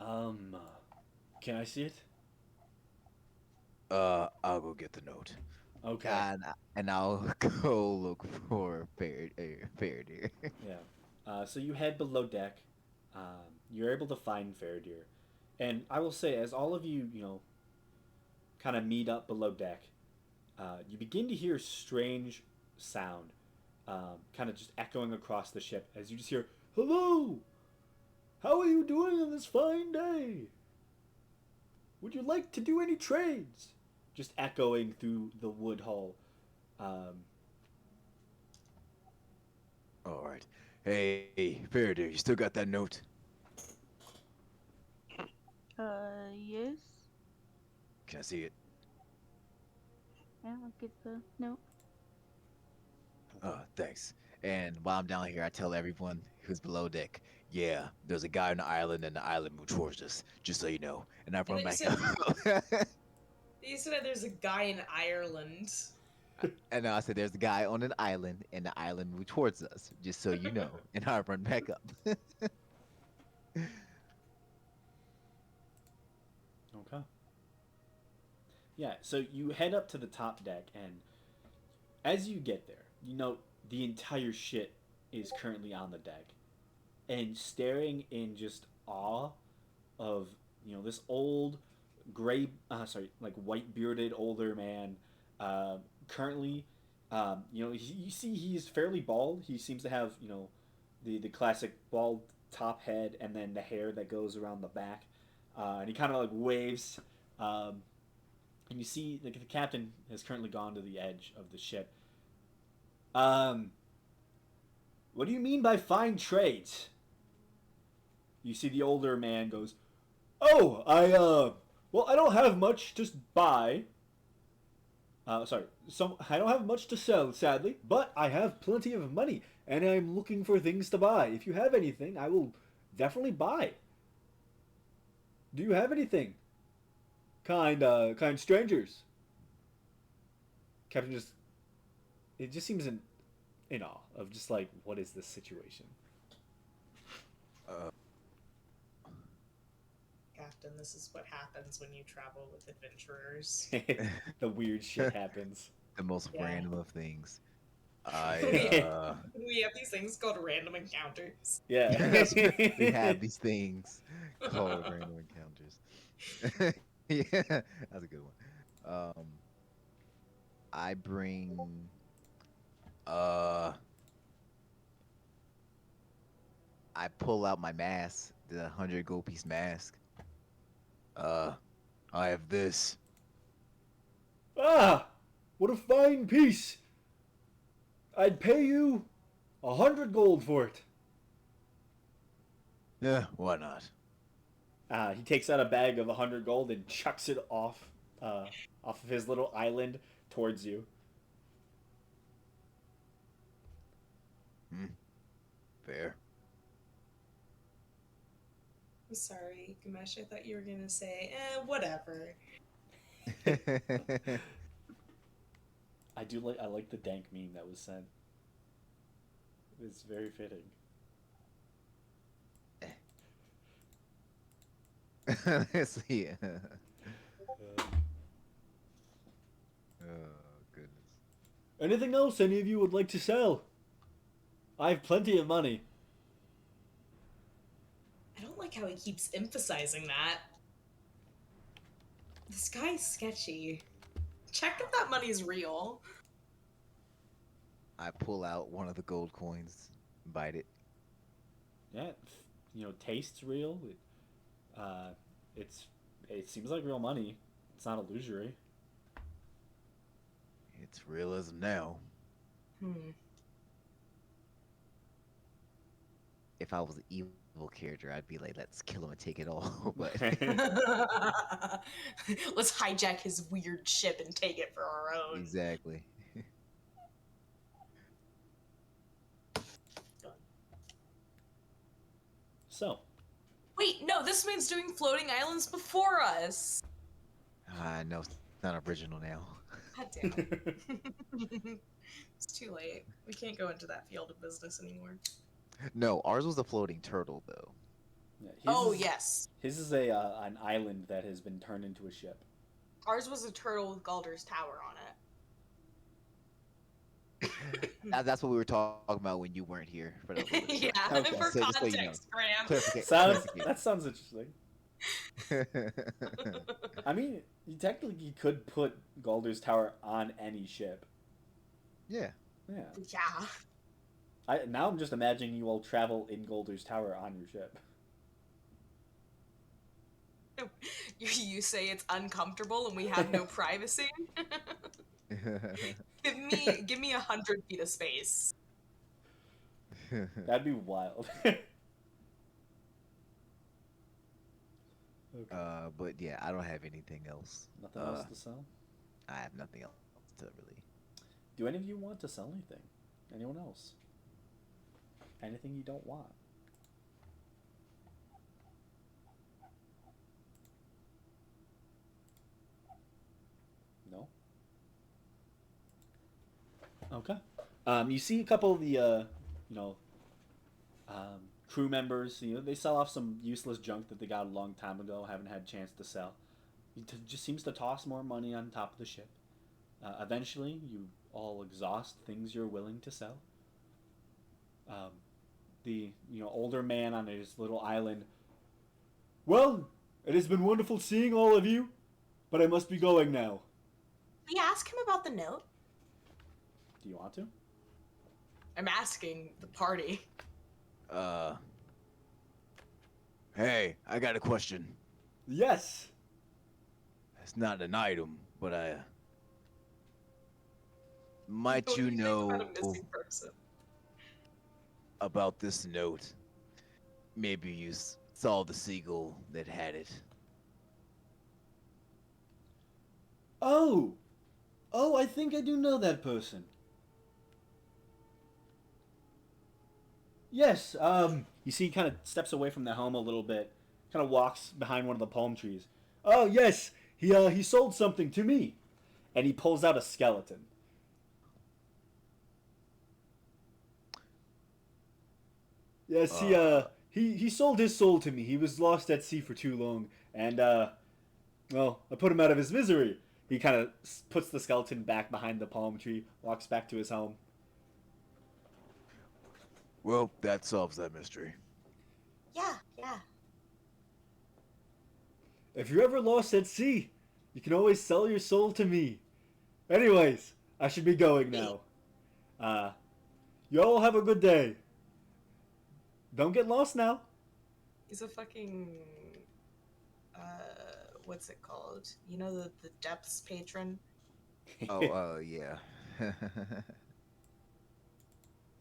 Um, can I see it? I'll go get the note. Okay. And I'll go look for Faraday. Yeah. So you head below deck. You're able to find Faradir. And I will say, as all of you, kind of meet up below deck, you begin to hear strange sound, kind of just echoing across the ship as you just hear, "Hello! How are you doing on this fine day? Would you like to do any trades?" Just echoing through the wood hull. Um, All right. Hey, Faraday, you still got that note? Yes. Can I see it? Yeah, I'll get the note. Thanks. And while I'm down here, I tell everyone who's below deck, yeah, there's a guy on the island, and the island moved towards us. Just so you know. And I And run then you back said up. you said that there's a guy in Ireland. And I said, there's a guy on an island, and the island moved towards us. Just so you know. And I run back up. okay. Yeah, so you head up to the top deck, and as you get there, the entire ship is currently on the deck, and staring in just awe of this old gray, like white bearded older man. Uh, Currently, you see he's fairly bald. He seems to have the classic bald top head and then the hair that goes around the back, and he kind of like waves. Um, and you see like the captain has currently gone to the edge of the ship. Um, what do you mean by fine trades? You see the older man goes, "Oh, well, I don't have much to buy. Sorry, I don't have much to sell, sadly, but I have plenty of money, and I'm looking for things to buy. If you have anything, I will definitely buy. Do you have anything, kind strangers?" Captain it just seems in awe of just like, what is this situation? Uh, Captain, this is what happens when you travel with adventurers. The weird shit happens. The most Yeah. random of things. I, We have these things called random encounters. Yeah. Yes, we have these things called random encounters. Yeah, that's a good one. I bring uh I pull out my mask, the 100 gold piece mask. uh, I have this. Ah, what a fine piece! I'd pay you 100 gold for it. Yeah, why not? He takes out a bag of 100 gold and chucks it off of his little island towards you. Hmm, fair. I'm sorry, Gamesh. I thought you were gonna say, whatever. I like the dank meme that was sent. It's very fitting. Let's see. Uh, Oh goodness. Anything else any of you would like to sell? I have plenty of money. I don't like how he keeps emphasizing that. This guy's sketchy. Check if that money's real. I pull out one of the gold coins, bite it. Yeah, tastes real. Uh, it's it seems like real money. It's not illusory. It's realism now. Hmm. If I was an evil character, I'd be like, let's kill him and take it all. But Let's hijack his weird ship and take it for our own. exactly. So, Wait, no, this man's doing floating islands before us. I know it's not original now. God damn it. It's too late. We can't go into that field of business anymore. No, ours was a floating turtle though. yeah, his Oh, is, yes. his is an island that has been turned into a ship. Ours was a turtle with Galder's Tower on That's what we were talking about when you weren't here for the it. Yeah, Okay. for So just so you know. context, Graham. Sounds interesting. I mean, you technically could put Galder's Tower on any ship. Yeah. Yeah. Yeah. Now I'm just imagining you all travel in Galder's Tower on your ship. You say it's uncomfortable and we have no privacy? Give me 100 feet of space. That'd be wild. Okay. But yeah, I don't have anything else. Nothing else to sell? I have nothing else to really. Do any of you want to sell anything? Anyone else? Anything you don't want? No? Okay. You see a couple of the, crew members. They sell off some useless junk that they got a long time ago, haven't had a chance to sell. He just seems to toss more money on top of the ship. Eventually, you all exhaust things you're willing to sell. The older man on his little island. Well, it has been wonderful seeing all of you, but I must be going now. We ask him about the note. Do you want to? I'm asking the party. Hey, I got a question. Yes. It's not an item, but might What do you think know about a missing person? about this note? Maybe you saw the seagull that had it. Oh, I think I do know that person. Yes. You see, he kind of steps away from the helm a little bit, kind of walks behind one of the palm trees. Oh yes, he sold something to me, and he pulls out a skeleton. Yes, he sold his soul to me. He was lost at sea for too long, and well, I put him out of his misery. He kind of puts the skeleton back behind the palm tree, walks back to his home. Well, that solves that mystery. Yeah, yeah. If you're ever lost at sea, you can always sell your soul to me. Anyways, I should be going now. You all have a good day. Don't get lost now. He's a fucking what's it called? You know, the depths patron? Oh, yeah.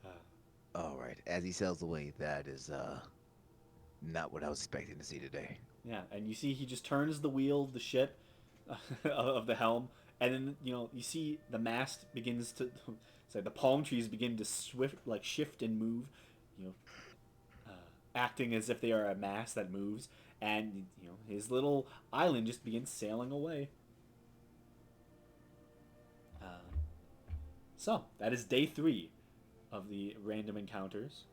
Uh, All right. As he sails away, that is not what I was expecting to see today. yeah, and you see he just turns the wheel of the ship, of the helm, and then you see the mast begins to, the palm trees begin to shift and move, acting as if they are a mast that moves, and his little island just begins sailing away. So that is day 3 of the random encounters.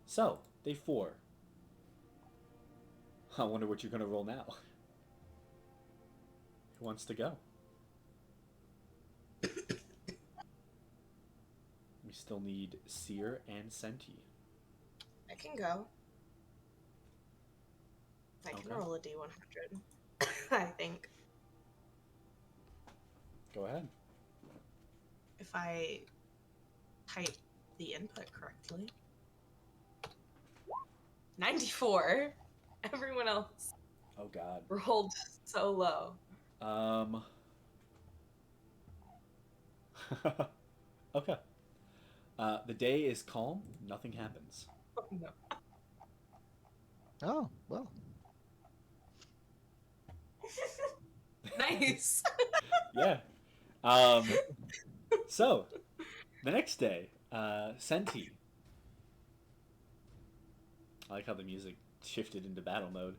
So day 4. I wonder what you're gonna roll now. wants to go? We still need Seer and Senti. I can go. I can Okay. roll a D100. I think Go ahead. if I type the input correctly. 94. Everyone else Oh God. rolled so low. Okay. The day is calm. Nothing happens. Oh, no. Oh, well. Nice. Yeah. So, the next day, Senti. I like how the music shifted into battle mode.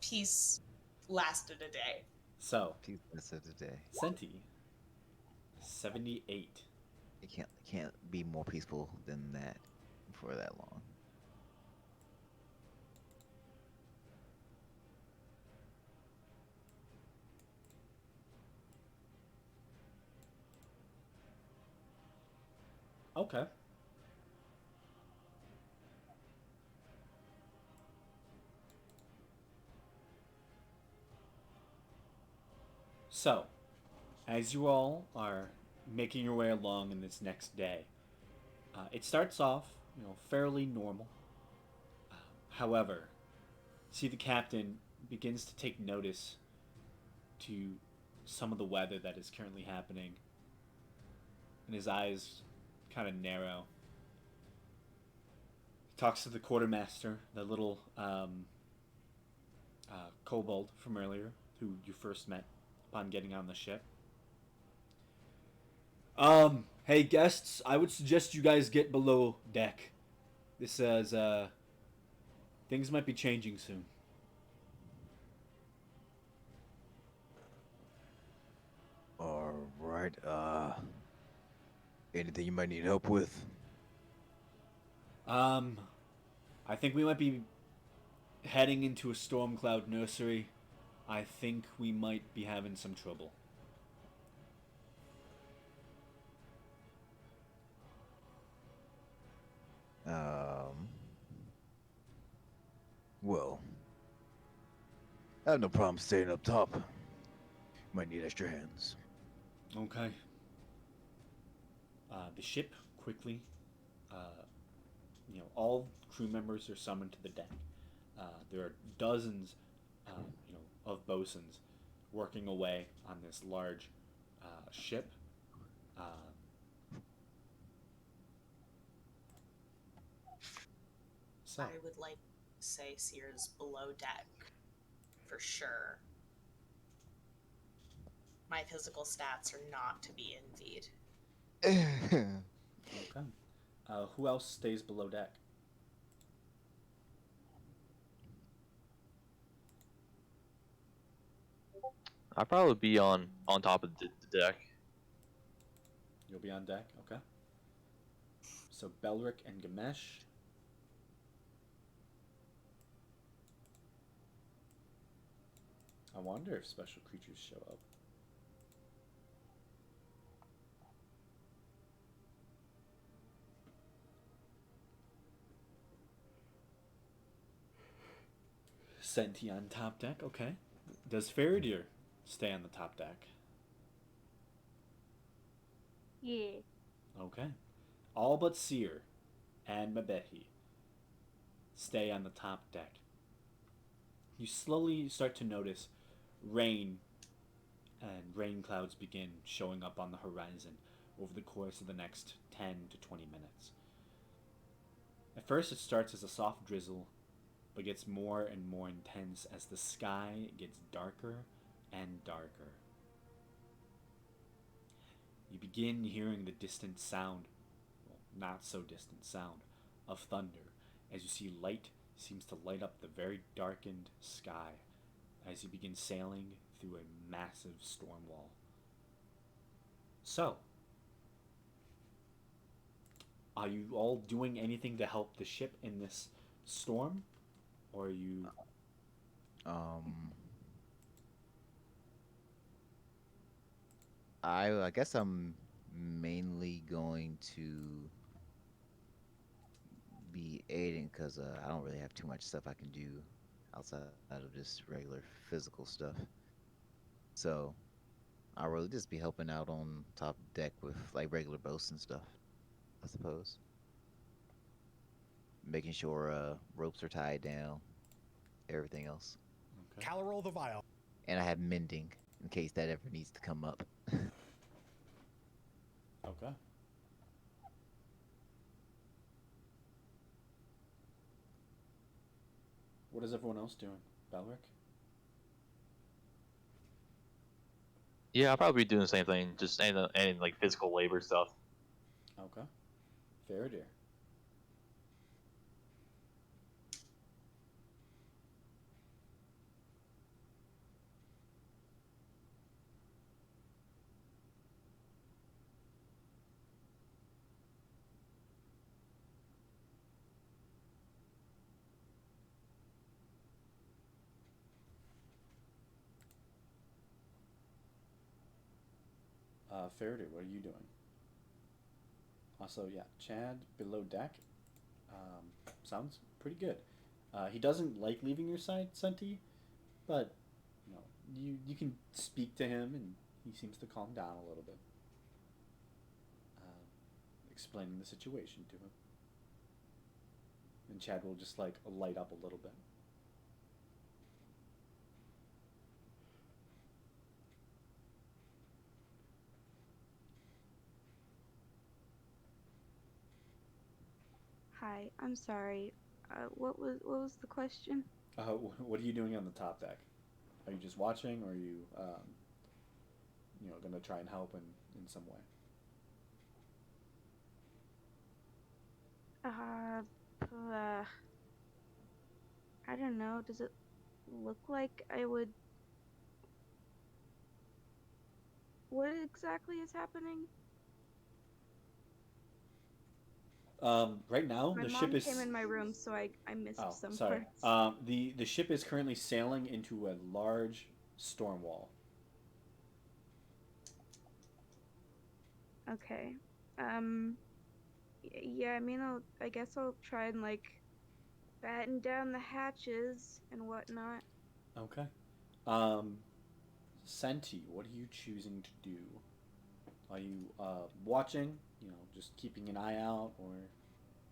Peace lasted a day. So, Peace of the day. Senti, 78. It can't be more peaceful than that for that long. Okay. So, as you all are making your way along in this next day, it starts off, fairly normal. However, see the captain begins to take notice to some of the weather that is currently happening, and his eyes kind of narrow. He talks to the quartermaster, the little kobold from earlier, who you first met upon getting on the ship. Hey guests, I would suggest you guys get below deck. This says, things might be changing soon. All right. Anything you might need help with? Um, I think we might be heading into a storm cloud nursery. I think we might be having some trouble. Um. Well, I have no problem staying up top. Might need extra hands. Okay. The ship quickly, uh, all crew members are summoned to the deck. There are dozens, of bosuns working away on this large ship. Uh, so, I would like to say Sears below deck for sure. My physical stats are not to be envied. okay. Who else stays below deck? I'd probably be on top of the deck. You'll be on deck, okay. So Belric and Gamesh. I wonder if special creatures show up. Senti on top deck, okay. Does Faradir stay on the top deck? Yeah. Okay. All but Seer and Mabehi stay on the top deck. You slowly start to notice rain and rain clouds begin showing up on the horizon over the course of the next 10 to 20 minutes. At first, it starts as a soft drizzle, but gets more and more intense as the sky gets darker and darker. You begin hearing the distant sound, well, not so distant sound, of thunder as you see light seems to light up the very darkened sky as you begin sailing through a massive storm wall. So, are you all doing anything to help the ship in this storm? Or are you. um, I guess I'm mainly going to be aiding because I don't really have too much stuff I can do outside of just regular physical stuff. So I'll really just be helping out on top deck with like regular boats and stuff, I suppose. Making sure ropes are tied down, everything else. Okay. Calorol the Vile. And I have mending in case that ever needs to come up. Okay. What is everyone else doing? Belric? Yeah, I'll probably be doing the same thing, just any like physical labor stuff. Okay. Faraday. Faraday, what are you doing? Also, yeah, Chad below deck. Sounds pretty good. He doesn't like leaving your side, Senti, but you can speak to him, and he seems to calm down a little bit, um, explaining the situation to him. And Chad will just like light up a little bit. Hi, I'm sorry. What was the question? What are you doing on the top deck? Are you just watching, or are you gonna try and help in some way? Uh, uh, I don't know. Does it look like I would? What exactly is happening? Right now My the ship mom came is. in my room, so I Oh, missed some sorry. parts. The ship is currently sailing into a large storm wall. Okay. Um. Yeah. I mean, I guess I'll try and like batten down the hatches and whatnot. Okay. Um, Senti, what are you choosing to do? Are you watching? Just keeping an eye out, or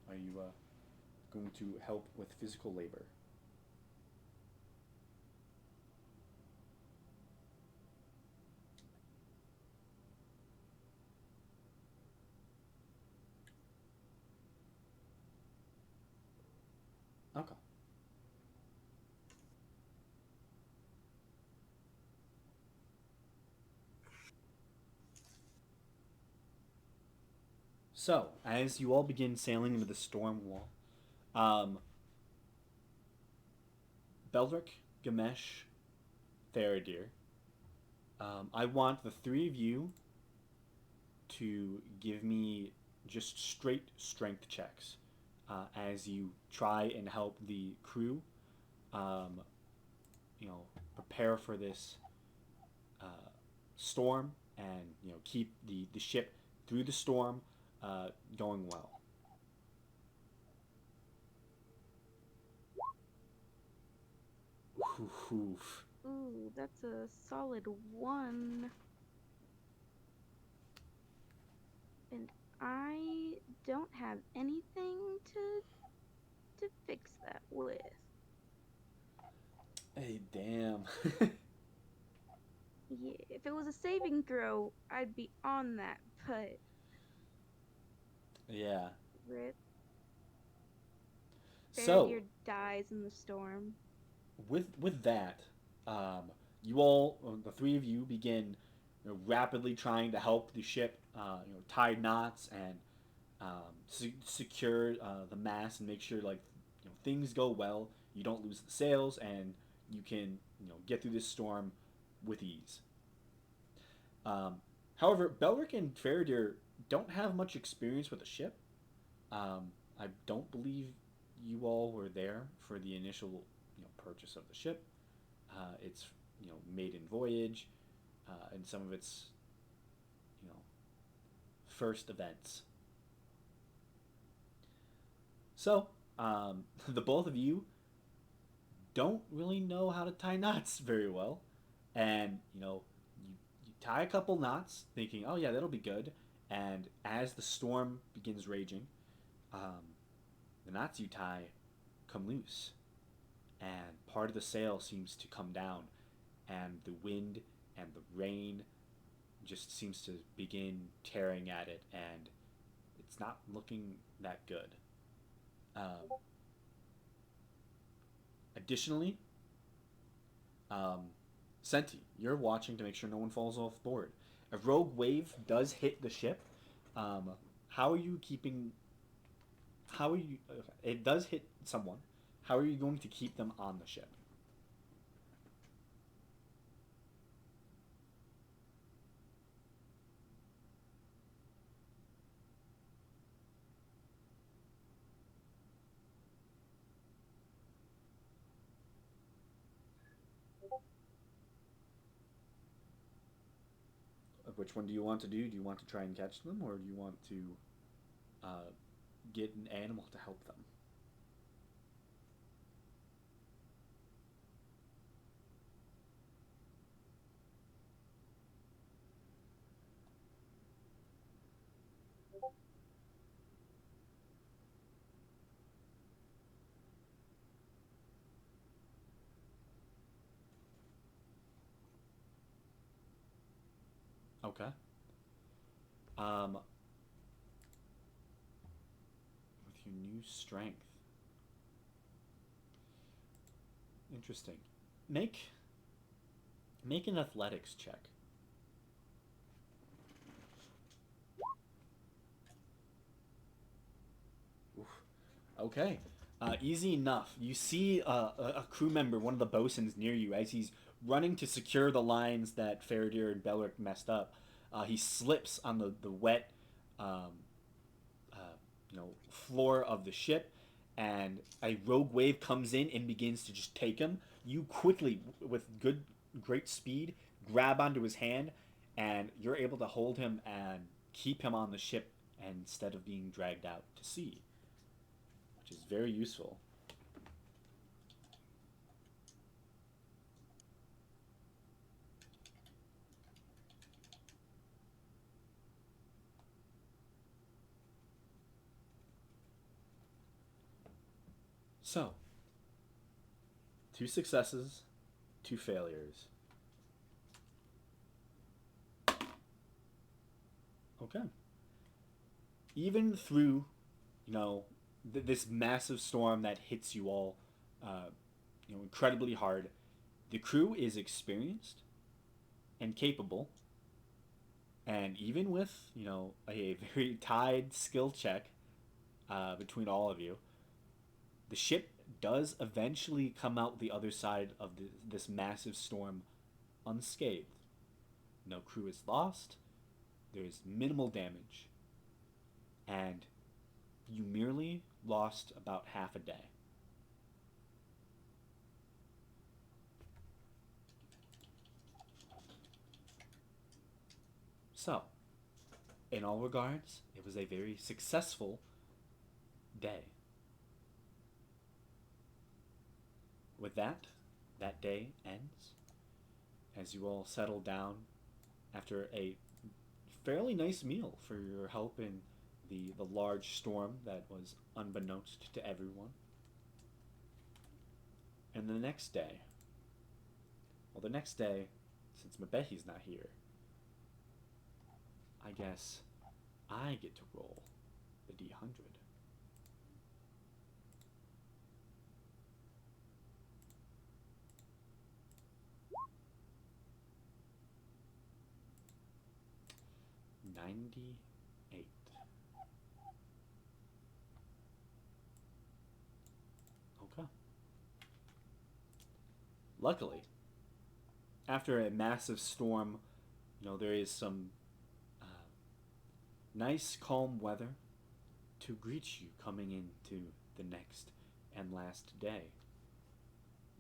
are you going to help with physical labor? Okay. So, as you all begin sailing into the storm wall, um, Beldrick, Gamesh, Faradir, I want the three of you to give me just straight strength checks as you try and help the crew, um, prepare for this uh, storm and keep the ship through the storm going well. Oof. Ooh, that's a solid one. And I don't have anything to fix that with. Hey, damn. Yeah, if it was a saving throw, I'd be on that, but Yeah. Rip So Faradir dies in the storm. with that, you all, the three of you, begin rapidly trying to help the ship, tie knots and secure the mast and make sure like things go well. You don't lose the sails, and you can get through this storm with ease. Um, However, Belric and Faradir don't have much experience with a ship. I don't believe you all were there for the initial purchase of the ship. It's maiden voyage, and some of its first events. So, the both of you don't really know how to tie knots very well, and you tie a couple knots, thinking, "Oh yeah, that'll be good." And as the storm begins raging, um, the knots you tie come loose, and part of the sail seems to come down, and the wind and the rain just seems to begin tearing at it, and it's not looking that good. Um, Additionally, um, Senti, you're watching to make sure no one falls off board. A rogue wave does hit the ship. Um, how are you keeping? How are you? It does hit someone. How are you going to keep them on the ship? Which one do you want to do? Do you want to try and catch them, or do you want to uh, get an animal to help them? Okay. Um, with your new strength, interesting. Make make an athletics check. Oof. Okay. Easy enough. You see a crew member, one of the bosuns near you, as he's running to secure the lines that Faradir and Belric messed up. He slips on the wet, um, uh, floor of the ship, and a rogue wave comes in and begins to just take him. You quickly, with great speed, grab onto his hand, and you're able to hold him and keep him on the ship instead of being dragged out to sea, which is very useful. So, two successes, two failures. Okay. Even through, this massive storm that hits you all, uh, incredibly hard, the crew is experienced and capable, and even with, a very tied skill check between all of you, the ship does eventually come out the other side of this massive storm unscathed. No crew is lost, there is minimal damage, and you merely lost about half a day. So, in all regards, it was a very successful day. With that, that day ends as you all settle down after a fairly nice meal for your help in the large storm that was unbeknownst to everyone. And the next day, since Mabehi's not here, I guess I get to roll the D100. 98. Okay. Luckily, after a massive storm, there is some uh, nice, calm weather to greet you coming into the next and last day.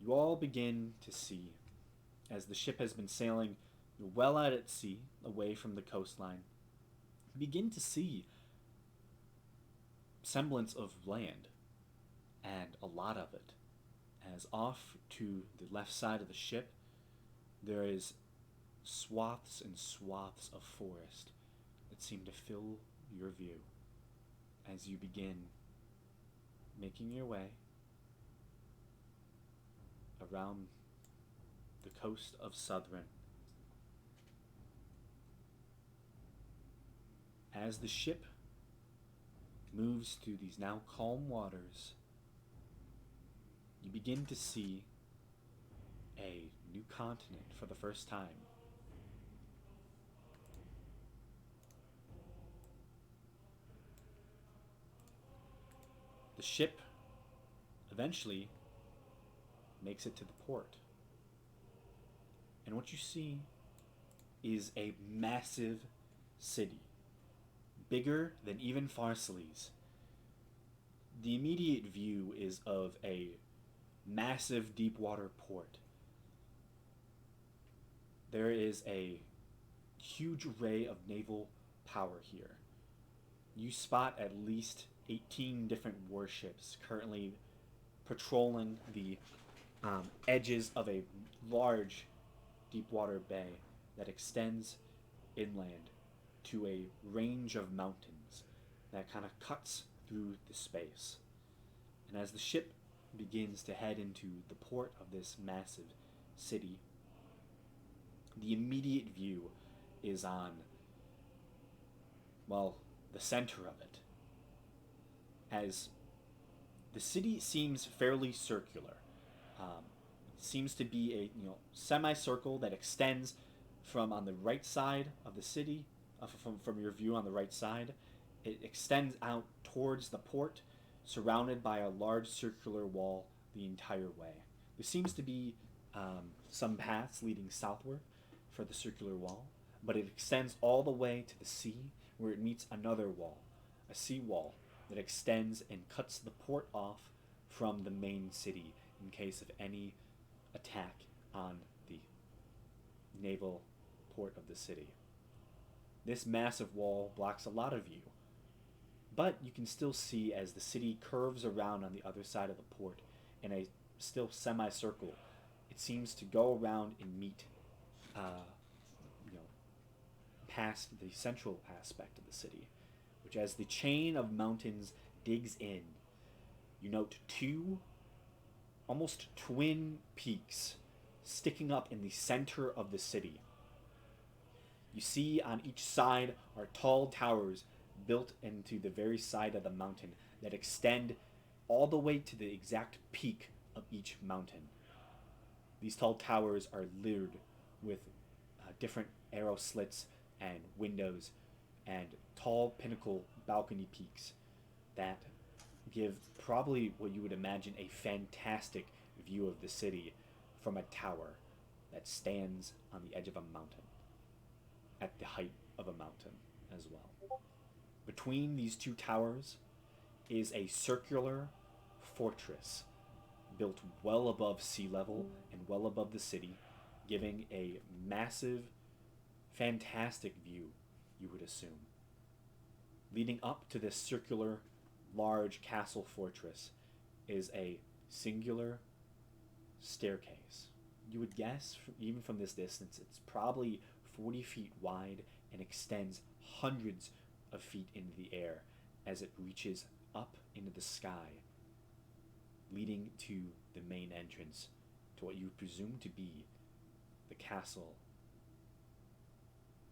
You all begin to see, as the ship has been sailing well out at sea, away from the coastline, you begin to see semblance of land, and a lot of it, as off to the left side of the ship there is swaths and swaths of forest that seem to fill your view as you begin making your way around the coast of Southron. As the ship moves through these now calm waters, you begin to see a new continent for the first time. The ship eventually makes it to the port. And what you see is a massive city, bigger than even Farsalese. The immediate view is of a massive deep water port. There is a huge array of naval power here. You spot at least 18 different warships currently patrolling the edges of a large deep water bay that extends inland to a range of mountains that kind of cuts through the space. And as the ship begins to head into the port of this massive city, the immediate view is on, well, the center of it. As the city seems fairly circular. Seems to be a semicircle that extends from on the right side of the city, from your view on the right side. It extends out towards the port, surrounded by a large circular wall the entire way. There seems to be some paths leading southward for the circular wall, but it extends all the way to the sea, where it meets another wall, a sea wall that extends and cuts the port off from the main city in case of any attack on the naval port of the city. This massive wall blocks a lot of view, but you can still see as the city curves around on the other side of the port in a still semicircle. It seems to go around and meet, past the central aspect of the city, which as the chain of mountains digs in, you note two almost twin peaks sticking up in the center of the city. You see on each side are tall towers built into the very side of the mountain that extend all the way to the exact peak of each mountain. These tall towers are littered with different arrow slits and windows and tall pinnacle balcony peaks that give probably what you would imagine a fantastic view of the city from a tower that stands on the edge of a mountain, at the height of a mountain as well. Between these two towers is a circular fortress built well above sea level and well above the city, giving a massive, fantastic view, you would assume. Leading up to this circular, large castle fortress is a singular staircase. You would guess, even from this distance, it's probably 40 feet wide and extends hundreds of feet into the air as it reaches up into the sky, leading to the main entrance to what you presume to be the castle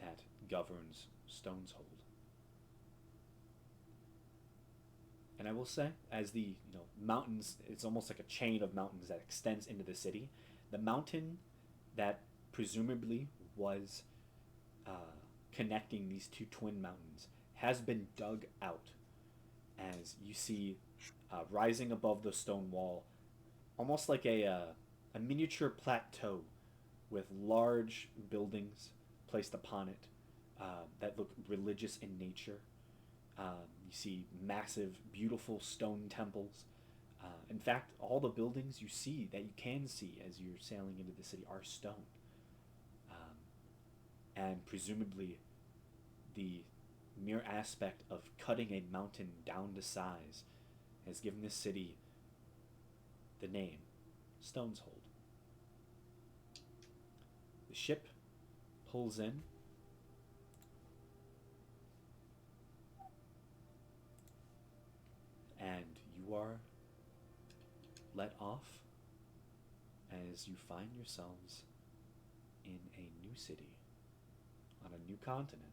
that governs Stoneshold. And I will say, as the mountains, it's almost like a chain of mountains that extends into the city. The mountain that presumably was connecting these two twin mountains has been dug out, as you see rising above the stone wall, almost like a miniature plateau with large buildings placed upon it that look religious in nature. You see massive, beautiful stone temples. In fact, all the buildings you see, that you can see as you're sailing into the city, are stone. And presumably the mere aspect of cutting a mountain down to size has given this city the name Stone's Hold. The ship pulls in. And you are let off as you find yourselves in a new city on a new continent.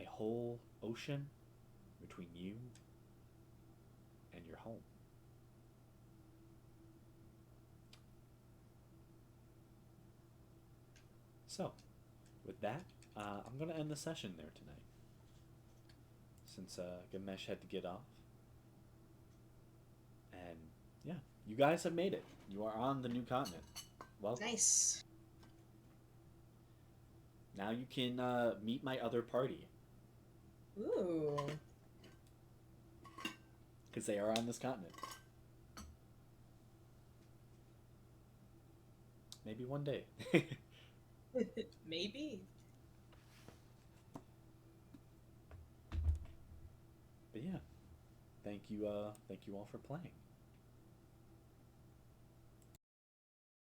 A whole ocean between you and your home. So, with that, I'm going to end the session there tonight. Since Gamesh had to get off. And yeah, you guys have made it. You are on the new continent. Welcome. Nice. Now you can meet my other party. Ooh. Because they are on this continent. Maybe one day. Maybe. But yeah, thank you all for playing.